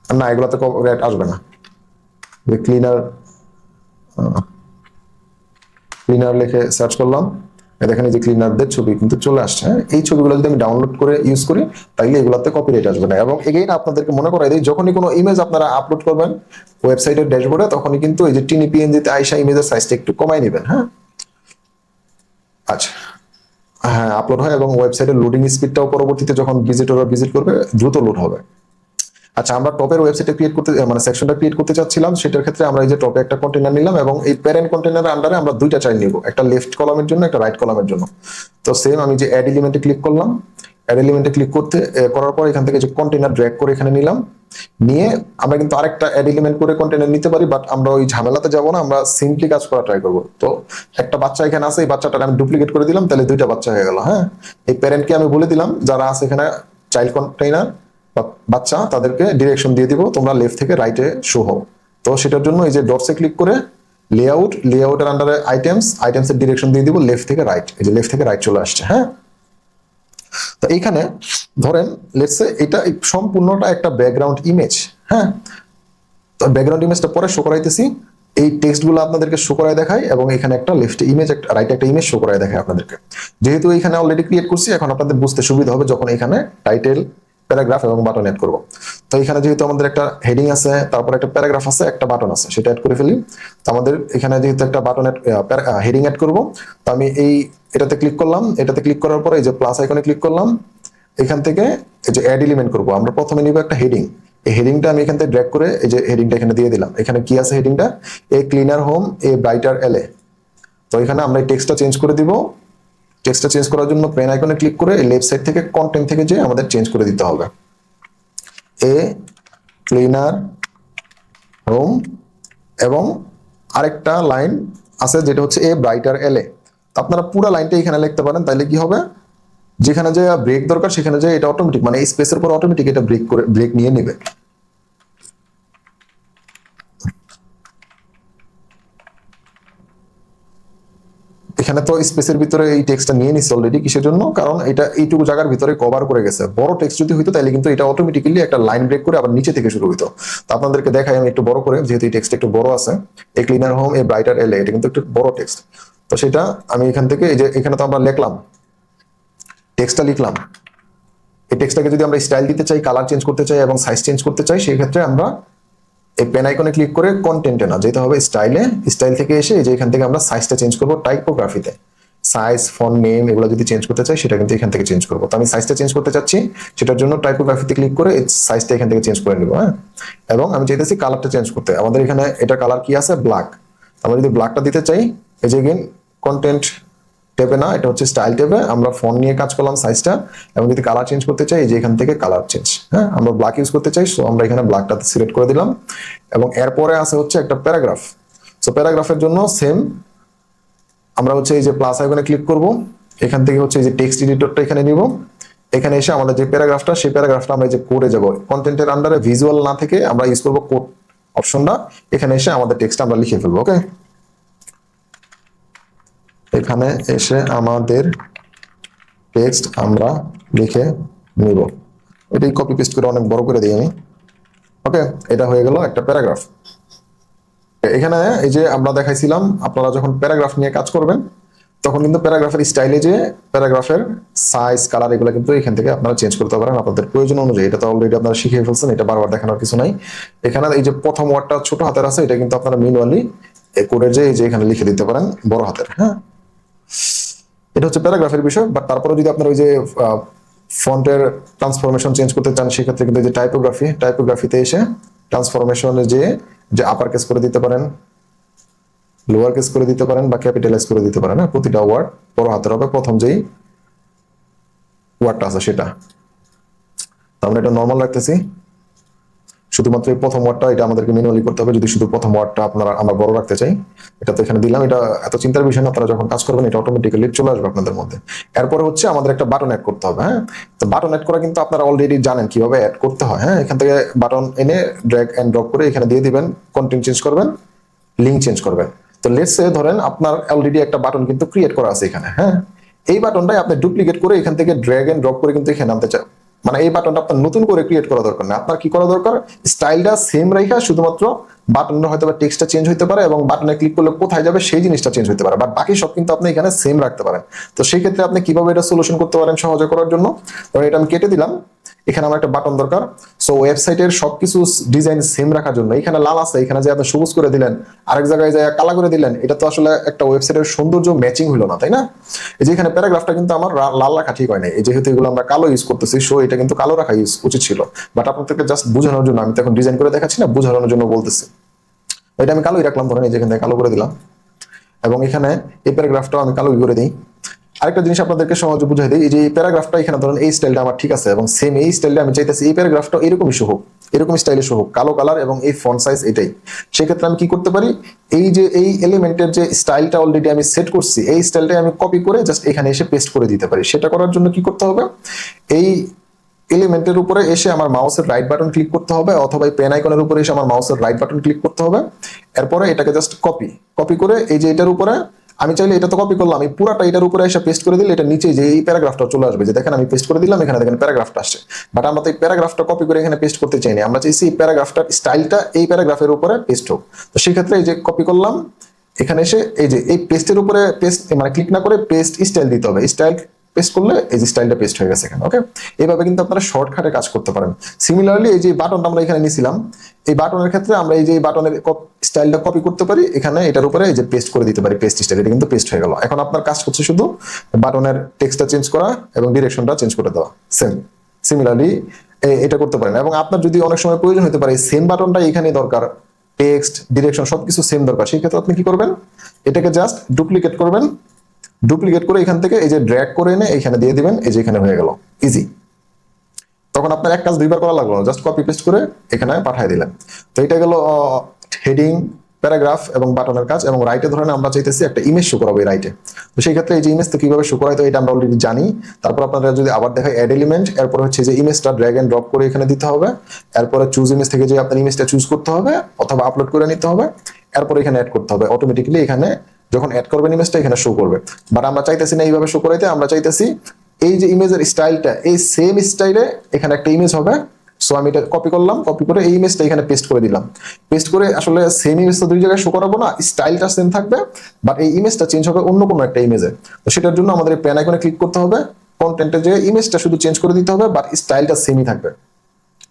না এগুলোতে কপিরাইট আসবে না, যে ক্লিনার, ক্লিনার লিখে সার্চ করলাম, দেখেন এই যে ক্লিনারদের ছবি কিন্তু চলে আসছে। এই ছবিগুলো যদি আমি ডাউনলোড করে ইউজ করি, তাইলে এগুলোতে কপিরাইট আসবে না। এবং এগেইন আপনাদেরকে মনে করাই দিই, যখনই কোনো ইমেজ আপনারা আপলোড করবেন ওয়েবসাইটের ড্যাশবোর্ডে, তখনই কিন্তু এই যে টিনি পিএনজিতে আইসা ইমেজের সাইজটা একটু কমাই নেবেন। হ্যাঁ, আচ্ছা, হ্যাঁ আপলোড হয়, এবং ওয়েবসাইটের লোডিং স্পিডটাও পরবর্তীতে যখন ভিজিটররা ভিজিট করবে দ্রুত লোড হবে। আচ্ছা, আমরা টপের ওয়েবসাইটে ক্রিয়েট করতে, মানে সেকশনটা ক্রিয়েট করতে চাচ্ছিলাম, সেটার ক্ষেত্রে আমরা এই যে টপে একটা কন্টেনার নিলাম, এবং এই প্যারেন্ট কন্টেনারের আন্ডারে আমরা দুইটা চাইল্ড নিব, একটা লেফট কলামের জন্য, একটা রাইট কলামের জন্য। তো সেম আমি যে অ্যাড এলিমেন্টে ক্লিক করলাম, অ্যাড এলিমেন্টে ক্লিক করার পর এখান থেকে যে কন্টেনার ড্র্যাগ করে এখানে নিলাম, নিয়ে আমরা কিন্তু আরেকটা অ্যাড এলিমেন্ট করে কন্টেনার নিতে পারি, বাট আমরা ওই ঝামেলাতে যাব না, আমরা সিম্পলি কাজ করা ট্রাই করবো। তো একটা বাচ্চা এখানে আছে, এই বাচ্চাটা আমি ডুপ্লিকেট করে দিলাম, তাহলে দুইটা বাচ্চা হয়ে গেল। হ্যাঁ, এই প্যারেন্টকে আমি বলে দিলাম যারা আছে এখানে চাইল্ড কন্টেইনার বাচ্চা, তাদেরকে ডিরেকশন দিয়ে দিব তোমরা লেফট থেকে রাইটে শো হও। তো সেটার জন্য এই যে ডটসে ক্লিক করে লেআউটের আন্ডারে আইটেমসের ডিরেকশন দিয়ে দিব লেফট থেকে রাইট। এই যে লেফট থেকে রাইট চলে আসছে। হ্যাঁ, তো এইখানে ধরেন লেটস সে এটা সম্পূর্ণটা একটা ব্যাকগ্রাউন্ড ইমেজ। হ্যাঁ, তো ব্যাকগ্রাউন্ড ইমেজটা পরে শো করাইতেছি, এই টেক্সটগুলো আপনাদেরকে শো করায় দেখায় এবং এখানে একটা লেফটে ইমেজ, একটা রাইটে একটা ইমেজ শো করায় দেখায় আপনাদেরকে। যেহেতু এখানে অলরেডি ক্রিয়েট করছি, এখন আপনাদের বুঝতে সুবিধা হবে যখন এখানে টাইটেল, প্যারাগ্রাফ এবং বাটন অ্যাড করব। তো এখানে যেহেতু আমাদের একটা হেডিং আছে, তারপর একটা প্যারাগ্রাফ আছে, একটা বাটন আছে, সেটা অ্যাড করে ফেলি। তো আমাদের এখানে যেহেতু একটা বাটন হেডিং অ্যাড করব, তো আমি এটাতে ক্লিক করলাম। এটাতে ক্লিক করার পরে এই যে প্লাস আইকনে ক্লিক করলাম, এখান থেকে এই যে অ্যাড এলিমেন্ট করব। আমরা প্রথমে নিব একটা হেডিং, এই হেডিংটা আমি এখান থেকে ড্র্যাগ করে এই যে হেডিংটা এখানে দিয়ে দিলাম। এখানে কি আছে হেডিংটা, a cleaner home a brighter এলএ। তো এখানে আমরা এই টেক্সটটা চেঞ্জ করে দিব। টেক্সটটা চেঞ্জ করার জন্য পেন আইকনে ক্লিক করে লেফট সাইড থেকে কন্টেন্ট থেকে যে আমাদের চেঞ্জ করে দিতে হবে, এ ক্লিনার হোম, এবং আরেকটা লাইন আছে যেটা হচ্ছে এ ব্রাইটার এলএ। তো আপনারা পুরো লাইনটা এখানে লিখতে পারেন, তাইলে কি হবে, যেখানে যে ব্রেক দরকার সেখানে যে এটা অটোমেটিক, মানে এই স্পেসের পর অটোমেটিক এটা ব্রেক নিয়ে নেবে। এখানে তো স্পেসের ভিতরে এই টেক্সটটা নিয়ে নিচ্ছে অলরেডি, কিসের জন্য, কারণ এটা এইটুকু জায়গার ভিতরে কভার করে গেছে। বড় টেক্সট যদি হইতো তাহলে কিন্তু এটা অটোমেটিক্যালি একটা লাইন ব্রেক করে আবার নিচে থেকে শুরু হইতো। তো আপনাদেরকে দেখাই আমি একটু বড় করে, যেহেতু এই টেক্সট একটু বড় আছে, এ cleaner home a brighter LA, এটা কিন্তু একটু বড় টেক্সট। তো সেটা আমি এখান থেকে এই যে এখানে তো আমরা লিখলাম, টেক্সটটা লিখলাম, এই টেক্সটটাকে যদি আমরা স্টাইল দিতে চাই, কালার চেঞ্জ করতে চাই এবং সাইজ চেঞ্জ করতে চাই, সেই ক্ষেত্রে আমরা এই পেন আইকনে ক্লিক করে কন্টেন্টে না যেতে হবে, স্টাইলে, স্টাইল থেকে এসে এই যে এখান থেকে আমরা সাইজটা চেঞ্জ করব টাইপোগ্রাফিতে। সাইজ, ফন্ট নেম এগুলো যদি চেঞ্জ করতে চাই সেটা কিন্তু এখান থেকে চেঞ্জ করবো। তো আমি সাইজটা চেঞ্জ করতে চাচ্ছি, সেটার জন্য টাইপোগ্রাফিতে ক্লিক করে সাইজটা এখান থেকে চেঞ্জ করে নিব। হ্যাঁ, এবং আমি চাইতেছি কালারটা চেঞ্জ করতে। আমাদের এখানে এটা কালার কি আছে, ব্ল্যাক। আমরা যদি ব্ল্যাকটা দিতে চাই, এই যে এগেইন কন্টেন্ট ট্যাবে না, এটা হচ্ছে স্টাইল ট্যাবে, আমরা ফন্ট নিয়ে কাজ করলাম সাইজটা, এবং যদি কালার চেঞ্জ করতে চাই এই যে এখান থেকে কালার চেঞ্জ। হ্যাঁ, আমরা ব্ল্যাক ইউজ করতে চাই, সো আমরা এখানে ব্ল্যাকটা সিলেক্ট করে দিলাম। এবং এরপরে আছে হচ্ছে একটা প্যারাগ্রাফ। সো প্যারাগ্রাফের জন্য সেম, আমরা হচ্ছে এই যে প্লাস আইকনে ক্লিক করব, এখান থেকে হচ্ছে এই যে টেক্সট এডিটরটা এখানে নিব। এখানে এসে আমাদের যে প্যারাগ্রাফটা, সেই প্যারাগ্রাফটা আমরা এই যে কোডে যাব, কন্টেন্টের আন্ডারে ভিজুয়াল না থেকে আমরা ইউজ করব কোড অপশনটা। এখানে এসে আমাদের টেক্সটটা আমরা লিখে ফেলবো। ওকে, এখানে এসে আমাদের টেক্সট আমরা লিখে নিব। এটাই কপি পেস্ট করে অনেক বড় করে দিই আমি। ওকে, এটা হয়ে গেল একটা প্যারাগ্রাফ। এখানে এই যে আমরা দেখাইছিলাম, আপনারা যখন প্যারাগ্রাফ নিয়ে কাজ করবেন তখন কিন্তু প্যারাগ্রাফের স্টাইলে যে প্যারাগ্রাফের সাইজ, কালার এগুলো কিন্তু এখান থেকে আপনারা চেঞ্জ করতে পারেন আপনাদের প্রয়োজন অনুযায়ী। এটা তো অলরেডি আপনারা শিখে ফেলছেন, এটা বারবার দেখানোর কিছু নাই। এখানে এই যে প্রথম ওয়ার্ডটা ছোট হাতের আছে, এটা কিন্তু আপনারা ম্যানুয়ালি কোডের যে এই যে এখানে লিখে দিতে পারেন বড় হাতের। হ্যাঁ, এটা হচ্ছে প্যারাগ্রাফের বিষয়। বাট তারপরে যদি আপনার ওই যে ফন্টের ট্রান্সফরমেশন চেঞ্জ করতে চান, সেক্ষেত্রে কিন্তু যে টাইপোগ্রাফিতে এসে ট্রান্সফরমেশনে যে আপার কেস করে দিতে পারেন, লোয়ার কেস করে দিতে পারেন, বা ক্যাপিটালাইজ করে দিতে পারেন। হ্যাঁ, প্রতিটা ওয়ার্ড বড় হাতের হবে, প্রথম যেই ওয়ার্ডটা আছে সেটা। আমরা এটা নর্মাল রাখতেছি, শুধুমাত্র এই প্রথম ওয়ার্ডটা এটা আমাদেরকে ম্যানুয়ালি করতে হবে যদি শুধু প্রথম ওয়ার্ডটা আমরা বড় রাখতে চাই। এটা তো এখানে দিলাম, এটা এত চিন্তার বিষয় না, আপনারা যখন কাজ করবেন এটা অটোমেটিক্যালি চলে আসবে আপনাদের মধ্যে। এরপরে হচ্ছে আমাদের একটা বাটন অ্যাড করতে হবে। হ্যাঁ, তো বাটন অ্যাড করা কিন্তু আপনারা অলরেডি জানেন কিভাবে অ্যাড করতে হয়। হ্যাঁ, এখান থেকে বাটন এনে ড্র্যাগ এন্ড ড্রপ করে এখানে দিয়ে দিবেন, কন্টেন্ট চেঞ্জ করবেন, লিঙ্ক চেঞ্জ করবেন। তো লেটস সে ধরেন আপনার অলরেডি একটা বাটন কিন্তু ক্রিয়েট করা আছে এখানে। হ্যাঁ, এই বাটনটাই আপনি ডুপ্লিকেট করে এখান থেকে ড্র্যাগ এন্ড ড্রপ করে কিন্তু এখানে আনতে চান, মানে এই বাটনটা আপনার নতুন করে ক্রিয়েট করা দরকার না। আপনার কি করা দরকার, স্টাইলটা সেম রাখা, শুধুমাত্র বাটনের হয়তো বা টেক্সটটা চেঞ্জ হতে পারে এবং বাটনে ক্লিক করলে কোথায় যাবে সেই জিনিসটা চেঞ্জ হতে পারে, বাট বাকি সব কিন্তু আপনি এখানে সেম রাখতে পারেন। তো সেই ক্ষেত্রে আপনি কিভাবে এটা সলিউশন করতে পারেন সহজে করার জন্য, ধরুন এটা আমি কেটে দিলাম, এখানে আমার একটা বাটন দরকার। সো ওয়েবসাইটের সবকিছু ডিজাইন সেম রাখার জন্য এখানে লাল আছে, এখানে যে আপনি সবুজ করে দিলেন, আরেক জায়গায় যায় কালা করে দিলেন, এটা তো আসলে একটা ওয়েবসাইটের সৌন্দর্য ম্যাচিং হলো না, তাই না? এই যে এখানে প্যারাগ্রাফটা কিন্তু আমার লাল রাখা ঠিক হয় না, এই যেহেতু এগুলো আমরা কালো ইউজ করতেছি, সো এটা কিন্তু কালো রাখা উচিত ছিল। বাট আপনাদেরকে জাস্ট বোঝানোর জন্য, আমি তো এখন ডিজাইন করে দেখাচ্ছি না, বোঝানোর জন্য বলতেছি। এটা আমি কালোই রাখলাম, ধরেন এই যেখানে কালো করে দিলাম, এবং এখানে এই প্যারাগ্রাফটাও আমি কালো করে দিই। আরেকটা জিনিস আপনাদেরকে সহজে বুঝাই দিই, এই যে এই প্যারাগ্রাফটা এখানে ধরুন এই স্টাইলটা আমার ঠিক আছে, এবং সেম এই স্টাইলটা আমি চাইতেছি এই প্যারাগ্রাফটা এরকমই হোক। এরকম স্টাইলে শো হোক, কালো কালার এবং এই ফন্ট সাইজ এটাই। সেক্ষেত্রে আমি কি করতে পারি, এই যে এই এলিমেন্টের যে স্টাইলটা অলরেডি আমি সেট করছি, এই স্টাইলটাই আমি কপি করে জাস্ট এখানে এসে পেস্ট করে দিতে পারি। সেটা করার জন্য কি করতে হবে, এই এলিমেন্টের উপরে এসে আমার মাউসের রাইট বাটন ক্লিক করতে হবে, অথবা এই পেন আইকনের উপরে এসে আমার মাউসের রাইট বাটন ক্লিক করতে হবে। এরপরে এটাকে জাস্ট কপি করে এই যে এটার উপরে আমি চাইলে এটা তো কপি করলাম, আমি পুরাটা এটার উপরে এসে পেস্ট করে দিলে এটা নিচে যে এই প্যারাগ্রাফটা চলে আসবে, যে দেখেন আমি পেস্ট করে দিলাম, এখানে দেখেন প্যারাগ্রাফটা আসছে। বাট আমরা তো এই প্যারাগ্রাফটা কপি করে এখানে পেস্ট করতে চাইনি, আমরা চাইছি এই প্যারাগ্রাফটার স্টাইলটা এই প্যারাগ্রাফের উপরে পেস্ট হোক। তো সেক্ষেত্রে এই যে কপি করলাম, এখানে এসে এই যে এই পেস্টের উপরে পেস্ট মানে ক্লিক না করে পেস্ট স্টাইল দিতে হবে, স্টাইল পেস্ট করলে এই যে স্টাইলটা পেস্ট হয়ে গেছে এখানে। ওকে, এইভাবে কিন্তু আপনারা শর্টকাটে কাজ করতে পারেন। সিমিলারলি এই যে বাটনটা আমরা এখানে নিছিলাম, এই বাটনের ক্ষেত্রে আমরা এই যে বাটনের স্টাইলটা কপি করতে পারি, এখানে এটার উপরে এই যে পেস্ট করে দিতে পারি, পেস্ট স্টাইল, এটা কিন্তু পেস্ট হয়ে গেল। এখন আপনার কাজ হচ্ছে শুধু বাটনের টেক্সটটা চেঞ্জ করা এবং ডিরেকশনটা চেঞ্জ করে দেওয়া। সিমিলারলি এটা করতে পারেন। এবং আপনার যদি অনেক সময় প্রয়োজন হতে পারে সেম বাটনটা এখানে দরকার, টেক্সট ডিরেকশন সবকিছু সেম দরকার, সেই ক্ষেত্রে আপনি কি করবেন, এটাকে জাস্ট ডুপ্লিকেট করবেন, ডুপ্লিকেট করে এখান থেকে এই যে ড্র্যাগ করে এনে এখানে দিয়ে দিবেন, এই যে এখানে হয়ে গেল, ইজি। তখন আপনার এক কাজ দুইবার করা লাগলো, জাস্ট কপি পেস্ট করে এখানে পাঠিয়ে দিলেন। তো এটা গেল হেডিং, প্যারাগ্রাফ এবং বাটনের কাজ। এবং রাইটে ধরেন আমরা চাইতেছি একটা ইমেজ শো করাবো এই রাইটে, তো সেই ক্ষেত্রে এই যে ইমেজটা কিভাবে শো করা হয় এটা আমরা অলরেডি জানি। তারপর আপনারা যদি আবার দেখায় অ্যাড এলিমেন্ট, এরপর হচ্ছে যে ইমেজটা ড্র্যাগ এন্ড ড্রপ করে এখানে দিতে হবে, এরপরে চুজ ইমেজ থেকে যে আপনার ইমেজটা চুজ করতে হবে অথবা আপলোড করে নিতে হবে, এরপর এখানে অ্যাড করতে হবে, অটোমেটিক্যালি এখানে যখন অ্যাড করবেন ইমেজটা এখানে শো করবে। বাট আমরা চাইতেছি না এইভাবে শো করাইতে, আমরা চাইতেছি এই যে ইমেজের স্টাইলটা এই সেম স্টাইলে এখানে একটা ইমেজ হবে। সো আমি এটা কপি করলাম, কপি করে এই ইমেজটা এখানে পেস্ট করে দিলাম। পেস্ট করে আসলে সেম ইমেজ তো দুই জায়গায় শো করাবো না, স্টাইলটা সেম থাকবে, বাট এই ইমেজটা চেঞ্জ হবে অন্য কোনো একটা ইমেজে। তো সেটার জন্য আমাদের এই পেন আইকনে ক্লিক করতে হবে, কন্টেন্টে যে ইমেজটা শুধু চেঞ্জ করে দিতে হবে, বাট স্টাইলটা সেমই থাকবে।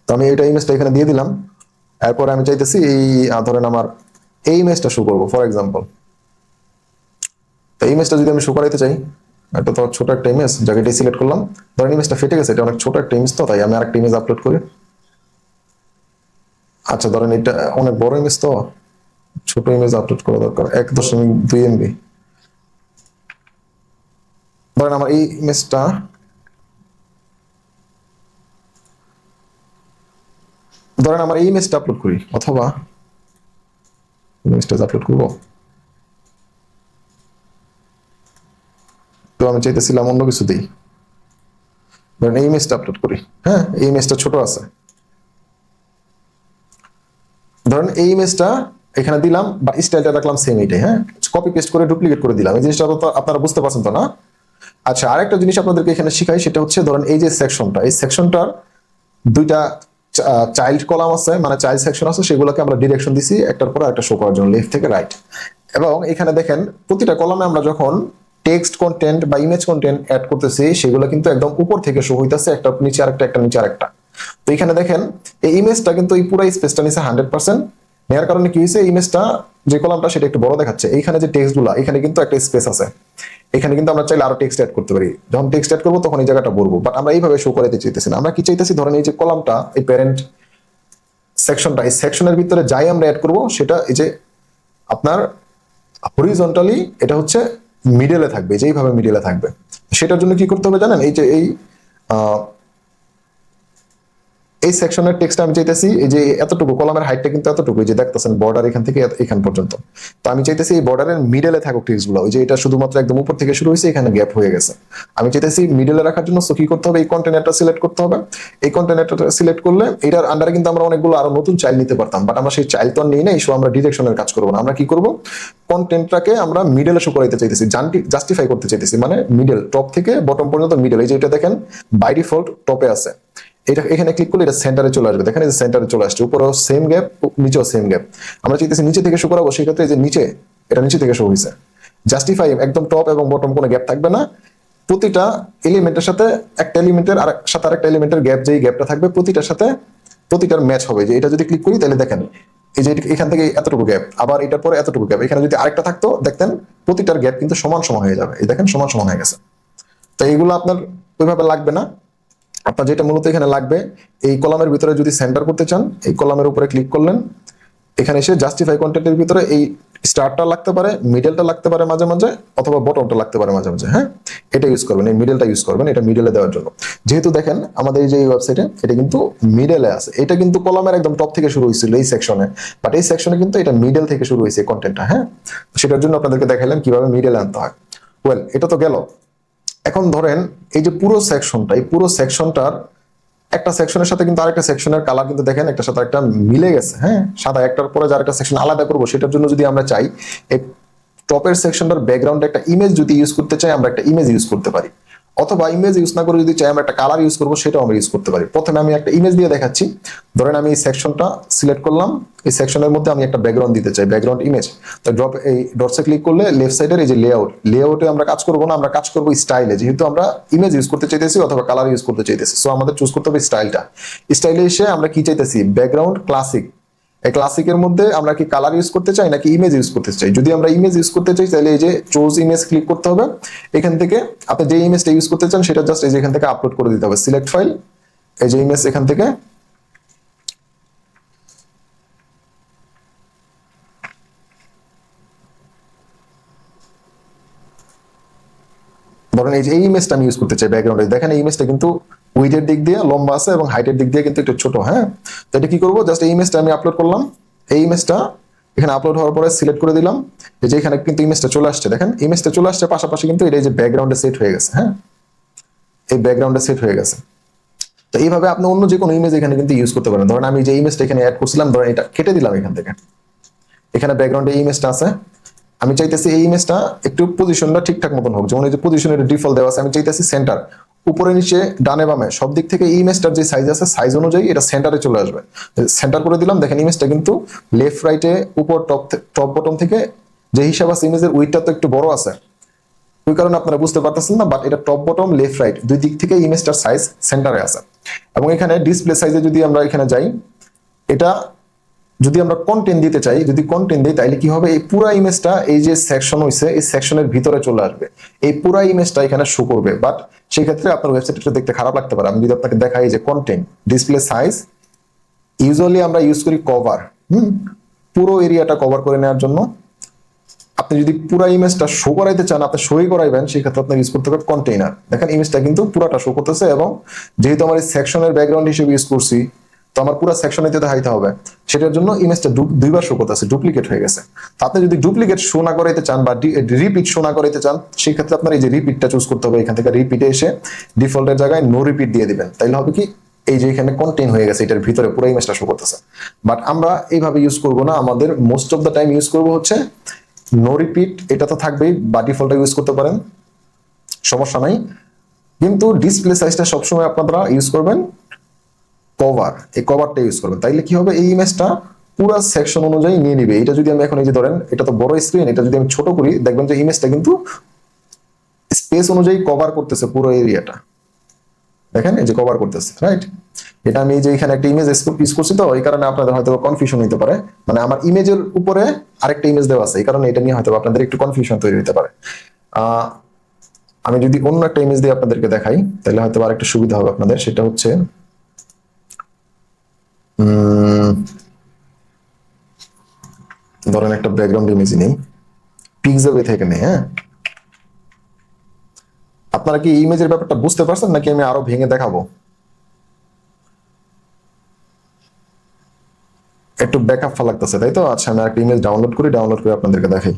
তো আমি এটা ইমেজটা এখানে দিয়ে দিলাম। এরপরে আমি চাইতেছি এই ধরেন আমার এই ইমেজটা শো করবো ফর এক্সাম্পল। তো এই ইমেজটা যদি আমি শো করাইতে চাই, এটা তো ছোট একটা ইমেজ, যাকে এটাই সিলেক্ট করলাম, ধরেন ইমেজটা ফেটে গেছে, এটা অনেক ছোট একটা ইমেজ, তো তাই আমি আরেকটা ইমেজ আপলোড করি। আচ্ছা ধরেন এটা অনেক বড় ইমেজ, তো ছোট ইমেজ আপলোড করা দরকার, 1.2 MB। ধরেন আমার এই ইমেজটা, ধরেন আমার এই ইমেজটা আপলোড করি, অথবা ইমেজটা আপলোড করবো, তো আমি চাইতেছিলাম অন্য কিছু দিই, ধরেন এই ইমেজটা আপলোড করি। হ্যাঁ, এই ইমেজটা ছোট আছে, ধরেন এই ইমেজটা এখানে দিলাম, বা স্টাইলটা রাখলাম সেম এইটাই। হ্যাঁ, কপি পেস্ট করে ডুপ্লিকেট করে দিলাম, এই জিনিসটা তো আপনারা বুঝতে পারছেন তো না? আচ্ছা, আরেকটা জিনিস আপনাদেরকে এখানে শিখাই, সেটা হচ্ছে ধরেন এই যে সেকশনটা, এই সেকশনটার দুইটা চাইল্ড কলাম আছে, মানে চাইল্ড সেকশন আছে, সেগুলোকে আমরা ডিরেকশন দিছি একটার পর একটা শো করার জন্য, লেফট থেকে রাইট। এবং এখানে দেখেন প্রতিটা কলামে আমরা যখন টেক্সট কন্টেন্ট বা ইমেজ কন্টেন্ট অ্যাড করতেছি, সেগুলো কিন্তু একদম উপর থেকে শো হইতেছে, একটা নিচে আরেকটা, একটা নিচে আরেকটা। তো এখানে দেখেন এই ইমেজটা কিন্তু এই পুরো স্পেসটা নিচে 100% নেওয়ার কারণে কি হয়েছে, ইমেজটা যে কলামটা সেটা একটু বড় দেখাচ্ছে। এইখানে যে টেক্সটগুলো, এখানে কিন্তু একটা স্পেস আছে, এখানে কিন্তু আমরা চাইলে আরো টেক্সট অ্যাড করতে পারি। যখন টেক্সট অ্যাড করবো তখন এই জায়গাটা বলবো, বাট আমরা এইভাবে শো করাতে চাইতেছি না। আমরা কি চাইতেছি, ধরেন এই যে কলামটা, এই প্যারেন্ট সেকশনটা, এই সেকশনের ভিতরে যাই আমরা অ্যাড করবো সেটা এই যে আপনার হরিজন্টালি এটা হচ্ছে মিডলে থাকবে, যেইভাবে মিডলে থাকবে। সেটার জন্য কি করতে হবে জানেন, এই যে এই সেকশনের টেক্সট আমি চাইতেছি এই যে এতটুকু, কলামের হাইটটা কিন্তু এতটুকু, যে দেখতেছেন বর্ডার এখান থেকে এখান পর্যন্ত। তো আমি চাইতেছি এই বর্ডারের মিডলে থাকুক টেক্সটগুলো, ওই যে এটা শুধুমাত্র একদম উপর থেকে শুরু হয়েছে, এখানে গ্যাপ হয়ে গেছে। আমি চাইতেছি মিডলে রাখার জন্য কি করতে হবে, এই কন্টেনারটা সিলেক্ট করতে হবে। এই কন্টেনারটা সিলেক্ট করলে এটার আন্ডারে কিন্তু আমরা অনেকগুলো আরো নতুন চাইল্ড নিতে পারতাম, বাট আমরা সেই চাইল্ড তো নিই না, সো আমরা ডিরেকশনের কাজ করবো না। আমরা কি করবো, কন্টেন্টটাকে আমরা মিডলে শো করাইতে চাইতেছি, জাস্টিফাই করতে চাইতেছি, মানে মিডল, টপ থেকে বটম পর্যন্ত মিডল। এই যে এটা দেখেন বাই ডিফল্ট টপে আছে, এটা এখানে ক্লিক করলে এটা সেন্টারে চলে আসবে, দেখেন এই যে সেন্টারে চলে আসছে, উপরেও সেম গ্যাপ, নিচেও সেম গ্যাপ। আমরা চাইতেছি নিচে থেকে শো করাবো, সেক্ষেত্রে এই যে নিচে, এটা নিচে থেকে শো হয়েছে। জাস্টিফাই, একদম টপ এবং বটম কোনো গ্যাপ থাকবে না, প্রতিটা এলিমেন্টের সাথে একটা এলিমেন্টের আর সাথে আরেকটা এলিমেন্টের গ্যাপ, যেই গ্যাপটা থাকবে প্রতিটার সাথে প্রতিটার ম্যাচ হবে। যে এটা যদি ক্লিক করি তাহলে দেখেন এই যে এখান থেকে এতটুকু গ্যাপ, আবার এটার পরে এতটুকু গ্যাপ, এখানে যদি আরেকটা থাকতো দেখতেন প্রতিটার গ্যাপ কিন্তু সমান সমান হয়ে যাবে, এই দেখেন সমান সমান হয়ে গেছে। তো এইগুলো আপনার ওইভাবে লাগবে না, আপনার যেটা মূলত এখানে লাগবে, এই কলামের ভিতরে যদি সেন্টার করতে চান, এই কলামের উপরে ক্লিক করলেন, এখানে এসে জাস্টিফাই কন্টেন্টের ভিতরে এই স্টারটা লাগতে পারে, মিডলটা লাগতে পারে মাঝে মাঝে, অথবা বটমটা লাগতে পারে মাঝে মাঝে। হ্যাঁ, এটা ইউজ করবেন, এই মিডলটা ইউজ করবেন, এটা মিডলে দেওয়ার জন্য। যেহেতু দেখেন আমাদের এই যে ওয়েবসাইটে এটা কিন্তু মিডলে আছে, এটা কিন্তু কলামের একদম টপ থেকে শুরু হয়েছিল এই সেকশনে, বাট এই সেকশনে কিন্তু এটা মিডল থেকে শুরু হয়েছে কন্টেন্টটা। হ্যাঁ, সেটার জন্য আপনাদেরকে দেখাইলাম কিভাবে মিডলে আনতে হয়। ওয়েল, এটা তো গেল। এখন ধরেন এই যে পুরো সেকশনটা, এই পুরো সেকশনটার একটা সেকশনের সাথে কিন্তু আরেকটা সেকশনের কালার কিন্তু দেখেন একটা সাথে একটা মিলে গেছে। হ্যাঁ, সাদা একটার পরে যার একটা সেকশন আলাদা করবো, সেটার জন্য যদি আমরা চাই এই টপের সেকশনটার ব্যাকগ্রাউন্ডে একটা ইমেজ যদি ইউজ করতে চাই, আমরা একটা ইমেজ ইউজ করতে পারি, অথবা ইমেজ ইউজ না করে যদি চাই আমরা একটা কালার ইউজ করবো, সেটাও আমরা ইউজ করতে পারি। প্রথমে আমি একটা ইমেজ দিয়ে দেখাচ্ছি। ধরেন আমি এই সেকশনটা সিলেক্ট করলাম, এই সেকশনের মধ্যে আমি একটা ব্যাকগ্রাউন্ড দিতে চাই, ব্যাকগ্রাউন্ড ইমেজ। তো ড্রপ এই ডটসে ক্লিক করলে লেফট সাইডের এই যে লেআউটে আমরা কাজ করবো না, আমরা কাজ করবো স্টাইলে। যেহেতু আমরা ইমেজ ইউজ করতে চাইতেছি অথবা কালার ইউজ করতে চাইতেছি, সো আমাদের চুজ করতে হবে স্টাইলটা। স্টাইলে এসে আমরা কি চাইতেছি, ব্যাকগ্রাউন্ড ক্লাসিক। এই ক্লাসিকের মধ্যে আমরা কি কালার ইউজ করতে চাই নাকি ইমেজ ইউজ করতে চাই? যদি আমরা ইমেজ ইউজ করতে চাই তাহলে এই যে চুজ ইমেজ ক্লিক করতে হবে। এখান থেকে আপনি যে ইমেজটা ইউজ করতে চান সেটা জাস্ট এই যে এখান থেকে আপলোড করে দিতে হবে, সিলেক্ট ফাইল, এই যে ইমেজ এখান থেকে ধরেন এই যে এই ইমেজটা আমি ইউজ করতে চাই ব্যাকগ্রাউন্ডে। দেখেন এই ইমেজটা কিন্তু উইডের দিক দিয়ে লম্বা আছে এবং হাইটের দিক দিয়ে কিন্তু একটু ছোট। হ্যাঁ, তো এটা কি করবো, জাস্ট এই ইমেজটা আমি আপলোড করলাম। এই ইমেজটা এখানে আপলোড হওয়ার পরে সিলেক্ট করে দিলাম, এই যে এখানে কিন্তু ইমেজটা চলে আসছে। দেখেন ইমেজটা চলে আসছে, পাশাপাশি কিন্তু এটা এই যে ব্যাকগ্রাউন্ডে সেট হয়ে গেছে। হ্যাঁ, এই ব্যাকগ্রাউন্ডে সেট হয়ে গেছে। তো এইভাবে আপনি অন্য যে কোনো ইমেজ এখানে কিন্তু ইউজ করতে পারেন। ধরেন আমি যে ইমেজটা এখানে অ্যাড করছিলাম, ধরেন এটা কেটে দিলাম এখান থেকে, এখানে ব্যাকগ্রাউন্ডে এই ইমেজটা আছে, আমি চাইতেছি এই ইমেজটা একটু পজিশনটা ঠিকঠাক মতন হোক। যেমন এই যে পজিশনের ডিফল্ট দেওয়া আছে, আমি চাইতেছি সেন্টার, উপরে নিচে ডানে বামে সব দিক থেকে এই ইমেজটার যে সাইজ আছে সাইজ অনুযায়ী এটা সেন্টারে চলে আসবে। সেন্টার করে দিলাম। দেখেন ইমেজটা কিন্তু লেফট রাইটে উপর টপ বটম থেকে যে হিসাব আছে, ইমেজের উইডটা তো একটু বড় আছে, ওই কারণে আপনারা বুঝতে পারতেছেন না, বাট এটা টপ বটম লেফট রাইট দুই দিক থেকে ইমেজটার সাইজ সেন্টারে আছে। এবং এখানে ডিসপ্লে সাইজে যদি আমরা এখানে যাই, এটা যদি আমরা কন্টেন্ট দিতে চাই, যদি কন্টেন্ট দিই তাহলে কি হবে, এই পুরো ইমেজটা এই যে সেকশন হইছে এই সেকশনের ভিতরে চলে আসবে, এই পুরো ইমেজটা এখানে শো করবে। বাট সেই ক্ষেত্রে আপনার ওয়েবসাইটটা দেখতে খারাপ লাগতে পারে। আমি যদি আপনাকে দেখাই যে কন্টেন্ট ডিসপ্লে সাইজ, ইউজুয়ালি আমরা ইউজ করি কভার, পুরো এরিয়াটা কভার করে নেওয়ার জন্য। আপনি যদি পুরো ইমেজটা শো করাইতে চান, আপনি শোই করাইবেন, সেক্ষেত্রে আপনি ইউজ করতে হবে কন্টেইনার। দেখেন ইমেজটা কিন্তু পুরোটা শো করতেছে, এবং যেহেতু আমার এই সেকশনের ব্যাকগ্রাউন্ড হিসেবে ইউজ করছি, তো আমার পুরো সেকশনে দেখাইতে হবে, সেটার জন্য ইমেজটা দুইবার শো করতেছে, ডুপ্লিকেট হয়ে গেছে। তো আপনি যদি ডুপ্লিকেট শো না করাইতে চান বা রিপিট শো না করাইতে চান, সেক্ষেত্রে আপনার এই যে রিপিটটা চুজ করতে হবে। এখান থেকে রিপিটে এসে ডিফল্টের জায়গায় নো রিপিট দিয়ে দিবেন, তাইলে হবে কি, এই যে এখানে কন্টেইন হয়ে গেছে, এটার ভিতরে পুরো ইমেজটা শো করতেছে। বাট আমরা এইভাবে ইউজ করব না, আমাদের most of the time use করব হচ্ছে নো রিপিট। এটা তো থাকবেই, বা ডিফল্টটা ইউজ করতে পারেন, সমস্যা নাই। কিন্তু ডিসপ্লে সাইজটা সবসময় আপনারা ইউজ করবেন কভার, এই কভারটা ইউজ করবেন। তাইলে কি হবে, এই ইমেজটা পুরো সেকশন অনুযায়ী নিয়ে নিবে। এটা যদি আমি এখন এই যে ধরেন এটা তো বড় স্ক্রিন, এটা যদি আমি ছোট করি, দেখবেন যে ইমেজটা কিন্তু স্পেস অনুযায়ী কভার করতেছে পুরো এরিয়াটা। দেখেন এই যে কভার করতেছে, রাইট। এটা আমি যে এখানে একটা ইমেজ ইউজ করছি, তো এই কারণে আপনাদের হয়তো কনফিউশন হতে পারে, মানে আমার ইমেজের উপরে আরেকটা ইমেজ দেওয়া আছে, এই কারণে এটা নিয়ে হয়তো আপনাদের একটু কনফিউশন তৈরি হতে পারে। আমি যদি অন্য একটা ইমেজ দিয়ে আপনাদেরকে দেখাই, তাহলে হয়তো আরেকটা সুবিধা হবে আপনাদের। সেটা হচ্ছে ধরেন একটা ব্যাকগ্রাউন্ড ইমেজ নেই, পিক্সেল থেকে নেই। হ্যাঁ, আপনারা কি ইমেজের ব্যাপারটা বুঝতে পারছেন নাকি আমি আরো ভেঙে দেখাবো? একটু ব্যাকআপ লাগতেছে, তাই তো? আচ্ছা, আমি একটা ইমেজ ডাউনলোড করে আপনাদেরকে দেখাই।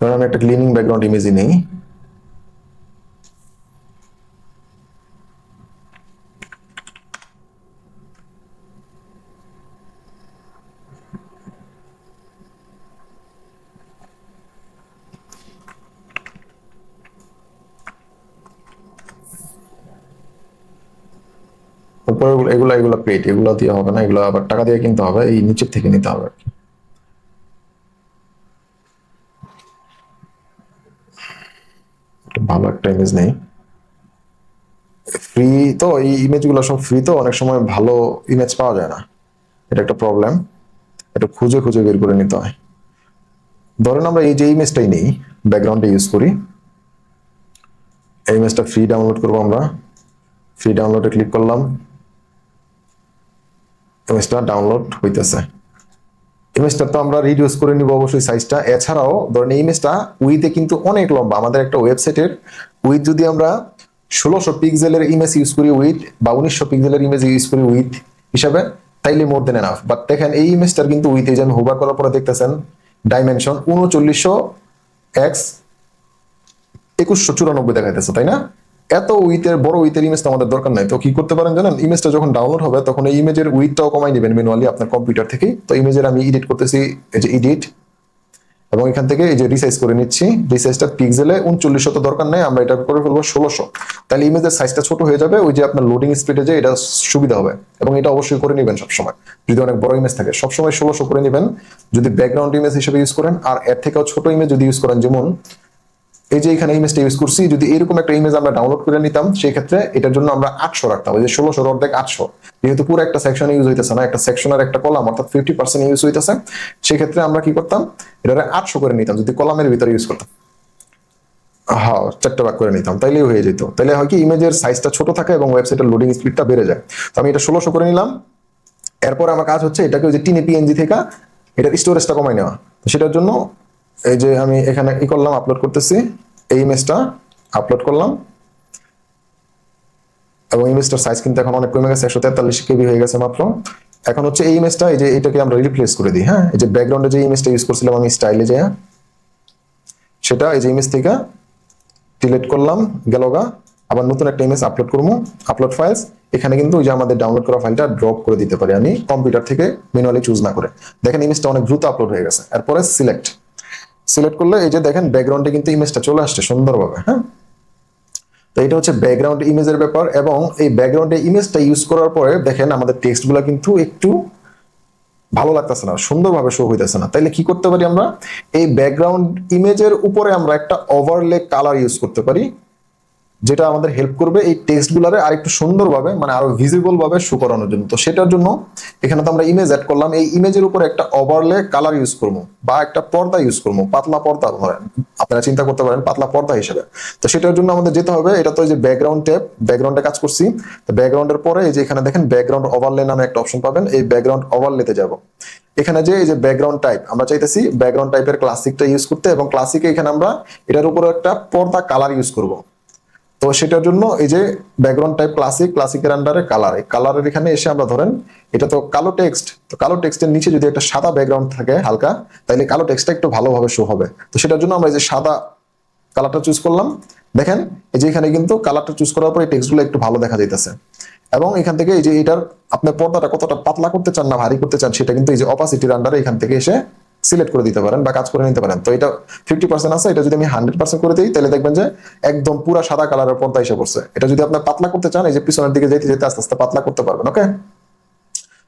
ধরেন আমি একটা ক্লিনিং ব্যাকগ্রাউন্ড ইমেজই নেই, উপরে এগুলা এগুলা পেড, এগুলা দিয়ে হবে না, এগুলো আবার টাকা দিয়ে কিনতে হবে, এই নিচের থেকে নিতে হবে। ভালো একটা ইমেজ নেই, ফ্রি তো, এই ইমেজ গুলো সব ফ্রি, তো অনেক সময় ভালো ইমেজ পাওয়া যায় না। এটা একটা প্রবলেম, এটা খুঁজে খুঁজে বের করে নিতে হয়। ধরেন আমরা এই যে ইমেজটাই নেই, ব্যাকগ্রাউন্ডে ইউজ করি, এই ইমেজটা ফ্রি ডাউনলোড করবো আমরা। ফ্রি ডাউনলোডে ক্লিক করলাম, ইমেজটা ডাউনলোড হইতেছে। ইমেজটা তো আমরা রিডিউস করে নিব অবশ্যই সাইজটা। এছাড়াও ধরেন এই ইমেজটা উইথে কিন্তু অনেক লম্বা, আমাদের একটা ওয়েবসাইটের উইথ যদি আমরা 1600 পিক্সেলের ইমেজ ইউজ করি উইথ, বা 1900 পিক্সেলের ইমেজ ইউজ করি উইথ হিসাবে, তাইলে মোর দেন এনাফ। বাট দেখেন এই ইমেজটার কিন্তু উইথ, এই যে আমি হোভার করার পরে দেখতেছেন ডাইমেনশন 3900 এক্স 2194 দেখাইতেছে, তাই না? এত উইথের বড় উইথের ইমেজ তো আমাদের দরকার নাই। তো কি করতে পারেন জানেন, ইমেজটা যখন ডাউনলোড হবে তখন এই ইমেজের উইথটাও কমাই নেবেন ম্যানুয়ালি আপনার কম্পিউটার থেকে। তো ইমেজের আমি এডিট করতেছি, এই যে এডিট, এবং এখান থেকে এই যে রিসাইজ করে নিচ্ছি। রিসাইজটা পিক্সেলে 3900 তো দরকার নেই, আমরা এটা করে ফেলবো 1600। তাহলে ইমেজের সাইজটা ছোট হয়ে যাবে, ওই যে আপনার লোডিং স্পিডে যে এটা সুবিধা হবে। এবং এটা অবশ্যই করে নেবেন সবসময়, যদি অনেক বড় ইমেজ থাকে সবসময় 1600 করে নেবেন যদি ব্যাকগ্রাউন্ড ইমেজ হিসেবে ইউজ করেন। আর এর থেকেও ছোট ইমেজ যদি ইউজ করেন, যেমন এই যে এখানে ইমেজটা ইউজ করছি, যদি এরকম একটা ইমেজ আমরা ডাউনলোড করে নিতাম সেই ক্ষেত্রে এটার জন্য আমরা 800 রাখতাম। ওই যে 1600 অর্ধেক 800, যেহেতু পুরো একটা সেকশন ইউজ হইতেছে না, একটা সেকশনের একটা কলাম অর্থাৎ 50% ইউজ হইতেছে, সেই ক্ষেত্রে আমরা কি করতাম, এটারে 800 করে নিতাম যদি কলামের ভিতরে ইউজ করতাম। হ্যাঁ, 4টা ভাগ করে নিতাম, তাইলেই হয়ে যেত। তাইলে হয় কি, ইমেজের সাইজটা ছোট থাকে এবং ওয়েবসাইটের লোডিং স্পিডটা বেড়ে যায়। তো আমি এটা 1600 করে নিলাম। এরপর আমার কাজ হচ্ছে এটাকে ওই যে টিনে পিএনজি থেকে এটার স্টোরেজটা কমাই নেওয়া। তো সেটার জন্য এই যে আমি এখানে কি করলাম, আপলোড করতেছি, এই ইমেজটা আপলোড করলাম, এবং ইমেজটার সাইজ কিন্তু এখন অনেক কমে গেছে, 143 কেবি হয়ে গেছে মাত্র। এখন হচ্ছে এই ইমেজটা, এই যে এটাকে আমরা রিপ্লেস করে দিই। হ্যাঁ, এই যে ব্যাকগ্রাউন্ডে যে ইমেজটা ইউজ করছিলাম আমি স্টাইলে যে, সেটা এই যে ইমেজ থেকে ডিলিট করলাম, গেলগা। আবার নতুন একটা ইমেজ আপলোড করবো, আপলোড ফাইলস। এখানে কিন্তু ওই যে আমাদের ডাউনলোড করা ফাইলটা ড্রপ করে দিতে পারি আমি কম্পিউটার থেকে ম্যানুয়ালি চুজ না করে। দেখেন ইমেজটা অনেক দ্রুত আপলোড হয়ে গেছে। এরপরে সিলেক্ট করলে এই যে দেখেন ব্যাকগ্রাউন্ডে কিন্তু ইমেজটা চলে আসছে সুন্দরভাবে। হ্যাঁ, তো এটা হচ্ছে ব্যাকগ্রাউন্ড ইমেজের ব্যাপার। এবং এই ব্যাকগ্রাউন্ডে ইমেজটা ইউজ করার পরে দেখেন আমাদের টেক্সটগুলো কিন্তু একটু ভালো লাগতেছে না, সুন্দরভাবে শো হইতেছে না। তাইলে কি করতে পারি আমরা, এই ব্যাকগ্রাউন্ড ইমেজের উপরে আমরা একটা ওভারলে কালার ইউজ করতে পারি, যেটা আমাদের হেল্প করবে এই টেক্সটগুলোরে আরেকটু সুন্দরভাবে, মানে আরো ভিজিবল ভাবে শো করানোর জন্য। তো সেটার জন্য এখানে তো আমরা ইমেজ অ্যাড করলাম, এই ইমেজের উপরে একটা ওভারলে কালার ইউজ করবো, বা একটা পর্দা ইউজ করবো, পাতলা পর্দা ধরেন, আপনারা চিন্তা করতে পারেন পাতলা পর্দা হিসেবে। তো সেটার জন্য আমাদের যেতে হবে, এটা তো এই যে ব্যাকগ্রাউন্ড ট্যাব, ব্যাকগ্রাউন্ডে কাজ করছি। তো ব্যাকগ্রাউন্ডের পরে এই যে এখানে দেখেন ব্যাকগ্রাউন্ড ওভারলে নামে একটা অপশন পাবেন, এই ব্যাকগ্রাউন্ড ওভারলেতে যাব। এখানে যে এই যে ব্যাকগ্রাউন্ড টাইপ, আমরা চাইতেছি ব্যাকগ্রাউন্ড টাইপের ক্লাসিকটা ইউজ করতে, এবং ক্লাসিকে এখানে আমরা এটার উপরে একটা পর্দা কালার ইউজ করব। তো সেটার জন্য এই যে ব্যাকগ্রাউন্ড টাইপ ক্লাসিকের আন্ডারে কালার, এই কালারের এখানে এসে আমরা ধরেন এটা তো কালো টেক্সট, তো কালো টেক্সটের নিচে যদি একটা সাদা ব্যাকগ্রাউন্ড থাকে হালকা, তাহলে কালো টেক্সটটা একটু ভালোভাবে শো হবে। তো সেটার জন্য আমরা এই যে সাদা কালারটা চুজ করলাম। দেখেন এই যে এখানে কিন্তু কালারটা চুজ করার পরে টেক্সটগুলো একটু ভালো দেখা যাইতেছে। এবং এখান থেকে এই যে এটার আপনার পর্দাটা কতটা পাতলা করতে চান না ভারী করতে চান, সেটা কিন্তু এই যে অপাসিটির আন্ডারে এখান থেকে এসে সিলেক্ট করে দিতে পারেন বা কাজ করে নিতে পারেন। তো এটা 50% আছে, এটা যদি আমি 100% করে দিই তাহলে দেখবেন যে একদম পুরা সাদা কালারের পর্দা এসে পড়ছে। এটা যদি আপনার পাতলা করতে চান, এই যে পিছনের দিকে যেতে যেতে আস্তে আস্তে পাতলা করতে পারবেন। ওকে,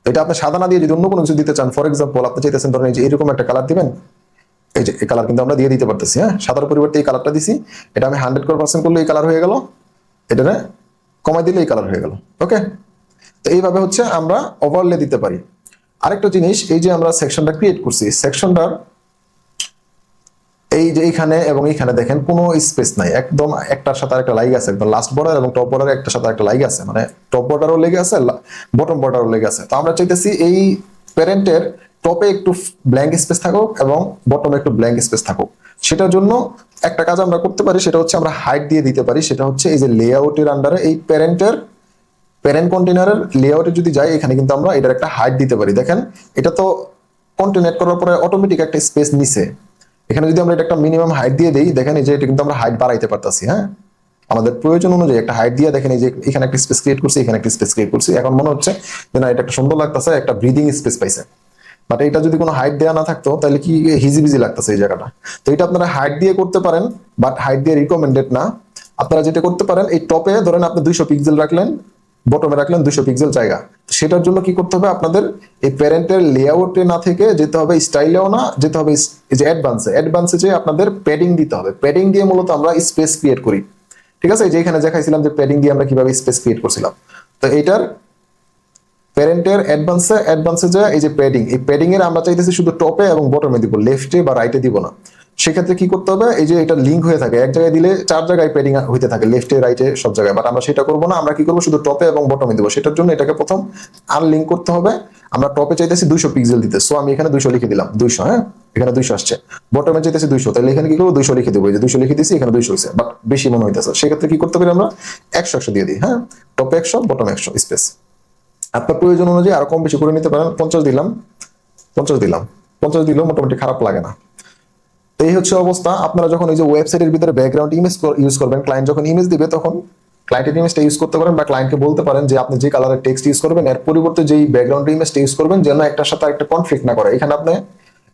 তো এটা আপনি সাদা না দিয়ে যদি অন্য কোনো কিছু দিতে চান, ফর এক্সাম্পল আপনি চাইতেছেন ধরেন এই যে এরকম একটা কালার দিবেন, এই যে এই কালার কিন্তু আমরা দিয়ে দিতে পারতেছি। হ্যাঁ, সাদার পরিবর্তে এই কালারটা দিছি, এটা আমি 100% করলে এই কালার হয়ে গেল, এটা কমাই দিলে এই কালার হয়ে গেল। ওকে, তো এইভাবে হচ্ছে আমরা ওভারলে দিতে পারি। আরেকটা জিনিস, এই যে আমরা সেকশনটা ক্রিয়েট করছি, সেকশনটার এই যে এইখানে এবং এইখানে দেখেন কোনো স্পেস নাই, একদম একটার সাথে আরেকটা লাইক আছে, একদম লাস্ট বর্ডার এবং টপ বর্ডার একটার সাথে একটা লাইক আছে, মানে টপ বর্ডারও লেগে আছে, বটম বর্ডারও লেগে আছে। তো আমরা চাইতেছি এই প্যারেন্টের টপে একটু ব্ল্যাঙ্ক স্পেস থাকুক এবং বটমে একটু ব্ল্যাঙ্ক স্পেস থাকুক। সেটার জন্য একটা কাজ আমরা করতে পারি, সেটা হচ্ছে আমরা হাইট দিয়ে দিতে পারি। সেটা হচ্ছে এই যে লেআউটের আন্ডারে এই প্যারেন্ট কন্টেনারের লেআউটে যদি যাই, এখানে কিন্তু আমরা এটার একটা হাইট দিতে পারি। দেখেন এটা তো কন্টেন্ট করার পরে অটোমেটিক একটা স্পেস নিছে, এখানে যদি আমরা এটা একটা মিনিমাম হাইট দিয়ে দেই, দেখেন এই যে এটা কিন্তু আমরা হাইট বাড়াইতে পারতাছি। হ্যাঁ, আমাদের প্রয়োজন অনুযায়ী একটা হাইট দিয়ে দেখেন এই যে এখানে একটা স্পেস ক্রিয়েট করছি, এখানে একটা স্পেস ক্রিয়েট করছি। এখন মনে হচ্ছে যে না, এটা একটা সুন্দর লাগতেছে, একটা ব্রিদিং স্পেস পাইছে। বাট এটা যদি কোনো হাইট দেওয়া না থাকতো তাহলে কি হিজিবিজি লাগতেছে এই জায়গাটা। তো এটা আপনারা হাইট দিয়ে করতে পারেন, বাট হাইট দিয়ে রিকমেন্ডেড না। আপনারা যেটা করতে পারেন, এই টপে ধরেন আপনি 200 পিক্সেল রাখলেন, বটমে রাখলেন 200 পিক্সেল জায়গা। সেটার জন্য কি করতে হবে, আপনাদের এই প্যারেন্টের লেআউটে না থেকে যেতে হবে স্টাইলেও না, যেতে হবে এই যে অ্যাডভান্সে যে আপনাদের প্যাডিং দিতে হবে। প্যাডিং দিয়ে মূলত আমরা স্পেস ক্রিয়েট করি। ঠিক আছে, এই যে এখানে দেখাইছিলাম যে প্যাডিং দিয়ে আমরা কিভাবে স্পেস ক্রিয়েট করছিলাম। তো এইটার প্যারেন্টের অ্যাডভান্সে যে এই যে প্যাডিং, এই প্যাডিং এর আমরা চাইতেছি শুধু টপে এবং বটমে দিব, লেফটে বা রাইটে দিব না। সেক্ষেত্রে কি করতে হবে, এই যে এটা লিঙ্ক হয়ে থাকে, এক জায়গায় দিলে 4 জায়গায় প্যাডিং হইতে থাকে, লেফটে রাইটে সব জায়গায়, বাট আমরা সেটা করবো না। আমরা কি করবো, শুধু টপে এবং বটমে দিব। সেটার জন্য এটাকে প্রথম আনলিঙ্ক করতে হবে। আমরা টপে চাইতেছি 200 পিক্সেল দিতে, সো আমি এখানে 200 লিখে দিলাম, 200, হ্যাঁ এখানে 200 আসছে। বটমে চাইতেছি 200, তাহলে এখানে কি করবো, 200 লিখে দেবো, এই যে 200 লিখে দিয়েছি, এখানে 200 হয়েছে, বাট বেশি মনে হইতেছে। সেক্ষেত্রে কি করতে পারি, আমরা 100 দিয়ে দিই, হ্যাঁ, টপে 100, বটমে 100 স্পেস। আপনার প্রয়োজন অনুযায়ী আরো কম বেশি করে নিতে পারেন। 50 দিলাম, 50 দিলেও মোটামুটি খারাপ লাগে না। তো এই হচ্ছে অবস্থা। আপনারা যখন এই যে ওয়েবসাইটের ভিতরে ব্যাকগ্রাউন্ড ইমেজ ইউজ করবেন, ক্লায়েন্ট যখন ইমেজ দিবে তখন ক্লায়েন্টের ইমেজটা ইউজ করতে পারেন, বা ক্লায়েন্টকে বলতে পারেন যে আপনি যে কালারের টেক্সট ইউজ করবেন এর পরিবর্তে যেই ব্যাকগ্রাউন্ড ইমেজটা ইউজ করবেন যেন একটার সাথে একটা কনফ্লিক্ট না করে। এখানে আপনি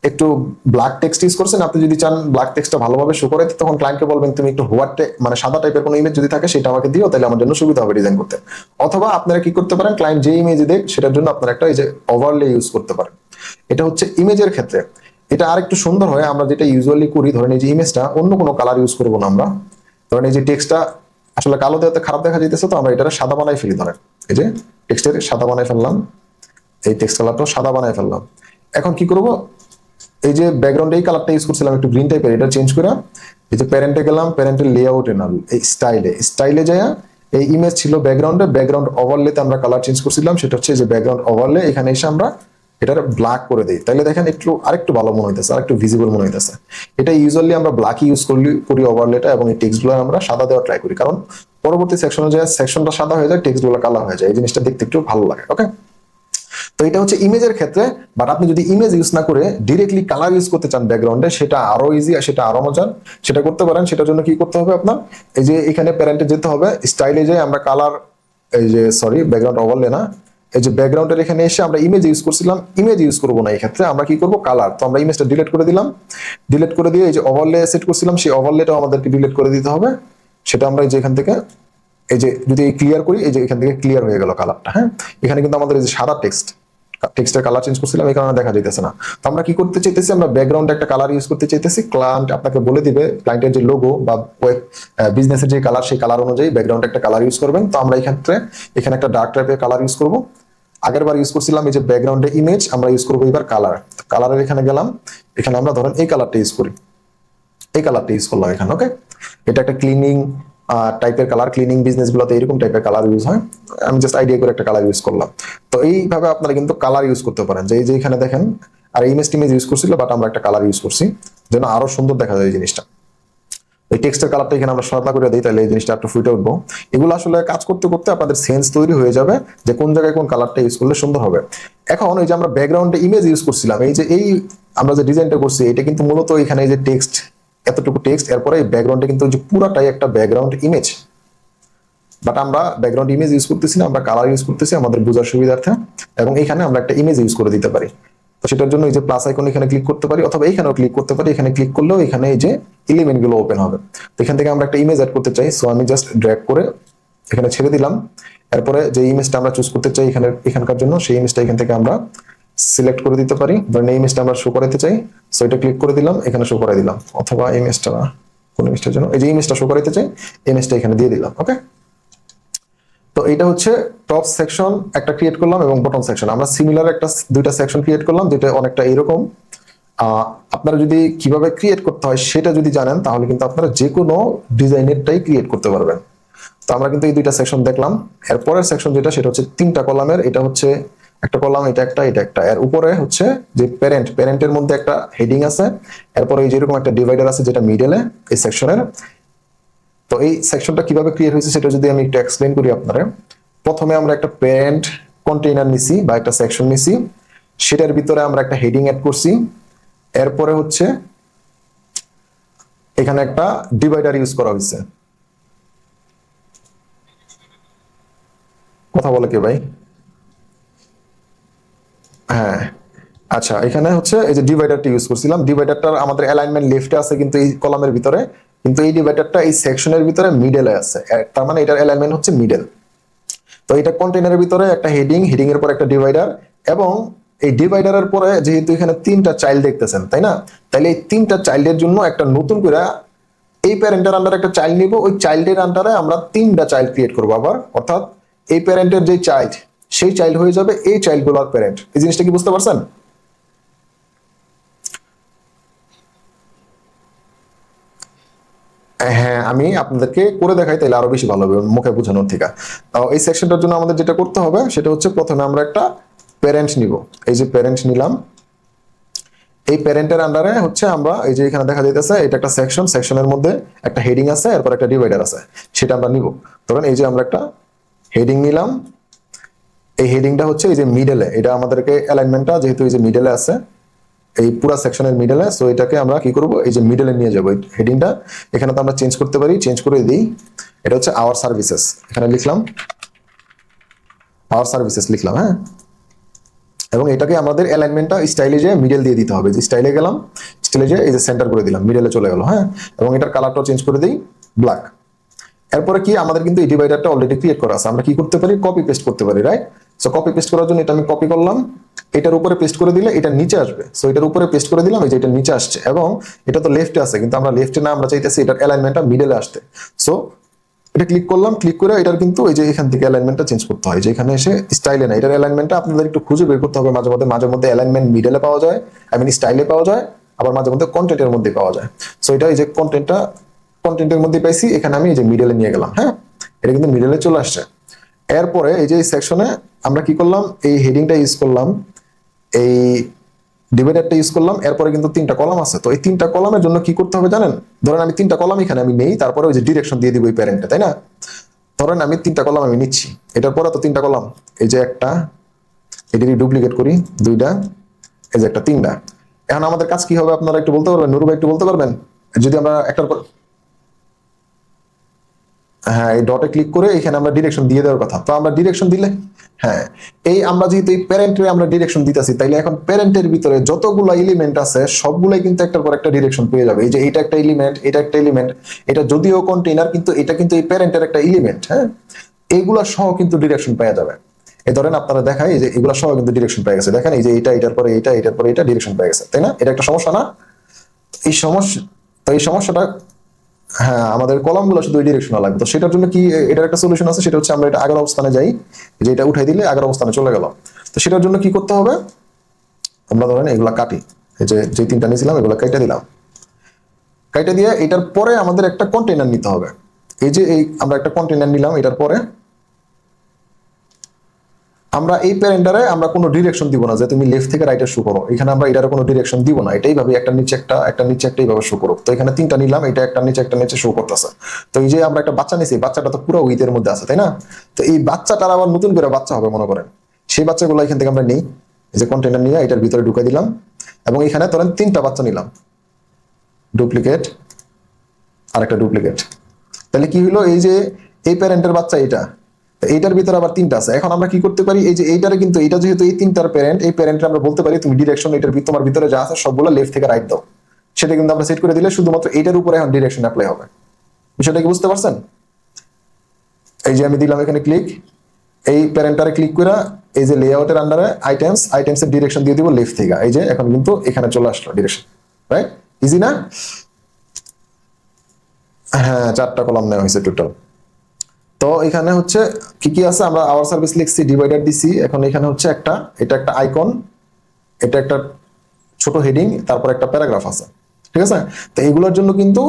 একটু ব্ল্যাক টেক্সট ইউজ করছেন, আপনি যদি চান ব্ল্যাক টেক্সটটা ভালোভাবে শো করে, তখন ক্লায়েন্টকে বলবেন তুমি একটু হোয়াইট মানে সাদা টাইপের কোনো ইমেজ যদি থাকে সেটা আমাকে দিও, তাহলে আমার জন্য সুবিধা হবে ডিজাইন করতে। অথবা আপনারা কি করতে পারেন, ক্লায়েন্ট যে ইমেজ দেখ সেটার জন্য আপনারা একটা এই যে ওভারলে ইউজ করতে পারেন। এটা হচ্ছে ইমেজের ক্ষেত্রে। এটা আরেকটু সুন্দর হয়, আমরা যেটা ইউজুয়ালি করি, ধরেন এই যে ইমেজটা অন্য কোনো কালার ইউজ করবো না আমরা। ধরেন এই যে টেক্সটটা আসলে কালো দেওয়াতে খারাপ দেখা যাইতেছে, তো আমরা এটা সাদা বানাই ফেলি। ধরেন এই যে টেক্সটের সাদা বানাই ফেললাম, এই টেক্সট কালারটা সাদা বানাই ফেললাম। এখন কি করব, এই যে ব্যাকগ্রাউন্ডে এই কালারটা ইউজ করছিলাম একটু গ্রিন টাইপের, এটা চেঞ্জ করে এই যে প্যারেন্টে গেলাম, প্যারেন্টের লেআউটে না এই স্টাইলে যায়, এই ইমেজ ছিল ব্যাকগ্রাউন্ডে, ব্যাকগ্রাউন্ড ওভারলেতে আমরা কালার চেঞ্জ করছিলাম, সেটা হচ্ছে যে ব্যাকগ্রাউন্ড ওভারলে। এখানে এসে আমরা এটার ব্ল্যাক করে দিই, তাইলে দেখেন একটু আরেকটু ভালো মনে হইতেছে, আরেকটু ভিজিবল মনে হইতেছে। এটা ইউজুয়ালি আমরা ব্ল্যাক ইউজ করি ওভারলেটা, এবং এই টেক্সটগুলো আমরা সাদা দেওয়া ট্রাই করি, কারণ পরবর্তী সেকশনে যায় সেকশনটা সাদা হয়ে যায়, টেক্সটগুলো কালার হয়ে যায়, এই জিনিসটা দেখতে একটু ভালো লাগে। ওকে, তো এটা হচ্ছে ইমেজের ক্ষেত্রে। বাট আপনি যদি ইমেজ ইউজ না করে ডিরেক্টলি কালার ইউজ করতে চান ব্যাকগ্রাউন্ডে, সেটা আরো ইজি আর সেটা আরো মজার, সেটা করতে পারেন। সেটার জন্য কি করতে হবে, আপনার এই যে এখানে প্যারেন্টে যেতে হবে, স্টাইলে যে আমরা কালার, এই যে সরি ব্যাকগ্রাউন্ড ওভারলে না, এই যে ব্যাকগ্রাউন্ডের এখানে এসে আমরা ইমেজ ইউজ করছিলাম, ইমেজ ইউজ করবো না এই ক্ষেত্রে, আমরা কি করবো, কালার। তো আমরা ইমেজটা ডিলিট করে দিলাম, ডিলিট করে দিয়ে এই যে ওভারলে সেট করছিলাম সেই ওভারলেটাও আমাদেরকে ডিলিট করে দিতে হবে। সেটা আমরা এই যে এখান থেকে এই যে যদি ক্লিয়ার করি, এই যে এখান থেকে ক্লিয়ার হয়ে গেল কালারটা। হ্যাঁ, এখানে কিন্তু আমাদের এই যে সাদা টেক্সটের কালার চেঞ্জ করছিলাম, এই কারণে দেখা যাইতেছে না। তো আমরা কি করতে চাইতেছি, আমরা ব্যাকগ্রাউন্ডে একটা কালার ইউজ করতে চাইতেছি। ক্লায়েন্ট আপনাকে বলে দিবে, ক্লায়েন্টের যে লোগো বা বিজনেসের যে কালার, সেই কালার অনুযায়ী ব্যাকগ্রাউন্ডে একটা কালার ইউজ করবেন। তো আমরা এখানে একটা ডার্ক টাইপের কালার ইউজ করব। আগের বার ইউজ করছিলাম এই যে ব্যাকগ্রাউন্ডে ইমেজ, আমরা ইউজ করবো এবার কালার। কালারের এখানে গেলাম, এখানে আমরা ধরেন এই কালারটা ইউজ করি, এই কালারটা ইউজ করলাম এখানে। ওকে, এটা একটা ক্লিনিং টাইপের কালার, ক্লিনিং বিজনেস গুলোতে এরকম টাইপের কালার ইউজ হয়। আমি জাস্ট আইডিয়া করে একটা কালার ইউজ করলাম। তো এইভাবে আপনারা কিন্তু কালার ইউজ করতে পারেন, যে এই যে এখানে দেখেন, আর ইমেজ টিমেজ ইউজ করছিল, বাট আমরা একটা কালার ইউজ করছি যেন আরো সুন্দর দেখা যায় এই জিনিসটা। এই টেক্সটের কালারটা এখানে আমরা সাদা করে দিই, তাহলে এই জিনিসটা একটু ফুটে উঠবো। এগুলো আসলে কাজ করতে করতে আপনাদের সেন্স তৈরি হয়ে যাবে যে কোন জায়গায় কোন কালারটা ইউজ করলে সুন্দর হবে। এখন এই যে আমরা ব্যাকগ্রাউন্ডে ইমেজ ইউজ করছিলাম, এই যে আমরা যে ডিজাইনটা করছি, এটা কিন্তু মূলত এখানে এই যে টেক্সট, এতটুকু টেক্সট, এরপরে এই ব্যাকগ্রাউন্ডে কিন্তু যে পুরাটাই একটা ব্যাকগ্রাউন্ড ইমেজ। বাট আমরা ব্যাকগ্রাউন্ড ইমেজ ইউজ করতেছি না, আমরা কালার ইউজ করতেছি আমাদের বোঝার সুবিধার্থে, এবং এখানে আমরা একটা ইমেজ ইউজ করে দিতে পারি। তো সেটার জন্য এই যে প্লাস আইকন এখানে ক্লিক করতে পারি, অথবা এখানেও ক্লিক করতে পারি। এখানে ক্লিক করলেও এখানে এই যে এলিমেন্ট গুলো ওপেন হবে। তো এখান থেকে আমরা একটা ইমেজ অ্যাড করতে চাই, সো আমি জাস্ট ড্র্যাগ করে এখানে ছেড়ে দিলাম। এরপরে যে ইমেজটা আমরা চুজ করতে চাই এখানকার জন্য, সেই ইমেজটা এখান থেকে আমরা সিলেক্ট করে দিতে পারি। ধরেন এই ইমেজটা আমরা শো করাতে চাই, সো এটা ক্লিক করে দিলাম, এখানে শো করে দিলাম। অথবা ইমেজটা কোন ইমেজটার জন্য, এই যে ইমেজটা শো করাতে চাই, ইমেজটা এখানে দিয়ে দিলাম। ওকে, তো এটা হচ্ছে টপ সেকশন একটা ক্রিয়েট করলাম, এবং বটম সেকশন আমরা সিমিলার দুইটা সেকশন ক্রিয়েট করলাম, যেটা অনেকটা এরকম। আপনারা যদি কিভাবে ক্রিয়েট করতে হয় সেটা যদি জানেন, তাহলে কিন্তু আপনারা যে কোনো ডিজাইনেরটাই ক্রিয়েট করতে পারবেন। তো আমরা কিন্তু এই দুইটা সেকশন দেখলাম। এরপরের সেকশন যেটা, সেটা হচ্ছে 3টা কলামের। এটা হচ্ছে একটা কলাম, এটা একটা। এর উপরে হচ্ছে যে প্যারেন্টের মধ্যে একটা হেডিং আছে, এরপরে এই যেরকম একটা ডিভাইডার আছে যেটা মিডলে এই সেকশনের। তো এই সেকশনটা কিভাবে ক্রিয়েট হয়েছে সেটা যদি আমি একটু এক্সপ্লেন করি আপনারা। প্রথমে আমরা একটা প্যারেন্ট কন্টেইনার নিছি বা একটা সেকশন নিছি, সেটার ভিতরে আমরা একটা হেডিং অ্যাড করছি। এরপরে হচ্ছে এখানে একটা ডিভাইডার ইউজ করা হয়েছে। কথা বলে কে ভাই? হ্যাঁ, আচ্ছা, এখানে হচ্ছে এই যে ডিভাইডারটা ইউজ করছিলাম। ডিভাইডারটার আমাদের অ্যালাইনমেন্ট লেফটে আছে কিন্তু এই কলামের ভিতরে, কিন্তু এই ডিভাইডারটা এই সেকশনের ভিতরে মিডলে আছে, তার মানে এটার অ্যালাইনমেন্ট হচ্ছে মিডল। তো এটা কন্টেইনারের ভিতরে একটা হেডিং এর পর একটা ডিভাইডার, এবং এই ডিভাইডারের পরে যেহেতু এখানে 3টা চাইল্ড দেখতেছেন, তাই না? তাহলে এই 3টা চাইল্ডের জন্য একটা নতুন করে এই প্যারেন্টের আন্ডারে একটা চাইল্ড নিব, ওই চাইল্ডের আন্ডারে আমরা 3টা চাইল্ড ক্রিয়েট করবো আবার। অর্থাৎ এই প্যারেন্টের যে চাইল্ড, সেই চাইল্ড হয়ে যাবে এই চাইল্ডগুলোর প্যারেন্ট। এই জিনিসটা কি বুঝতে পারছেন? হ্যাঁ, আমি আপনাদেরকে করে দেখাই তাহলে আরো বেশি ভালো হবে মুখে বোঝানোর থেকে। এই সেকশনটার জন্য আমাদের যেটা করতে হবে সেটা হচ্ছে প্রথমে আমরা একটা প্যারেন্ট নিব। এই যে প্যারেন্ট নিলাম, এই প্যারেন্টের আন্ডারে হচ্ছে আমরা এই যে এখানে দেখা যাইতেছে এটা একটা সেকশন, সেকশনের মধ্যে একটা হেডিং আছে, এরপর একটা ডিভাইডার আছে, সেটা আমরা নিব। ধরেন এই যে আমরা একটা হেডিং নিলাম, এই হেডিংটা হচ্ছে এই যে মিডলে, এটা আমাদেরকে অ্যালাইনমেন্টটা যেহেতু এই যে মিডলে আছে, এই পুরো সেকশনের মিডলে, সো এটাকে আমরা কি করব, এই যে মিডলে নিয়ে যাবো হেডিংটা। এখানে তো আমরা চেঞ্জ করতে পারি, চেঞ্জ করে দিই, এটা হচ্ছে আওয়ার সার্ভিসেস, এখানে লিখলাম আওয়ার সার্ভিসেস লিখলাম, হ্যাঁ। এবং এটাকে আমাদের অ্যালাইনমেন্টটা স্টাইলে যে মিডল দিয়ে দিতে হবে, যে স্টাইলে গেলাম, স্টাইলে যে এই যে সেন্টার করে দিলাম, মিডলে চলে গেল, হ্যাঁ। এবং এটার কালারটাও চেঞ্জ করে দিই ব্ল্যাক। এরপরে কি আমাদের কিন্তু এই ডিভাইডারটা অলরেডি ক্রিয়েট করা আছে, আমরা কি করতে পারি, কপি পেস্ট করতে পারি, রাইট? সো কপি পেস্ট করার জন্য এটা আমি কপি করলাম, এটার উপরে পেস্ট করে দিলে এটা নিচে আসবে, সো এটার উপরে পেস্ট করে দিলাম, এই যে এটা নিচে আসছে, এবং এটা তো লেফটে আছে, কিন্তু আমরা লেফটে না, আমরা চাইতেছি এটার অ্যালাইনমেন্টটা মিডলে আসতে। সো এটা ক্লিক করলাম, ক্লিক করে এটার কিন্তু এই যে এখান থেকে অ্যালাইনমেন্টটা চেঞ্জ করতে হয়, যে এখানে এসে স্টাইলে না, এটার অ্যালাইনমেন্টটা আপনাদের একটু খুঁজে বের করতে হবে, মাঝে মধ্যে অ্যালাইনমেন্ট মিডলে পাওয়া যায়, আই মিন স্টাইলে পাওয়া যায়, আবার মাঝে মধ্যে কন্টেন্টের মধ্যে পাওয়া যায়। সো এটা এই যে কন্টেন্টের মধ্যে পাইছি, এখানে আমি এই যে মিডলে নিয়ে গেলাম, হ্যাঁ, এটা কিন্তু মিডলে চলে আসছে। এরপরে এই যে সেকশনে আমরা কি করলাম, এই হেডিংটা ইউজ করলাম, এই ডিভাইডারটা ইউজ করলাম, এরপরে কিন্তু 3টা কলাম আছে। তো এই 3টা কলামের জন্য কি করতে হবে জানেন? ধরেন আমি 3টা কলাম এখানে আমি নেই, তারপরে ওই যে ডিরেকশন দিয়ে দিব এই প্যারেন্টে, তাই না? ধরেন আমি 3টা কলাম আমি নিচ্ছি, এটার পরে তো 3টা কলাম, এই যে একটা, এটারই ডুপ্লিকেট করি 2টা, এই যে একটা 3টা। এখন আমাদের কাজ কি হবে আপনারা একটু বলতে পারবেন, নুরু ভাই একটু বলতে পারবেন? যদি আমরা একটার পর, হ্যাঁ, এই ডটে ক্লিক করে এখানে আমরা ডিরেকশন দিয়ে দেওয়ার কথা, তো আমরা ডিরেকশন দিলে, হ্যাঁ, এই আমরা যেহেতু এই প্যারেন্টে আমরা ডিরেকশন দিতেছি, তাইলে এখন প্যারেন্টের ভিতরে যতগুলো এলিমেন্ট আছে সবগুলাই কিন্তু একটার পর একটা ডিরেকশন পেয়ে যাবে। এই যে এটা একটা এলিমেন্ট, এটা একটা এলিমেন্ট, এটা যদিও কন্টেইনার, কিন্তু এটা কিন্তু এই প্যারেন্টের একটা এলিমেন্ট, হ্যাঁ, এইগুলা সহ কিন্তু ডিরেকশন পেয়ে যাবে। এই ধরেন আপনারা দেখাই যে এগুলা সহ কিন্তু ডিরেকশন পেয়ে গেছে, দেখেন এই যে এটা, এটার পরে এটা, এটার পরে এটা ডিরেকশন পেয়ে গেছে, তাই না? এটা একটা সমস্যা না? এই সমস্যা, তো এই সমস্যাটা, হ্যাঁ, আমাদের কলামগুলো শুধু ডিরেকশনাল লাগবে। তো সেটার জন্য কি এটার একটা সলিউশন আছে, সেটা হচ্ছে আমরা এটা আগের অবস্থানে যাই, যে এটা উঠাই দিলে আগের অবস্থানে চলে গেল। তো সেটার জন্য কি করতে হবে, আমরা ধরেন এগুলা কাটি, এই যে 3টা নিয়েছিলাম এগুলো কেটে দিলাম, কেটে দিয়ে এটার পরে আমাদের একটা কন্টেইনার নিতে হবে। এই যে এই আমরা একটা কন্টেইনার নিলাম, এটার পরে আমরা এই প্যারেন্টারে আমরা কোনো ডিরেকশন দিব না যে তুমি লেফট থেকে রাইটে শো করো, এখানে আমরা এটার কোনো ডিরেকশন দিব না, এটাই ভাবে একটা নিচে একটা, একটা নিচে একটা, এইভাবে শো করো। তো এখানে 3টা নিলাম, এটা একটা নিচে শো করতেছে। তো এই যে আমরা একটা বাচ্চা নিছি, বাচ্চাটা তো পুরো উইথের মধ্যে আছে, তাই না? তো এই বাচ্চাটার আবার নতুন করে বাচ্চা হবে মনে করেন, সেই বাচ্চাগুলো এখান থেকে আমরা নিই, এই যে কন্টেইনার নিয়ে এটার ভিতরে ঢুকে দিলাম, এবং এখানে ধরেন 3টা বাচ্চা নিলাম, ডুপ্লিকেট আর একটা ডুপ্লিকেট। তাহলে কি হলো, এই যে এই প্যারেন্টের বাচ্চা এটা, এইটার ভিতরে আবার 3টা আছে। এখন আমরা কি করতে পারি, এই যে এইটারে কিন্তু এটা যেহেতু এই 3টার প্যারেন্ট, এই প্যারেন্টে আমরা বলতে পারি তুমি ডিরেকশন এটার তোমার ভিতরে যা আছে সবগুলো লেফট থেকে রাইট দাও, সেটা কিন্তু আমরা সেট করে দিলে শুধুমাত্র এইটার উপরে এখন ডিরেকশন অ্যাপ্লাই হবে। বিষয়টা কি বুঝতে পারছেন? এই যে আমি দিলাম এখানে ক্লিক, এই প্যারেন্টারে ক্লিক করে এই যে লেআউটের আন্ডারে আইটেমস এর ডিরেকশন দিয়ে দিব লেফট থেকে, এই যে এখন কিন্তু এখানে চলে আসলো ডিরেকশন, রাইট? ইজি না? হ্যাঁ, 4টা কলাম নেওয়া হয়েছে টোটাল। তো এখানে হচ্ছে কি কি আছে, আমরা আওয়ার সার্ভিস লিখছি, ডিভাইডার দিছি, এখন এখানে হচ্ছে একটা, এটা একটা আইকন, এটা একটা ছোট হেডিং, তারপর একটা প্যারাগ্রাফ আছে, ঠিক আছে? তো এগুলোর জন্য কিন্তু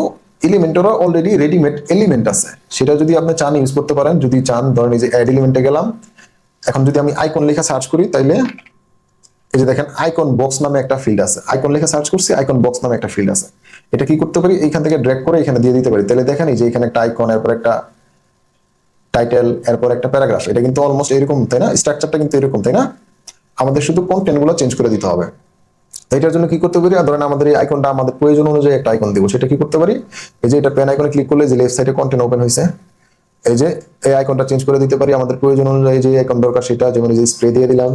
এলিমেন্টেরও অলরেডি রেডিমেড এলিমেন্ট আছে, সেটা যদি আপনি চান ইউজ করতে পারেন। যদি চান, ধরেন এই যে অ্যাড এলিমেন্টে গেলাম, এখন যদি আমি আইকন লেখা সার্চ করি, তাইলে এই যে দেখেন আইকন বক্স নামে একটা ফিল্ড আছে, আইকন লেখা সার্চ করছি, আইকন বক্স নামে একটা ফিল্ড আছে। এটা কি করতে পারি, এখান থেকে ড্র্যাগ করে এখানে দিয়ে দিতে পারি, তাহলে দেখেন এই যে এখানে একটা আইকন, এরপর একটা টাইটেল, এরপর একটা প্যারাগ্রাফ, এটা কিন্তু অলমোস্ট এরকম, তাই না? স্ট্রাকচারটা কিন্তু এরকম, তাই না? আমাদের শুধু কন্টেন্ট গুলো চেঞ্জ করে দিতে হবে। এটার জন্য কি করতে পারি, ধরেন আমাদের এই আইকনটা আমাদের প্রয়োজন অনুযায়ী একটা আইকন দিব, সেটা কি করতে পারি, এই যে এটা পেন আইকনে ক্লিক করলে যে লেফট সাইডে কন্টেন্ট ওপেন হয়েছে, এই যে এই আইকনটা চেঞ্জ করে দিতে পারি আমাদের প্রয়োজন অনুযায়ী, যে আইকন দরকার সেটা, যেমন এই যে স্প্রে দিয়ে দিলাম,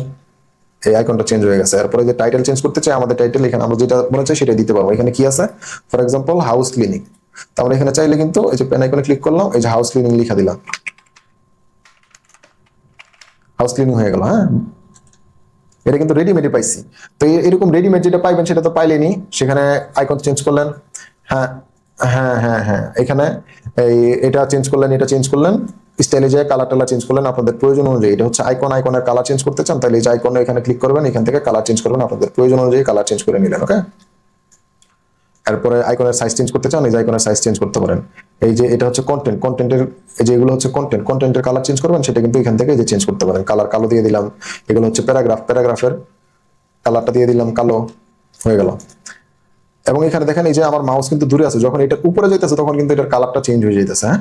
এই আইকনটা চেঞ্জ হয়ে গেছে। এরপরে যে টাইটেল চেঞ্জ করতে চাই, আমাদের টাইটেল এখানে আমরা যেটা মনে চাই সেটা দিতে পারবো। এখানে কি আছে, ফর এক্সাম্পল হাউস ক্লিনিং, তো আমরা এখানে চাইলে কিন্তু এই যে পেন আইকনে ক্লিক করলাম, এই যে হাউস ক্লিনিং লিখা দিলাম, হাউস ক্লিনিং হয়ে গেল, হ্যাঁ। এটা কিন্তু রেডিমেডে পাইছি। তো এরকম রেডিমেড যেটা পাইবেন সেটা তো পাইলেনি, সেখানে আইকন চেঞ্জ করলেন, হ্যাঁ হ্যাঁ হ্যাঁ হ্যাঁ, এখানে এই এটা চেঞ্জ করলেন, এটা চেঞ্জ করলেন, স্টাইলে যে কালার টালার চেঞ্জ করলেন আপনাদের প্রয়োজন অনুযায়ী। এটা হচ্ছে আইকন, আইকনের কালার চেঞ্জ করতে চান তাহলে এই যে আইকনে এখানে ক্লিক করবেন, এখান থেকে কালার চেঞ্জ করবেন, আপনাদের প্রয়োজন অনুযায়ী কালার চেঞ্জ করে নিলেন। ওকে, এরপরে আইকনের সাইজ চেঞ্জ করতে চান, এই যে আইকনের সাইজ চেঞ্জ করতে পারেন। এই যে এটা হচ্ছে কন্টেন্ট, কন্টেন্টের এই যে এগুলো হচ্ছে কন্টেন্ট, কন্টেন্টের কালার চেঞ্জ করবেন সেটা কিন্তু এখান থেকে এই যে চেঞ্জ করতে পারেন। কালার কালো দিয়ে দিলাম। এগুলো হচ্ছে প্যারাগ্রাফ, প্যারাগ্রাফের কালারটা দিয়ে দিলাম কালো, হয়ে গেল। এবং এখানে দেখেন এই যে আমার মাউস কিন্তু দূরে আছে, যখন এটা উপরে যাইতেছে তখন কিন্তু এটার কালারটা চেঞ্জ হয়ে যাইতেছে। হ্যাঁ,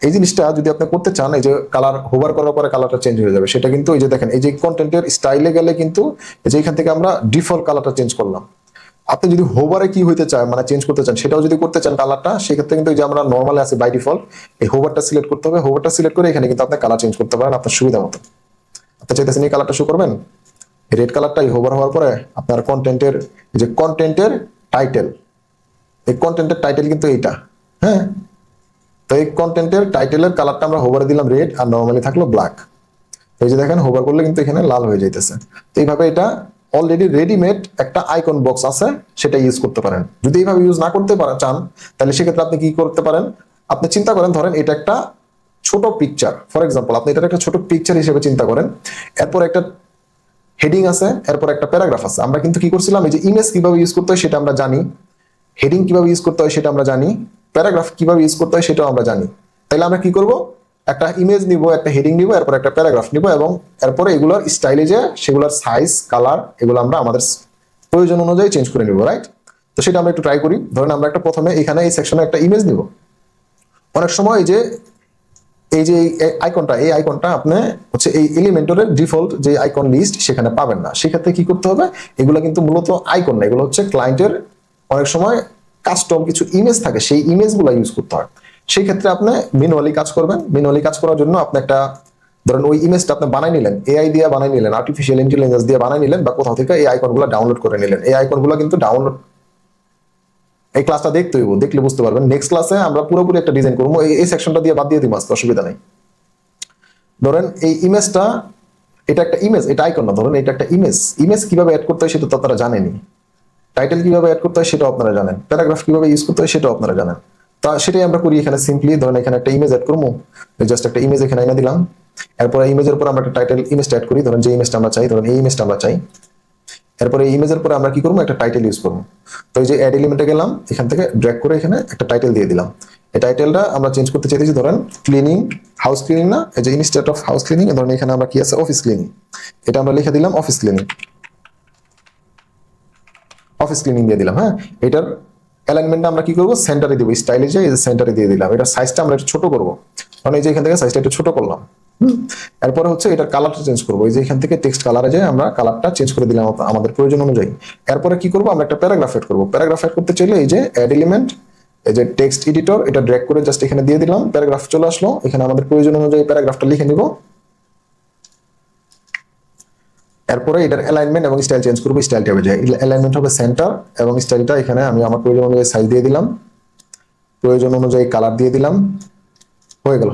এই জিনিসটা যদি আপনি করতে চান, এই যে কালার হোভার করার পরে কালারটা চেঞ্জ হয়ে যাবে, সেটা কিন্তু এই যে দেখেন এই যে কন্টেন্টের স্টাইলে গেলে কিন্তু এই যে এখান থেকে আমরা ডিফল্ট কালারটা চেঞ্জ করলাম। আপনি যদি হোভারে কি হইতে চান মানে চেঞ্জ করতে চান সেটাও যদি করতে চান কালারটা, সেক্ষেত্রে কিন্তু এই যে আমরা নর্মালি আছে বাই ডিফল্ট, এই হোভারটা সিলেক্ট করতে হবে। হোভারটা সিলেক্ট করে এখানে কিন্তু আপনি কালার চেঞ্জ করতে পারেন আপনার সুবিধা মতো। আপনি চাইতেছেন এই কালারটা শো করবেন, রেড কালারটাই হোভার হওয়ার পরে আপনার কন্টেন্টের এই যে কন্টেন্টের টাইটেল, এই কন্টেন্টের টাইটেল কিন্তু এইটা। হ্যাঁ, তো এই কন্টেন্টের টাইটেলের কালারটা আমরা হোভারে দিলাম রেড, আর নর্মালি থাকলো ব্ল্যাক। এই যে দেখেন হোভার করলে কিন্তু এখানে লাল হয়ে যাইতেছে। তো এইভাবে এটা অলরেডি রেডিমেড একটা আইকন বক্স আছে, সেটা ইউজ করতে পারেন। যদি এইভাবে ইউজ না করতে চান তাহলে সেক্ষেত্রে আপনি কি করতে পারেন, আপনি চিন্তা করেন ধরেন এটা একটা ছোট পিকচার, ফর এক্সাম্পল আপনি এটা একটা ছোট পিকচার হিসেবে চিন্তা করেন। এরপর একটা হেডিং আছে, এরপর একটা প্যারাগ্রাফ আছে। আমরা কিন্তু কি করছিলাম, এই যে ইমেজ কিভাবে ইউজ করতে হয় সেটা আমরা জানি, হেডিং কিভাবে ইউজ করতে হয় সেটা আমরা জানি, প্যারাগ্রাফ কিভাবে ইউজ করতে হয় সেটাও আমরা জানি। তাহলে আমরা কি করব, একটা ইমেজ নিব, একটা হেডিং নিব, এরপর একটা প্যারাগ্রাফ নিব, এবং এরপরে এগুলোর স্টাইলে যে সেগুলোর সাইজ কালার এগুলো আমরা আমাদের প্রয়োজন অনুযায়ী চেঞ্জ করে নিব। রাইট, তো সেটা আমরা একটু ট্রাই করি। ধরেন আমরা একটা প্রথমে এখানে এই সেকশনে একটা ইমেজ নিব। অনেক সময় এই যে আইকনটা, এই আইকনটা আপনি হচ্ছে এই এলিমেন্টরের ডিফল্ট যে আইকন লিস্ট সেখানে পাবেন না। সেক্ষেত্রে কি করতে হবে, এগুলো কিন্তু মূলত আইকন না, এগুলো হচ্ছে ক্লায়েন্টের অনেক সময় কাস্টম কিছু ইমেজ থাকে, সেই ইমেজগুলো ইউজ করতে হয়। সেই ক্ষেত্রে আপনি ম্যানুয়ালি কাজ করবেন। ম্যানুয়ালি কাজ করার জন্য আপনি একটা ধরেন ওই ইমেজটা আপনি বানাই নিলেন, এআই দিয়ে বানাই নিলেন, আর্টিফিশিয়াল ইন্টেলিজেন্স দিয়ে বানাই নিলেন, বা কোথাও থেকে এই আইকনগুলো ডাউনলোড করে নিলেন। এই আইকনগুলো কিন্তু ডাউনলোড, এই ক্লাসটা দেখতে হইব, দেখলে বুঝতে পারবেন। নেক্সট ক্লাসে আমরা পুরোপুরি একটা ডিজাইন করবো, এই সেকশনটা দিয়ে বাদ দিয়ে দিব আজকে, অসুবিধা নেই। ধরেন এই ইমেজটা, এটা একটা ইমেজ, এটা আইকন না, ধরেন এটা একটা ইমেজ। ইমেজ কিভাবে অ্যাড করতে হয় সেটা তো আপনারা জানেনই, টাইটেল কিভাবে অ্যাড করতে হয় সেটাও আপনারা জানেন, প্যারাগ্রাফ কিভাবে ইউজ করতে হয় সেটাও আপনারা জানেন। তা সেটাই আমরা করি এখানে সিম্পলি। ধরেন এখানে একটা ইমেজ অ্যাড করবো, জাস্ট একটা ইমেজ এখানে এনে দিলাম। এরপরে ইমেজের পর আমরা একটা টাইটেল ইমেজটা অ্যাড করি, ধরেন যে ইমেজটা আমরা চাই, ধরেন এই ইমেজটা আমরা চাই। এরপরে এই ইমেজের পরে আমরা কি করবো, একটা টাইটেল ইউজ করবো। তো এই যে অ্যাড এলিমেন্টে গেলাম, এখান থেকে ড্র্যাগ করে এখানে একটা টাইটেল দিয়ে দিলাম। এই টাইটেলটা আমরা চেঞ্জ করতে চাইতেছি, ধরেন ক্লিনিং, হাউস ক্লিনিং না, এই যে ইনস্টেড অফ হাউস ক্লিনিং ধরেন এখানে আমরা কি আছে, অফিস ক্লিনিং। এটা আমরা লিখে দিলাম অফিস ক্লিনিং, অফিস ক্লিনিং দিয়ে দিলাম। হ্যাঁ, এটার অ্যালাইনমেন্টটা আমরা কি করবো, সেন্টারে দিব, স্টাইলে যে সেন্টারে দিয়ে দিলাম। এটা সাইজটা আমরা একটু ছোট করবো, মানে এই যে এখান থেকে সাইজটা একটু ছোট করলাম। এরপরে হচ্ছে এটার কালারটা চেঞ্জ করবো, এই যে এখান থেকে টেক্সট কালারে যে আমরা কালারটা চেঞ্জ করে দিলাম আমাদের প্রয়োজন অনুযায়ী। এরপরে কি করবো, আমরা একটা প্যারাগ্রাফ এড করবো। প্যারাগ্রাফ এড করতে চাইলে এই যে অ্যাড এলিমেন্ট, এই যে টেক্সট এডিটর, এটা ড্র্যাগ করে জাস্ট এখানে দিয়ে দিলাম, প্যারাগ্রাফ চলে আসলো। এখানে আমাদের প্রয়োজন অনুযায়ী প্যারাগ্রাফটা লিখে নিব। এরপরে এটার অ্যালাইনমেন্ট এবং স্টাইল চেঞ্জ করবো। স্টাইলটা হবে যে অ্যালাইনমেন্ট হবে সেন্টার, এবং স্টাইলটা এখানে আমি আমার প্রয়োজন অনুযায়ী সাইজ দিয়ে দিলাম, প্রয়োজন অনুযায়ী কালার দিয়ে দিলাম, হয়ে গেল।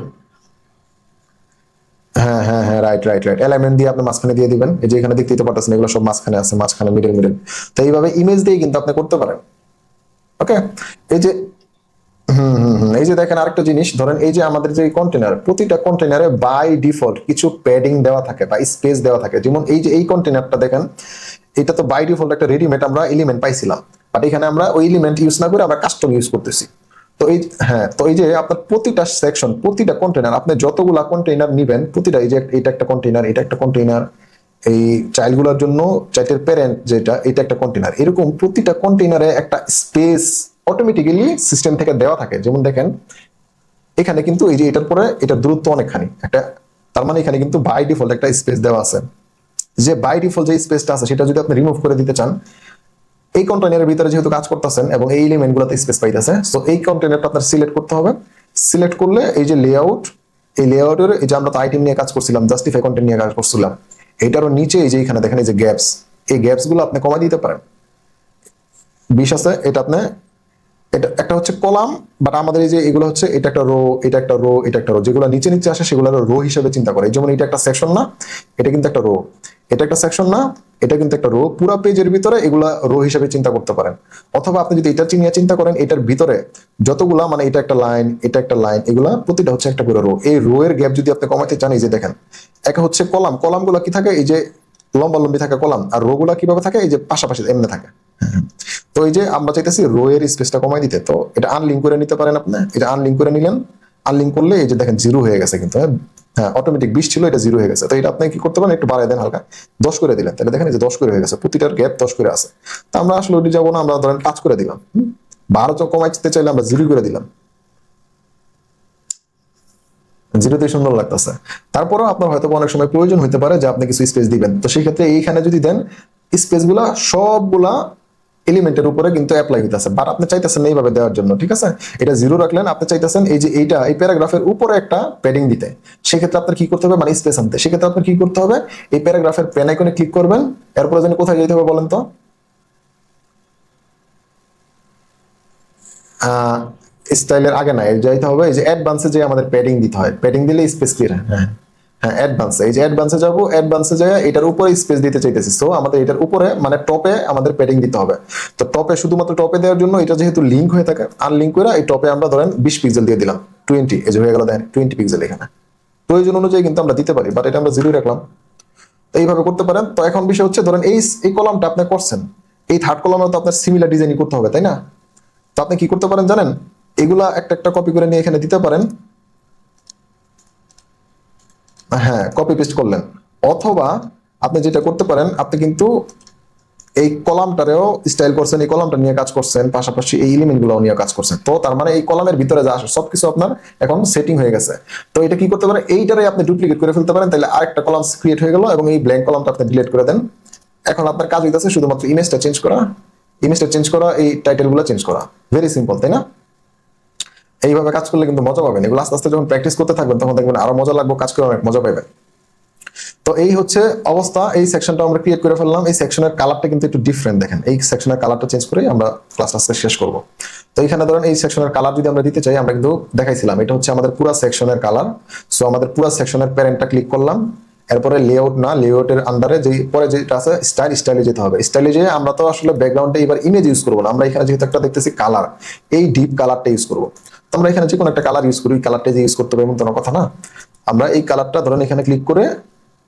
হ্যাঁ হ্যাঁ হ্যাঁ, রাইট রাইট রাইট, অ্যালাইনমেন্ট দিয়ে আপনি মাঝখানে দিয়ে দিবেন। এই যে এখানে দেখতেই তো পারতেছেন এগুলো সব মাঝখানে আছে, মাঝখানে মিডল মিডল। তো এইভাবে ইমেজ দিয়ে কিন্তু আপনি করতে পারেন। ওকে, এই যে এই যে দেখেন আরেকটা জিনিস, ধরেন এই যে আমাদের যে কন্টেনার, প্রতিটা কন্টেনারে বাই ডিফল্ট কিছু প্যাডিং দেওয়া থাকে বা স্পেস দেওয়া থাকে। যেমন এই যে এই কন্টেনারটা দেখেন, এটা তো বাই ডিফল্ট একটা রেডিমেড আমরা এলিমেন্ট পাইছিলাম, বাট এখানে আমরা ওই এলিমেন্ট ইউজ না করে আমরা কাস্টম ইউজ করতেছি। তো এই হ্যাঁ, তো এই যে আপনার প্রতিটা সেকশন, প্রতিটা কন্টেনার, আপনি যতগুলা কন্টেনার নিবেন, প্রতিটা এই যে এটা একটা কন্টেনার, এটা একটা কন্টেনার, এই চাইল্ডগুলোর জন্য চাইল্ডের প্যারেন্ট যেটা, এটা একটা কন্টেনার, এরকম প্রতিটা কন্টেনারে একটা স্পেস অটোমেটিক্যালি সিস্টেম থেকে দেওয়া থাকে। যেমন দেখেন এখানে কিন্তু এই যে এটার পরে এটার দূরত্ব অনেকখানি একটা, তার মানে এখানে কিন্তু বাই ডিফল্ট একটা স্পেস দেওয়া আছে। যে বাই ডিফল্ট যে স্পেসটা আছে সেটা যদি আপনি রিমুভ করে দিতে চান, এই কন্টেনারের ভিতরে যেহেতু কাজ করতেছেন এবং এই এলিমেন্টগুলোতে স্পেস পাইতেছে, সো এই কন্টেনারটা আপনার সিলেক্ট করতে হবে। সিলেক্ট করলে এই যে লেআউট, এই লেআউটের এই যে আমরা তো আইটেম নিয়ে কাজ করছিলাম, জাস্টিফাই কন্টেন্ট নিয়ে কাজ করছিলাম, এটারও নিচে এই যে এখানে দেখেন এই যে গ্যাপস, এই গ্যাপস গুলো আপনি কমাই দিতে পারেন। 20 আছে, এটা আপনি, এটা একটা হচ্ছে কলাম, বাট আমাদের এই যে এগুলো হচ্ছে এটা একটা রো, এটা একটা রো, এটা একটা রো, যেগুলো নিচে নিচে আসে সেগুলো রো হিসেবে চিন্তা করে। যেমন এটা একটা সেকশন না, এটা কিন্তু একটা রো। এটা একটা সেকশন না, এটা কিন্তু একটা রো। পুরো পেজের ভিতরে এগুলা রো হিসেবে চিন্তা করতে পারেন। অথবা আপনি যদি এটা নিয়ে চিন্তা করেন, এটার ভিতরে যতগুলা মানে এটা একটা লাইন, এটা একটা লাইন, এগুলা প্রতিটা হচ্ছে একটা করে রো। এই রো এর গ্যাপ যদি আপনি কমাতে চান, এই যে দেখেন, একটা হচ্ছে কলাম, কলামগুলো কি থাকে, এই যে লম্বা লম্বি থাকে কলাম, আর রো গুলা কিভাবে থাকে, এই যে পাশাপাশি এমনি থাকে। তো এই যে আমরা চাইতেছি রো এর স্পেসটা কমাই দিতে, তো এটা আনলিঙ্ক করে নিতে পারেন আপনি। এটা আনলিঙ্ক করে নিলেন, আনলিঙ্ক করলে এই যে দেখেন 0 হয়ে গেছে কিন্তু, হ্যাঁ অটোমেটিক 20 ছিল, এটা 0 হয়ে গেছে। তো এটা আপনি কি করতে পারেন, একটু বাড়ায় দেন হালকা, 10 করে দিলেন, তাহলে দেখেন এই যে 10 করে হয়ে গেছে, প্রতিটার গ্যাপ 10 করে আছে। তো আমরা আসলে ওইটি যাবো না, আমরা ধরেন 5 করে দিলাম। 12 কমাইতে চাইলে আমরা 0 করে দিলাম, 0তে সুন্দর লাগতেছে। তারপরেও আপনার হয়তো অনেক সময় প্রয়োজন হতে পারে যে আপনি কিছু স্পেস দিবেন, তো সেই ক্ষেত্রে এইখানে যদি দেন, স্পেস গুলা সবগুলা এলিমেন্টের উপরে কিন্তু অ্যাপ্লাই হইতেছে, বাট আপনি চাইতেছেন এইভাবে দেওয়ার জন্য, ঠিক আছে। এটা 0 রাখলেন, আপনি চাইতেছেন এই যে এইটা এই প্যারাগ্রাফের উপরে একটা প্যাডিং দিতে, সেক্ষেত্রে আপনার কি করতে হবে, মানে স্পেস আনতে, সেক্ষেত্রে আপনার কি করতে হবে, এই প্যারাগ্রাফের পেন আইকনে ক্লিক করবেন, এরপরে যেন কোথায় যেতে হবে বলেন তো, স্টাইলের আগে না, এর যাইতে হবে এই যে অ্যাডভান্সে, যে আমাদের প্যাডিং দিতে হয়, প্যাডিং দিলে স্পেস ক্লিয়ার। হ্যাঁ হ্যাঁ, অ্যাডভান্সে, এই যে অ্যাডভান্সে যাবো, অ্যাডভান্সে যায় এটার উপরে স্পেস দিতে চাইতেছি, তো আমাদের এটার উপরে মানে টপে আমাদের প্যাডিং দিতে হবে। তো টপে, শুধুমাত্র টপে দেওয়ার জন্য, এটা যেহেতু লিঙ্ক হয়ে থাকে, আনলিঙ্ক করে এই টপে আমরা ধরেন 20 পিক্সেল দিয়ে দিলাম, 20, এই যে হয়ে গেল দেখেন 20 পিক্সেল এখানে। প্রয়োজন অনুযায়ী কিন্তু আমরা দিতে পারি, বাট এটা আমরা 0 রাখলাম। তো এইভাবে করতে পারেন। তো এখন বিষয় হচ্ছে, ধরেন এই কলামটা আপনি করছেন, এই থার্ড কলামে তো আপনার সিমিলার ডিজাইন করতে হবে, তাই না? তো আপনি কি করতে পারেন জানেন, এগুলা একটা একটা কপি করে নিয়ে এখানে দিতে পারেন। হ্যাঁ, কপি পেস্ট করলেন। অথবা আপনি যেটা করতে পারেন, আপনি কিন্তু এই কলামটারেও স্টাইল করছেন, এই কলামটা নিয়ে কাজ করছেন, পাশাপাশি এই এলিমেন্ট গুলো নিয়ে কাজ করছেন। তো তার মানে এই কলামের ভিতরে যা আসে সবকিছু আপনার এখন সেটিং হয়ে গেছে। তো এটা কি করতে পারেন, এইটারে আপনি ডুপ্লিকেট করে ফেলতে পারেন, তাহলে আরেকটা কলাম ক্রিয়েট হয়ে গেল, এবং এই ব্ল্যাঙ্ক কলামটা আপনি ডিলিট করে দেন। এখন আপনার কাজ হইতেছে শুধুমাত্র ইমেজটা চেঞ্জ করা, ইমেজটা চেঞ্জ করা, এই টাইটেল গুলো চেঞ্জ করা। ভেরি সিম্পল, তাই না? এইভাবে কাজ করলে কিন্তু মজা পাবেন। এগুলো আস্তে আস্তে যখন প্র্যাকটিস করতে থাকবেন, তখন দেখবেন আরো মজা লাগবে, কাজ করে অনেক মজা পাবেন। তো এই হচ্ছে অবস্থা। এই সেকশনটা আমরা ক্রিয়েট করে ফেললাম। এই সেকশনের কালারটা কিন্তু একটু ডিফারেন্ট, দেখেন এই সেকশনের কালারটা চেঞ্জ করে আমরা ক্লাস আজকে শেষ করব। তো এখানে ধরেন এই সেকশনের কালার যদি আমরা দিতে চাই, আমরা কিন্তু দেখাইছিলাম এটা হচ্ছে আমাদের পুরো সেকশনের কালার। সো আমাদের পুরো সেকশনের প্যারেন্টটা ক্লিক করলাম, এরপরে লেআউট না, লেআউটের আন্ডারে যে পরে যেটা আছে স্টাইল, স্টাইলে যেতে হবে। স্টাইলে যেয়ে আমরা তো আসলে ব্যাকগ্রাউন্ডে এবার ইমেজ ইউজ করবো না, আমরা এখানে যেহেতু একটা দেখতেছি কালার, এই ডিপ কালারটা ইউজ করবো। তো আমরা এখানে যে কোনো একটা কালার ইউজ করি, কালারটা যে ইউজ করতে হবে এমন কোনো কথা না। আমরা এই কালারটা ধরেন এখানে ক্লিক করে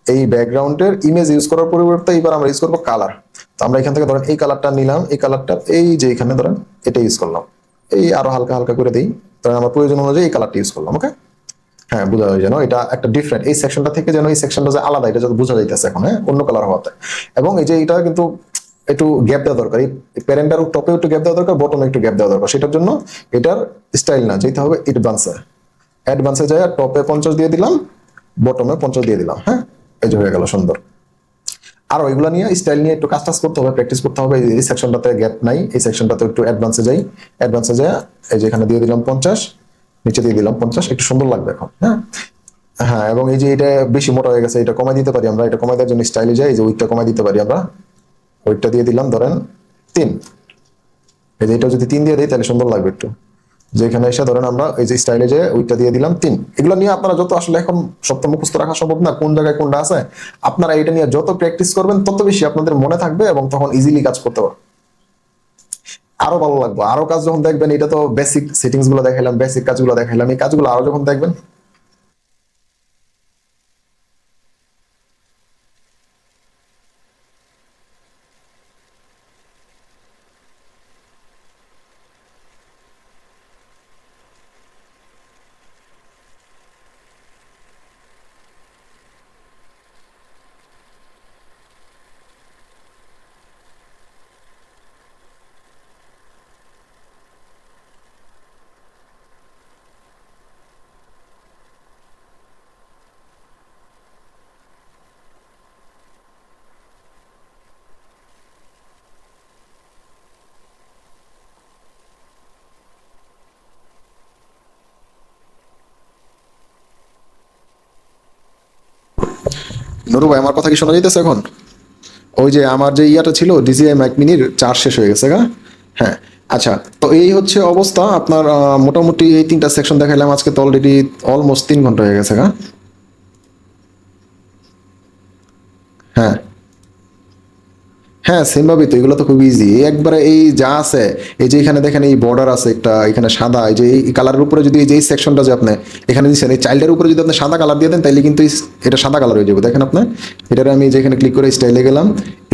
এই ব্যাকগ্রাউন্ডের ইমেজ ইউজ করার পরিবর্তে এবার আমরা ইউজ করবো কালার। তো আমরা এখান থেকে ধরেন এই কালারটা নিলাম, এই কালারটা এই যে এখানে ধরেন এটা ইউজ করলাম, এই আরো হালকা হালকা করে দিই, ধরেন আমার প্রয়োজন অনুযায়ী এই কালারটা ইউজ করলাম। ওকে, হ্যাঁ বোঝা যায় যেন এটা একটা ডিফারেন্ট, এই সেকশনটা থেকে যেন এই সেকশনটা যে আলাদা, এটা যত বোঝা যাইতেছে এখন, হ্যাঁ অন্য কালার হওয়াতে। এবং এই যে এটা কিন্তু একটু গ্যাপ দেওয়া দরকার, এই প্যারেন্টার টপে একটু গ্যাপ দেওয়া দরকার, বটমে একটু গ্যাপ দেওয়া দরকার। সেটার জন্য এটার স্টাইল না, যেতে হবে অ্যাডভান্সে, অ্যাডভান্সে যায় টপে 50 দিয়ে দিলাম, বটমে 50 দিয়ে দিলাম। হ্যাঁ, এই যে হয়ে গেল সুন্দর। আর ওইগুলো নিয়ে স্টাইল নিয়ে একটু কাজ টাজ করতে হবে, প্র্যাকটিস করতে হবে। এই সেকশনটাতে গ্যাপ নাই, এই সেকশনটাতে একটু অ্যাডভান্সে যাই, অ্যাডভান্সে যায় এই যে এখানে দিয়ে দিলাম 50, নিচে দিয়ে দিলাম 50, একটু সুন্দর লাগবে এখন। হ্যাঁ হ্যাঁ, এবং এই যে এটা বেশি মোটা হয়ে গেছে, এটা কমাই দিতে পারি আমরা। এটা কমাই দেওয়ার জন্য স্টাইলে যাই, এই যে উইডটা কমাই দিতে পারি আমরা। উইডটা দিয়ে দিলাম ধরেন 3, এই যে এটা যদি 3 দিয়ে দিই তাহলে সুন্দর লাগবে একটু। যেখানে এসে ধরেন আমরা এই যে স্টাইলে যে উইডটা দিয়ে দিলাম 3। এগুলো নিয়ে আপনারা যত, আসলে এখন সব তো মুখস্থ রাখা সম্ভব না কোন জায়গায় কোনটা আছে, আপনারা এটা নিয়ে যত প্র্যাকটিস করবেন তত বেশি আপনাদের মনে থাকবে, এবং তখন ইজিলি কাজ করতে পারবেন, আরো ভালো লাগবে। আরো কাজ যখন দেখবেন, এটা তো বেসিক সেটিংস গুলো দেখাইলাম, বেসিক কাজগুলো দেখাইলাম, এই কাজগুলো আরো যখন দেখবেন, নুরু ভাই আমার কথা কি শোনা যাইতেছে এখন? ওই যে আমার যে ইয়াটা ছিল ডিজিআই ম্যাক মিনির চার্জ শেষ হয়ে গেছে গা। হ্যাঁ, আচ্ছা। তো এই হচ্ছে অবস্থা আপনার। মোটামুটি এই 3টা সেকশন দেখাইলাম আজকে, তো অলরেডি অলমোস্ট 3 ঘন্টা হয়ে গেছে গা। হ্যাঁ, হ্যাঁ সেম ভাবেই তো, এগুলো তো খুব ইজি একবারে। এই যা আছে, এই যে এখানে দেখেন এই বর্ডার আছে একটা এখানে সাদা, এই যে এই কালারের উপরে যদি এই যে সেকশনটা যে আপনি এখানে দিচ্ছেন এই চাইল্ডের উপরে যদি আপনি সাদা কালার দিয়ে দেন তাহলে কিন্তু এটা সাদা কালার হয়ে যাবে। দেখেন আপনি এটার আমি যেখানে ক্লিক করে স্টাইলে গেলাম,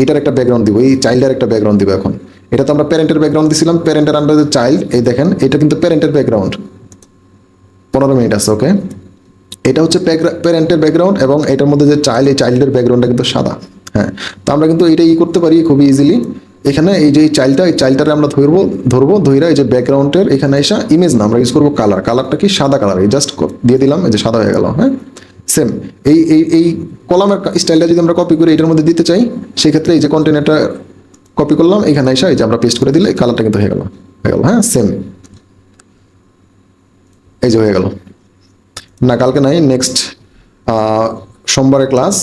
এটার একটা ব্যাকগ্রাউন্ড দিব, এই চাইল্ডের একটা ব্যাকগ্রাউন্ড দিব। এখন এটা তো আমরা প্যারেন্টের ব্যাকগ্রাউন্ড দিছিলাম, প্যারেন্টের আন্ডারে চাইল্ড, এই দেখেন এটা কিন্তু প্যারেন্টের ব্যাকগ্রাউন্ড। 15 মিনিট আছে, ওকে। এটা হচ্ছে প্যারেন্টের ব্যাকগ্রাউন্ড এবং এটার মধ্যে যে চাইল্ড, এই চাইল্ডের ব্যাকগ্রাউন্ডটা কিন্তু সাদা। হ্যাঁ, তো আমরা কিন্তু এটা করতে পারি খুবই ইজিলি। এখানে এই যে চাইল্ডটা, এই চাইল্ডটারে আমরা ধরবো ধইরা এই যে ব্যাকগ্রাউন্ডের এখানে এসে ইমেজ না, আমরা ইউজ করবো কালার। কালারটা কি সাদা কালার, এই জাস্ট দিয়ে দিলাম, এই যে সাদা হয়ে গেল। হ্যাঁ, সেম এই কলামের স্টাইলটা যদি আমরা কপি করে এটার মধ্যে দিতে চাই, সেক্ষেত্রে এই যে কন্টেনারটা কপি করলাম, এখানে এসে এই যে আমরা পেস্ট করে দিলে কালারটা কিন্তু হয়ে গেল। হ্যাঁ সেম, এই যে হয়ে গেল। না কালকে নাই, নেক্সট সোমবারে ক্লাস।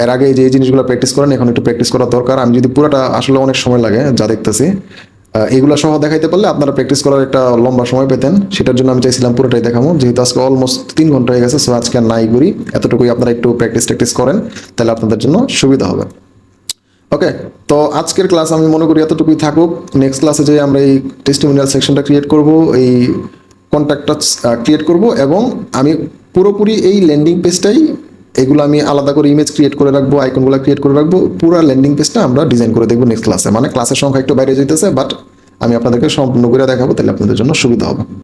এর আগে যে জিনিসগুলো প্র্যাকটিস করেন, এখন একটু প্র্যাকটিস করা দরকার। আমি যদি পুরোটা, আসলে অনেক সময় লাগে যা দেখতেছি, এগুলো সহ দেখাইতে পারলে আপনারা প্র্যাকটিস করার একটা লম্বা সময় পেতেন। সেটার জন্য আমি চাইছিলাম পুরোটাই দেখাবো, যেহেতু আজকে অলমোস্ট 3 ঘন্টা হয়ে গেছে। সো আজকে আর নাই করি, এতটুকুই আপনারা একটু প্র্যাকটিস করেন, তাহলে আপনাদের জন্য সুবিধা হবে। ওকে, তো আজকের ক্লাস আমি মনে করি এতটুকুই থাকুক। নেক্সট ক্লাসে যে আমরা এই টেস্টিমোনিয়াল সেকশনটা ক্রিয়েট করব, এই কন্ট্যাক্টটা ক্রিয়েট করব, এবং আমি পুরোপুরি এই ল্যান্ডিং পেজটাই, এগুলো আমি আলাদা করে ইমেজ ক্রিয়েট করে রাখবো, আইকনগুলো ক্রিয়েট করে রাখবো, পুরো ল্যান্ডিং পেজটা আমরা ডিজাইন করে দেখবো নেক্সট ক্লাসে। মানে ক্লাসের সংখ্যা একটু বাইরে যেতেছে, বাট আমি আপনাদেরকে সম্পূর্ণ করে দেখাবো, তাহলে আপনাদের জন্য সুবিধা হবে।